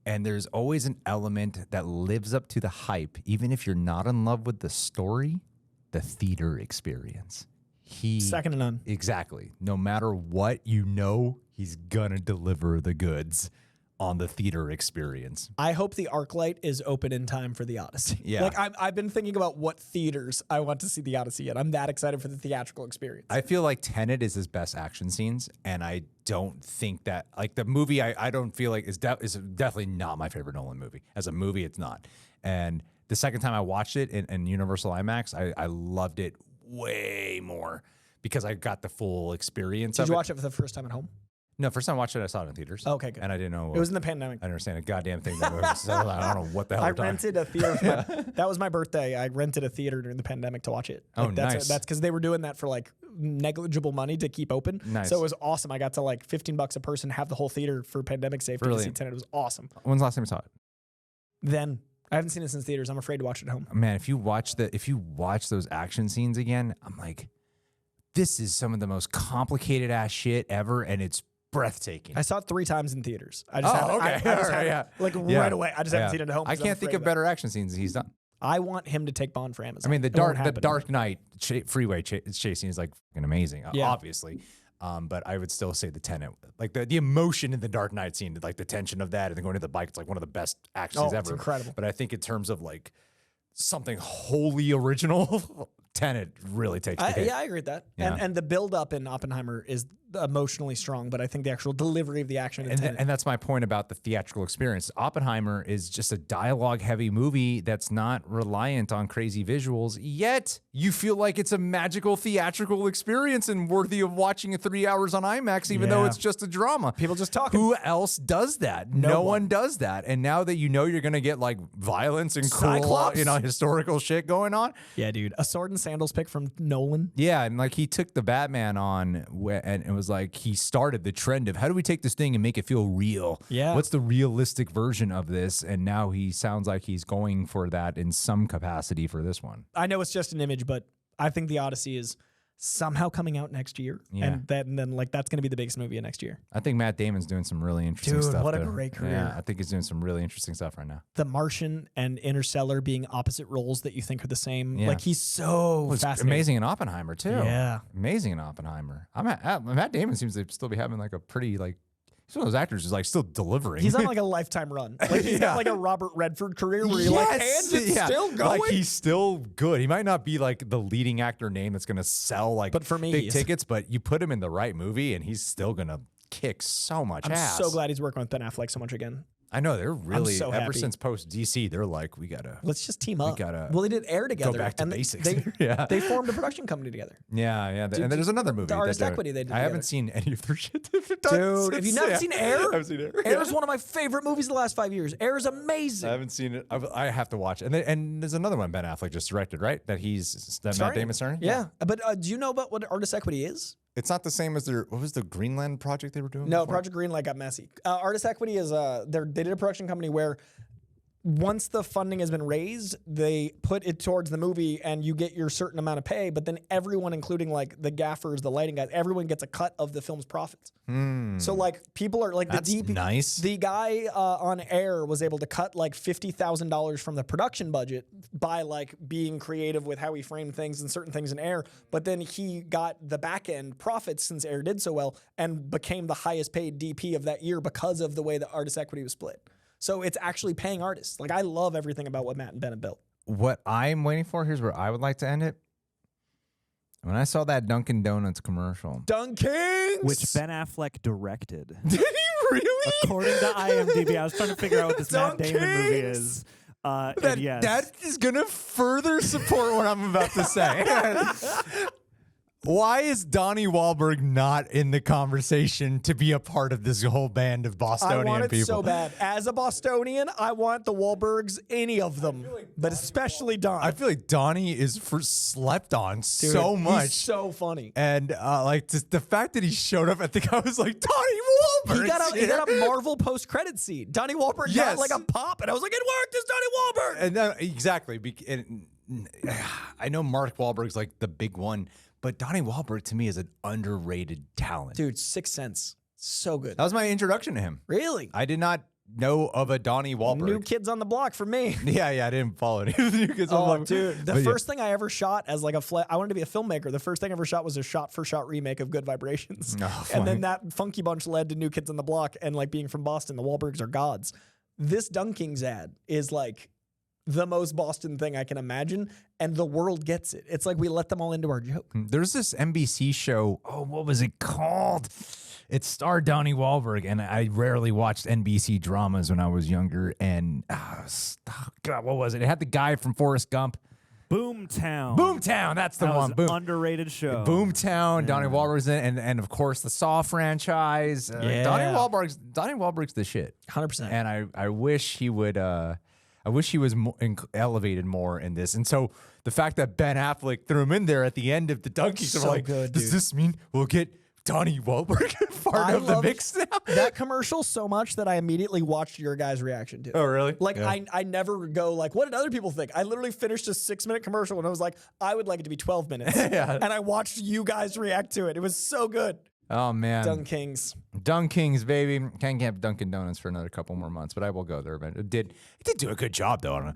And there's always an element that lives up to the hype, even if you're not in love with the story, the theater experience. Second to none. Exactly. No matter what, he's gonna deliver the goods on the theater experience. I hope the ArcLight is open in time for the Odyssey. Yeah. Like I've been thinking about what theaters I want to see the Odyssey in. I'm that excited for the theatrical experience. I feel like Tenet is his best action scenes, and I don't think that like the movie. I don't feel like is definitely not my favorite Nolan movie. As a movie, it's not. And the second time I watched it in Universal IMAX, I loved it way more because I got the full experience. Did you watch it for the first time at home? No, first time I watched it, I saw it in theaters. Okay, good. And I didn't know. It was in the pandemic. I didn't understand a goddamn thing. That movie. So I don't know what the hell I we're talking. rented a theater. That was my birthday. I rented a theater during the pandemic to watch it. Oh, that's nice. That's because they were doing that for like negligible money to keep open. Nice. So it was awesome. I got to like $15 a person, have the whole theater for pandemic safety to see Brilliant. Tenet. It was awesome. When's the last time you saw it? Then I haven't seen it since theaters. I'm afraid to watch it at home. Man, if you watch those action scenes again, I'm like, this is some of the most complicated ass shit ever, and it's breathtaking. I saw it 3 times in theaters. I just haven't, I just All haven't- right, yeah. like Yeah. right away. I just haven't Yeah. seen it at home. I 'cause I'm can't think afraid of better action scenes he's done. I want him to take Bond for Amazon. I mean, the It won't happen. Dark Knight freeway chasing is like fucking amazing, Yeah. obviously. But I would still say the Tenet, like the emotion in the Dark Knight scene, like the tension of that, and then going to the bike, it's like one of the best action scenes it's ever. incredible. But I think in terms of like something wholly original, Tenet really takes the cake. Yeah, I agree with that. Yeah. And the build up in Oppenheimer is emotionally strong, but I think the actual delivery of the action in Tenet. And that's my point about the theatrical experience. Oppenheimer is just a dialogue-heavy movie that's not reliant on crazy visuals, yet you feel like it's a magical theatrical experience and worthy of watching it 3 hours on IMAX, even though Yeah. it's just a drama. People just talking. Who else does that? No one does that. And now that you know you're going to get like violence and cool, Cyclops? historical shit going on. Yeah, dude. A sword and sandals pick from Nolan. Yeah, and like he took the Batman on and it was like he started the trend of how do we take this thing and make it feel real? Yeah. What's the realistic version of this? And now he sounds like he's going for that in some capacity for this one. I know it's just an image, but I think the Odyssey is somehow coming out next year. Yeah. And then like that's going to be the biggest movie of next year. I think Matt Damon's doing some really interesting Dude, stuff. what a there. great career. Yeah, I think he's doing some really interesting stuff right now. The Martian and Interstellar being opposite roles that you think are the same. Yeah. Like he's so It's fascinating. amazing in Oppenheimer too. Yeah. Amazing in Oppenheimer. Matt Damon seems to still be having like a pretty like he's one of those actors who's like still delivering. He's on like a lifetime run. Like he's got like a Robert Redford career where you're like, and it's still going. Like he's still good. He might not be like the leading actor name that's gonna sell like But for me, he big is. tickets, but you put him in the right movie and he's still gonna kick so much I'm ass. so glad he's working with Ben Affleck so much again. I know they're really so ever happy. since post DC, they're like, we gotta Let's just team up. gotta Well, they did Air together. back to and basics. They, Yeah. they formed a production company together. yeah. And there's another movie. the Artist that Equity they did I haven't together. seen any of their shit. they've done Dude, if since- you've never yeah. seen Air, I haven't seen Air. Air is one of my favorite movies of the last 5 years. Air is amazing. I haven't seen it. I have to watch it. And there's another one Ben Affleck just directed, right? That Matt Starring? Damon's starring? Yeah. But do you know about what Artist Equity is? It's not the same as what was the Greenland project they were doing? No, before? Project Greenlight got messy. Artist Equity is they did a production company where once the funding has been raised, they put it towards the movie and you get your certain amount of pay, but then everyone, including like the gaffers, the lighting guys, everyone gets a cut of the film's profits. So like people are like That's nice. The guy on Air was able to cut like $50,000 from the production budget by like being creative with how he framed things and certain things in Air, but then he got the back end profits since Air did so well and became the highest paid DP of that year because of the way the artist equity was split. So it's actually paying artists. Like I love everything about what Matt and Ben have built. What I'm waiting for, here's where I would like to end it. When I saw that Dunkin' Donuts commercial. Dunkings! Which Ben Affleck directed. Did he really? According to IMDb, I was trying to figure out what this Matt Damon movie is. And yes. That is going to further support what I'm about to say. Why is Donnie Wahlberg not in the conversation to be a part of this whole band of Bostonian I want it people? so bad. As a Bostonian, I want the Wahlbergs, any of them, but especially Don. I feel like Donnie is slept on so much. He's so funny. And like just the fact that he showed up, I think I was like, Donnie Wahlberg. He got a Marvel post-credit scene. Donnie Wahlberg got like a pop, and I was like, it worked. It's Donnie Wahlberg. And exactly. I know Mark Wahlberg's like the big one, but Donnie Wahlberg to me is an underrated talent. Dude, Sixth Sense, so good. That was my introduction to him. Really? I did not know of a Donnie Wahlberg. New Kids on the Block for me. Yeah, I didn't follow any of the New Kids on the Block. Dude, the first thing I ever shot as like I wanted to be a filmmaker. The first thing I ever shot was a shot-for-shot remake of Good Vibrations. And then that Funky Bunch led to New Kids on the Block, and like being from Boston, the Wahlbergs are gods. This Dunkings ad is like the most Boston thing I can imagine, and the world gets it. It's like we let them all into our joke. There's this NBC show. Oh, what was it called? It starred Donnie Wahlberg, and I rarely watched NBC dramas when I was younger. And God, what was it? It had the guy from Forrest Gump. Boomtown. Boomtown, that's the That one. was an underrated show. Boomtown, Donnie Wahlberg's in, and of course the Saw franchise. Donnie Wahlberg's the shit. 100%. And I wish he would. I wish he was elevated more in this. And so the fact that Ben Affleck threw him in there at the end of the Dunkies, So I'm like, good, does dude. this mean we'll get Donnie Wahlberg part of the loved mix now? that commercial so much that I immediately watched your guys' reaction to it. Oh, really? Like, Yeah. I never go like, what did other people think? I literally finished a 6-minute commercial and I was like, I would like it to be 12 minutes. Yeah. And I watched you guys react to it. It was so good. Oh, man. Dunkings. Dunkings, baby. Can't get Dunkin' Donuts for another couple more months, but I will go there. But it did do a good job, though. I don't know.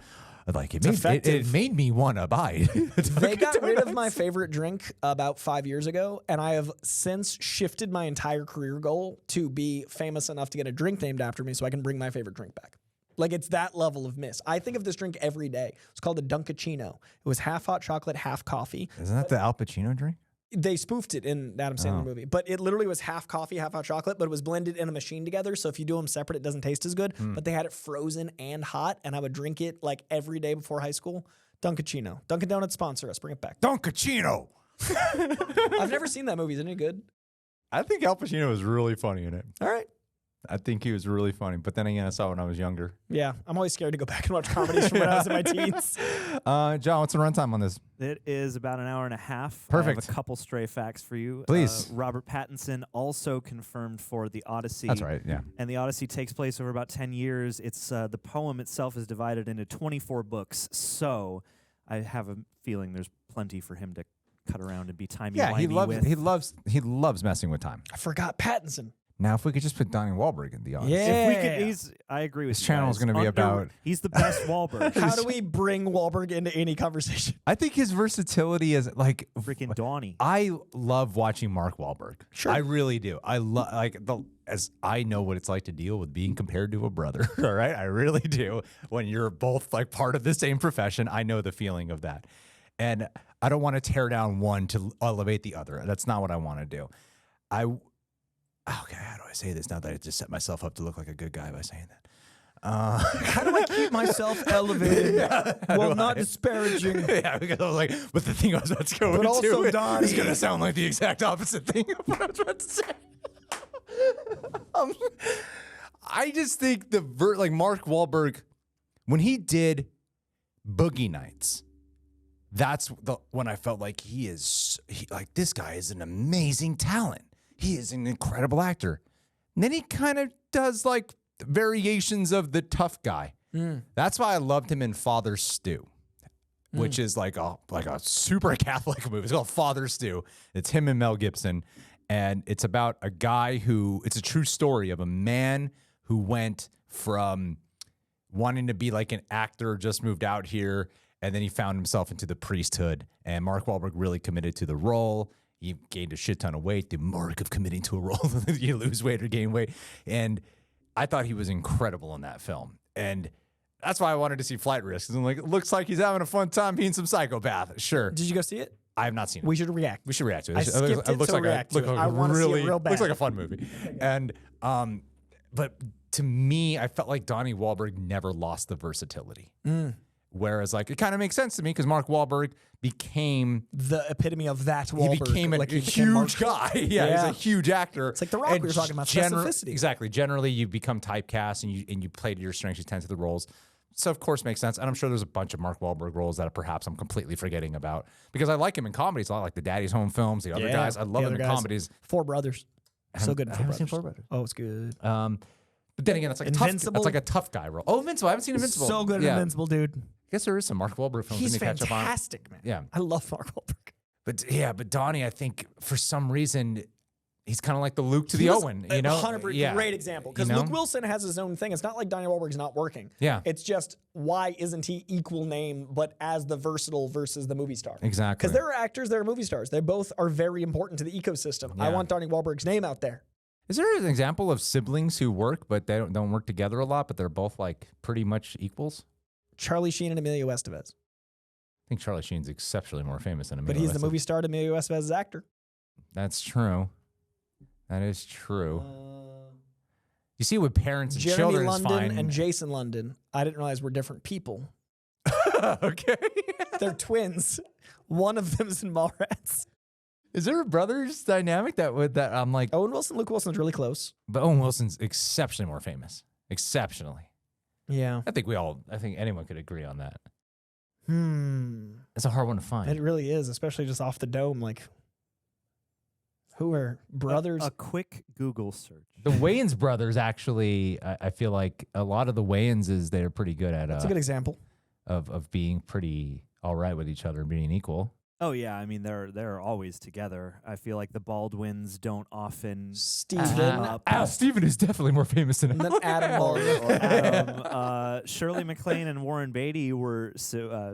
Like it made me want to buy it. They got rid of my favorite drink about 5 years ago, and I have since shifted my entire career goal to be famous enough to get a drink named after me so I can bring my favorite drink back. Like, it's that level of miss. I think of this drink every day. It's called a Dunkachino. It was half hot chocolate, half coffee. Isn't that the Al Pacino drink? They spoofed it in the Adam Sandler movie, but it literally was half coffee, half hot chocolate, but it was blended in a machine together. So if you do them separate, it doesn't taste as good, but they had it frozen and hot, and I would drink it like every day before high school. Dunkachino. Dunkin' Donuts sponsor us. Bring it back. Dunkachino. I've never seen that movie. Is it any good? I think Al Pacino was really funny in it. All right. I think he was really funny. But then again, I saw it when I was younger. Yeah, I'm always scared to go back and watch comedies from when I was in my teens. John, what's the runtime on this? It is about an hour and a half. Perfect. I have a couple stray facts for you. Please. Robert Pattinson also confirmed for the Odyssey. That's right, yeah. And the Odyssey takes place over about 10 years. It's the poem itself is divided into 24 books. So I have a feeling there's plenty for him to cut around and be timey-wimey with. He loves messing with time. I forgot Pattinson. Now, if we could just put Donnie Wahlberg in the audience. Yeah. If we could, I agree with This you channel guys. is gonna be about- He's the best Wahlberg. How do we bring Wahlberg into any conversation? I think his versatility is like Freaking Donnie. I love watching Mark Wahlberg. Sure. I really do. I love as I know what it's like to deal with being compared to a brother. All right, I really do. When you're both like part of the same profession, I know the feeling of that. And I don't want to tear down one to elevate the other. That's not what I want to do. Okay, how do I say this now that I just set myself up to look like a good guy by saying that? How do I keep myself elevated while not disparaging? Yeah, because I was like, but the thing I was about to go But into also Donnie. is going to sound like the exact opposite thing of what I was about to say. I just think like Mark Wahlberg, when he did Boogie Nights, that's when I felt like this guy is an amazing talent. He is an incredible actor. And then he kind of does like variations of the tough guy. That's why I loved him in Father Stew, which is like a super Catholic movie. It's called Father Stew. It's him and Mel Gibson, and it's about a guy who. It's a true story of a man who went from wanting to be like an actor, just moved out here, and then he found himself into the priesthood. And Mark Wahlberg really committed to the role. He gained a shit ton of weight. The mark of committing to a role, you lose weight or gain weight. And I thought he was incredible in that film. And that's why I wanted to see Flight Risk. I'm like, it looks like he's having a fun time being some psychopath. Sure. Did you go see it? I have not seen it. We should react. We should react to it. I skipped it to react to it. I want to see it real bad. Looks like a fun movie. And but to me, I felt like Donnie Wahlberg never lost the versatility. Whereas, like, it kind of makes sense to me because Mark Wahlberg became the epitome of that Wahlberg. He became a huge guy. Yeah, he's a huge actor. It's like The Rock we were talking about, specificity. Exactly. Generally, you become typecast and you play to your strengths, you tend to the roles. So, of course, makes sense. And I'm sure there's a bunch of Mark Wahlberg roles that perhaps I'm completely forgetting about because I like him in comedies a lot, like the Daddy's Home films, the other guys. I love him in comedies. Four Brothers. So good in Four Brothers. Oh, it's good. But then again, it's like Invincible. It's like a tough guy role. Oh, Invincible. I haven't seen Invincible. So good in Invincible, dude. I guess there is some Mark Wahlberg films. He's catch up on. fantastic, man. Yeah. I love Mark Wahlberg. But Donnie, I think for some reason, he's kind of like the Luke to the Owen. You know, 100% great example. Because Luke Wilson has his own thing. It's not like Donnie Wahlberg's not working. Yeah. It's just why isn't he equal name, but as the versatile versus the movie star? Exactly. Because there are actors, there are movie stars. They both are very important to the ecosystem. Yeah. I want Donnie Wahlberg's name out there. Is there an example of siblings who work, but they don't work together a lot, but they're both like pretty much equals? Charlie Sheen and Emilio Estevez. I think Charlie Sheen's exceptionally more famous than Emilio. But he's Estevez. the movie star to Emilio Estevez's actor. That's true. That is true. You see, with parents and Jeremy children, London is fine. and Jason London, I didn't realize were different people. Okay. They're twins. One of them is in Mallrats. Is there a brothers dynamic that I'm like? Owen Wilson, Luke Wilson's really close. But Owen Wilson's exceptionally more famous. Exceptionally. Yeah. I think anyone could agree on that. Hmm. It's a hard one to find. It really is, especially just off the dome. Like, who are brothers? A quick Google search. The Wayans brothers, actually, I feel like a lot of the Wayanses, they're pretty good at. That's a good example. Of being pretty all right with each other and being equal. Oh yeah, I mean they're always together. I feel like the Baldwins don't often. Stephen. Stephen is definitely more famous than And then Adam Baldwin. Adam. Shirley MacLaine and Warren Beatty were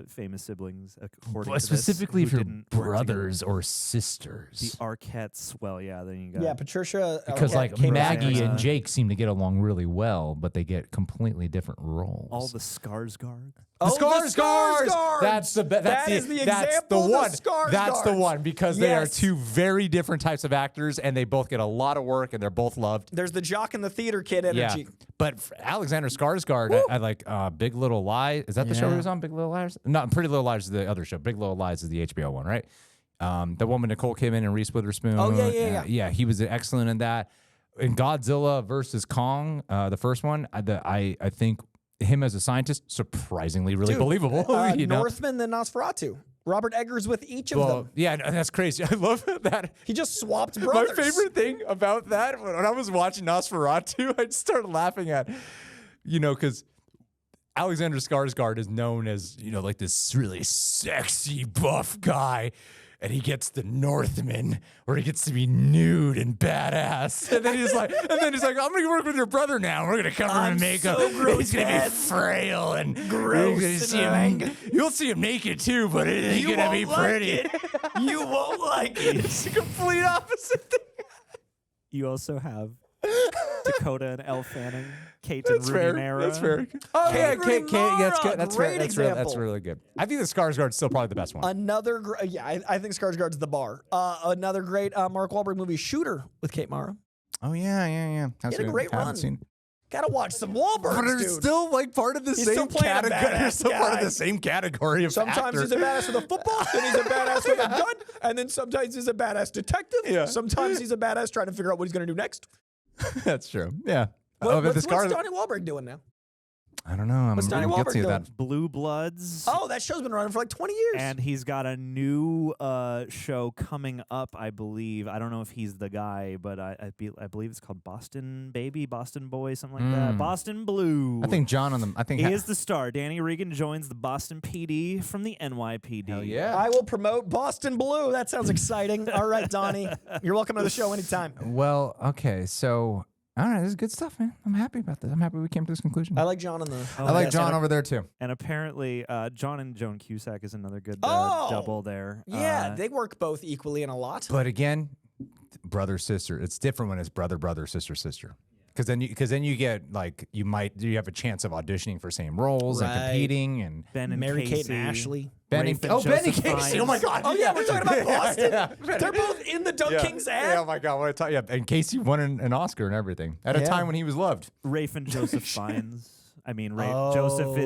famous siblings, according to specifically this, for who didn't work brothers together. or sisters. The Arquettes. Well, yeah, then you got. Yeah, Patricia. Because like came Maggie Rosanna. and Jake seem to get along really well, but they get completely different roles. all the Skarsgård. The Skarsgårds. That's the one. That's the one because they are two very different types of actors, and they both get a lot of work, and they're both loved. There's the jock and the theater kid energy. Yeah, but Alexander Skarsgård, I like Big Little Lies. Is that the show he was on? Big Little Lies? Not Pretty Little Lies is the other show. Big Little Lies is the HBO one, right? The one with Nicole Kidman and Reese Witherspoon. Oh yeah. Yeah, he was excellent in that. In Godzilla versus Kong, the first one, I think him as a scientist, surprisingly really believable. Northman than Nosferatu. Robert Eggers with each of them. Yeah, that's crazy. I love that. He just swapped brothers. My favorite thing about that, when I was watching Nosferatu, I just started laughing at, because Alexander Skarsgård is known as, like this really sexy buff guy. And he gets the Northman, where he gets to be nude and badass. And then he's like, I'm gonna work with your brother now. We're gonna cover him in makeup. So he's gonna be frail and gross. You'll see him naked too, but it ain't gonna be pretty. You won't like it. It's the complete opposite thing. You also have Dakota and Elle Fanning, Kate and Rooney Mara. That's fair. Oh yeah, Kate. That's good. That's Great fair. That's example. really good. I think the Skarsgård's still probably the best one. Another great, I think Skarsgård's the bar. Another great Mark Wahlberg movie, Shooter, with Kate Mara. Oh yeah. That's He had a great run. Seen. Gotta watch some Wahlberg, But they're dude. still like part of the He's same still playing a category. They're badass still part of guy. the same category of Sometimes actor. he's a badass with a football, then he's a badass with a gun, and then sometimes he's a badass detective. Yeah. Sometimes he's a badass trying to figure out what he's gonna do next. That's true. Yeah. What's Skarsgård- Donnie Wahlberg doing now? I don't know. I'm What's Donnie really Wahlberg guilty of doing? that. Blue Bloods. Oh, that show's been running for like 20 years. And he's got a new show coming up, I believe. I don't know if he's the guy, but I believe it's called Boston Baby, Boston Boy, something like that. Boston Blue. I think John on the. I think He is the star. Danny Regan joins the Boston PD from the NYPD. Hell yeah. I will promote Boston Blue. That sounds exciting. All right, Donnie. You're welcome to the show anytime. Well, okay, so all right, this is good stuff, man. I'm happy about this. I'm happy we came to this conclusion. I like John on the. I like John over there too. And apparently, John and Joan Cusack is another good Oh! double there. Yeah, they work both equally in a lot. But again, brother sister. It's different when it's brother sister sister. Because then you get like you have a chance of auditioning for same roles and Right. competing and Ben and Mary Casey, Kate and Ashley. Ben Rafe and, Ben and Joseph Casey. Fiennes. Oh my God. Oh yeah, we're talking about Boston. Yeah. They're both in the Doug King's ad. Yeah, oh my God, what I taught you. And Casey won an Oscar and everything at a time when he was loved. Rafe and Joseph Fiennes. I mean, Oh. Joseph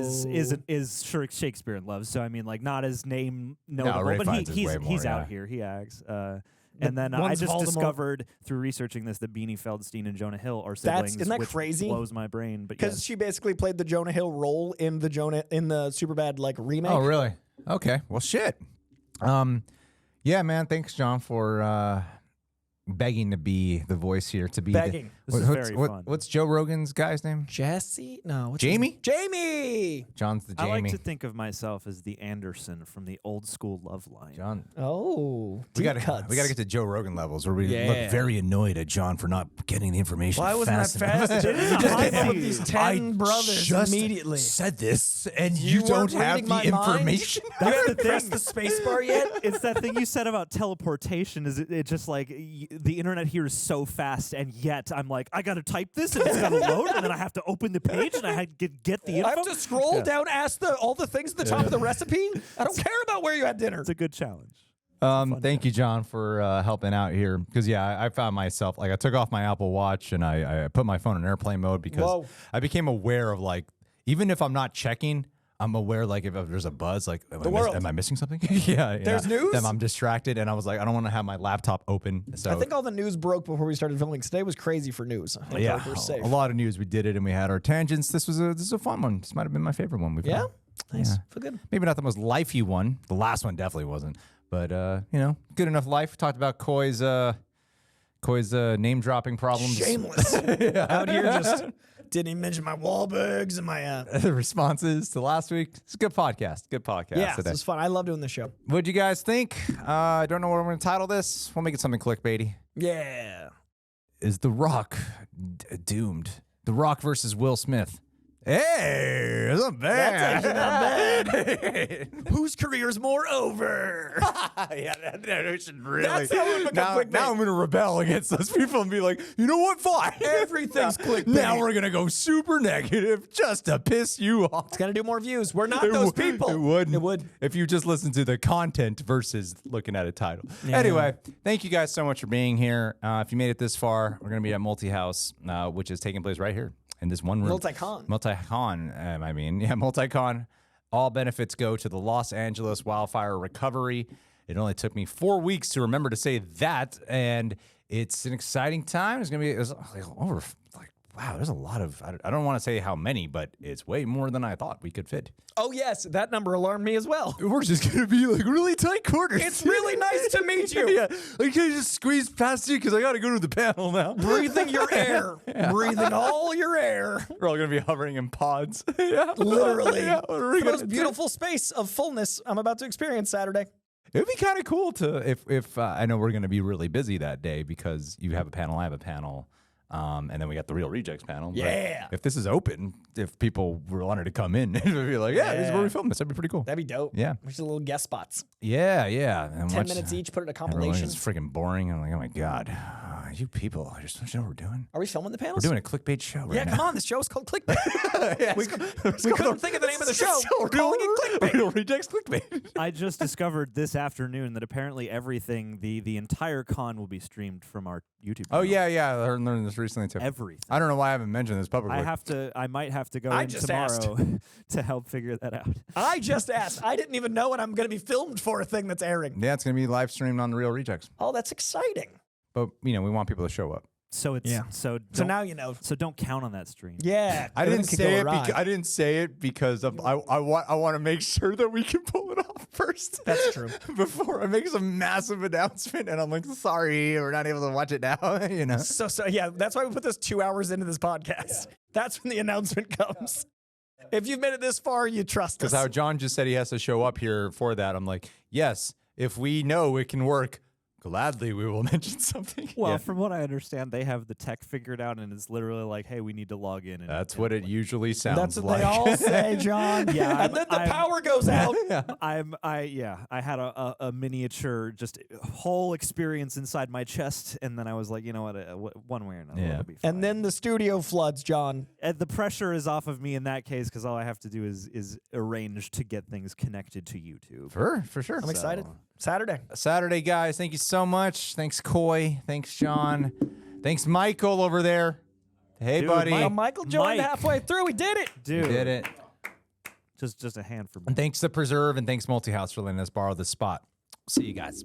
is Shakespeare in Love, so I mean, like not his name notable, Ray but Fiennes is way more, he's yeah. out here. He acts. And then I one's just Voldemort. discovered through researching this that Beanie Feldstein and Jonah Hill are siblings. Isn't that which crazy? blows my brain. But Because yes. she basically played the Jonah Hill role in the Superbad like remake. Oh, really? Okay. Well, shit. Yeah, man. Thanks, John, for begging to be the voice here. To be Begging. This is very fun. What's Joe Rogan's guy's name? Jesse? No. What's Jamie? Jamie. John's the I Jamie. like to think of myself as the Anderson from the old school Love Line. John. Oh. We deep got cuts. to get to Joe Rogan levels where we Yeah. look very annoyed at John for not getting the information. Why wasn't fast that fast? enough. You just came up with these 10 I brothers just immediately. said this, and You you don't weren't have reading the my mind? information. You That's haven't the pressed thing. the space bar yet? It's that thing you said about teleportation. Is it just like the internet here is so fast, and yet I'm like, I gotta type this, and it's gotta load, and then I have to open the page, and I had to get the info. I have to scroll down, ask all the things at the top of the recipe. I don't care about where you had dinner. It's a good challenge. Thank you, John, for helping out here. Because I found myself like I took off my Apple Watch and I put my phone in airplane mode because Whoa. I became aware of like even if I'm not checking, I'm aware like if there's a buzz, like am I missing something? yeah, There's news? Then I'm distracted, and I was like, I don't want to have my laptop open. So I think all the news broke before we started filming. Today was crazy for news. I feel like we're safe. a lot of news. We did it, and we had our tangents. This is a fun one. This might have been my favorite one we've Yeah? had. Nice. Yeah. Feel good. Maybe not the most lifey one. The last one definitely wasn't. But good enough life. We talked about Coy's name dropping problems. Shameless. Out here just didn't even mention my Wahlbergs and my The responses to last week. It's a good podcast. Good podcast yeah, today. this was fun. I love doing this show. What'd you guys think? I don't know what I'm going to title this. We'll make it something clickbaity. Yeah. Is The Rock doomed? The Rock versus Will Smith. Hey, that's not bad. That's actually not bad. Whose career is more over? Yeah, that should really. That's how it becomes clickbait. Now I'm going to rebel against those people and be like, you know what? Fine. Everything's clickbait. Now we're going to go super negative just to piss you off. It's gonna do more views. We're not those people. It would. It would. If you just listen to the content versus looking at a title. Anyway, thank you guys so much for being here. If you made it this far, we're going to be at Multi-House, which is taking place right here in this one room. Multicon. Multicon. All benefits go to the Los Angeles wildfire recovery. It only took me 4 weeks to remember to say that, and it's an exciting time. It's going to be wow, there's a lot of, I don't want to say how many, but it's way more than I thought we could fit. Oh yes, that number alarmed me as well. We're just going to be like really tight quarters. It's really nice to meet you. Yeah, like can you just squeeze past you because I got to go to the panel now. Breathing your air. Breathing all your air. We're all going to be hovering in pods. Yeah, Literally. Yeah, what are we The gonna most do? beautiful space of fullness I'm about to experience Saturday. It would be kind of cool to if I know we're going to be really busy that day because you have a panel, I have a panel. And then we got the Real Rejects panel. But Yeah. if this is open, if people were wanted to come in, it would be like, this is where we film this. That'd be pretty cool. That'd be dope. Yeah. Just a little guest spots. Yeah. And 10 minutes each, put it in a compilation. It's freaking boring. I'm like, oh my God. You people, I just don't know what we're doing. Are we filming the We're panels? doing a clickbait show right Yeah, now. come on. This show's called Clickbait. We couldn't think of the name of the show. We're calling it Clickbait. Real Rejects clickbait. I just discovered this afternoon that apparently everything, the entire con will be streamed from our YouTube Oh, channel. yeah. I learned this recently too. Everything. I don't know why I haven't mentioned this publicly. I might have to go I in just tomorrow to help figure that out. I just asked. I didn't even know when I'm going to be filmed for a thing that's airing. Yeah, it's going to be live streamed on the Real Rejects. Oh, that's exciting. But, we want people to show up. So it's Yeah. so So don't- now you know. So don't count on that stream. Yeah. I didn't everything could say go it. awry. I didn't say it because of I want to make sure that we can pull it off first. That's true. Before I make some massive announcement, and I'm like, sorry, we're not able to watch it now. You know. So yeah, that's why we put this 2 hours into this podcast. That's when the announcement comes. If you've made it this far, you trust us. Because how John just said he has to show up here for that. I'm like, yes, if we know it can work, gladly we will mention something. Well, from what I understand, they have the tech figured out, and it's literally like, hey, we need to log in. And, That's what it usually sounds That's what like. they all say, John. Yeah, and then the power goes out. I had a miniature, just whole experience inside my chest, and then I was like, you know what, one way or another, Yeah. it'll be fine. And then the studio floods, John. And the pressure is off of me in that case because all I have to do is arrange to get things connected to YouTube. For sure. I'm excited. Saturday, guys. Thank you so much. Thanks, Coy. Thanks, John. Thanks, Michael over there. Hey, Dude, buddy. Michael joined Mike. halfway through. We did it. Dude, We did it. just a hand for me. And thanks to Preserve and thanks Multihouse for letting us borrow this spot. See you guys.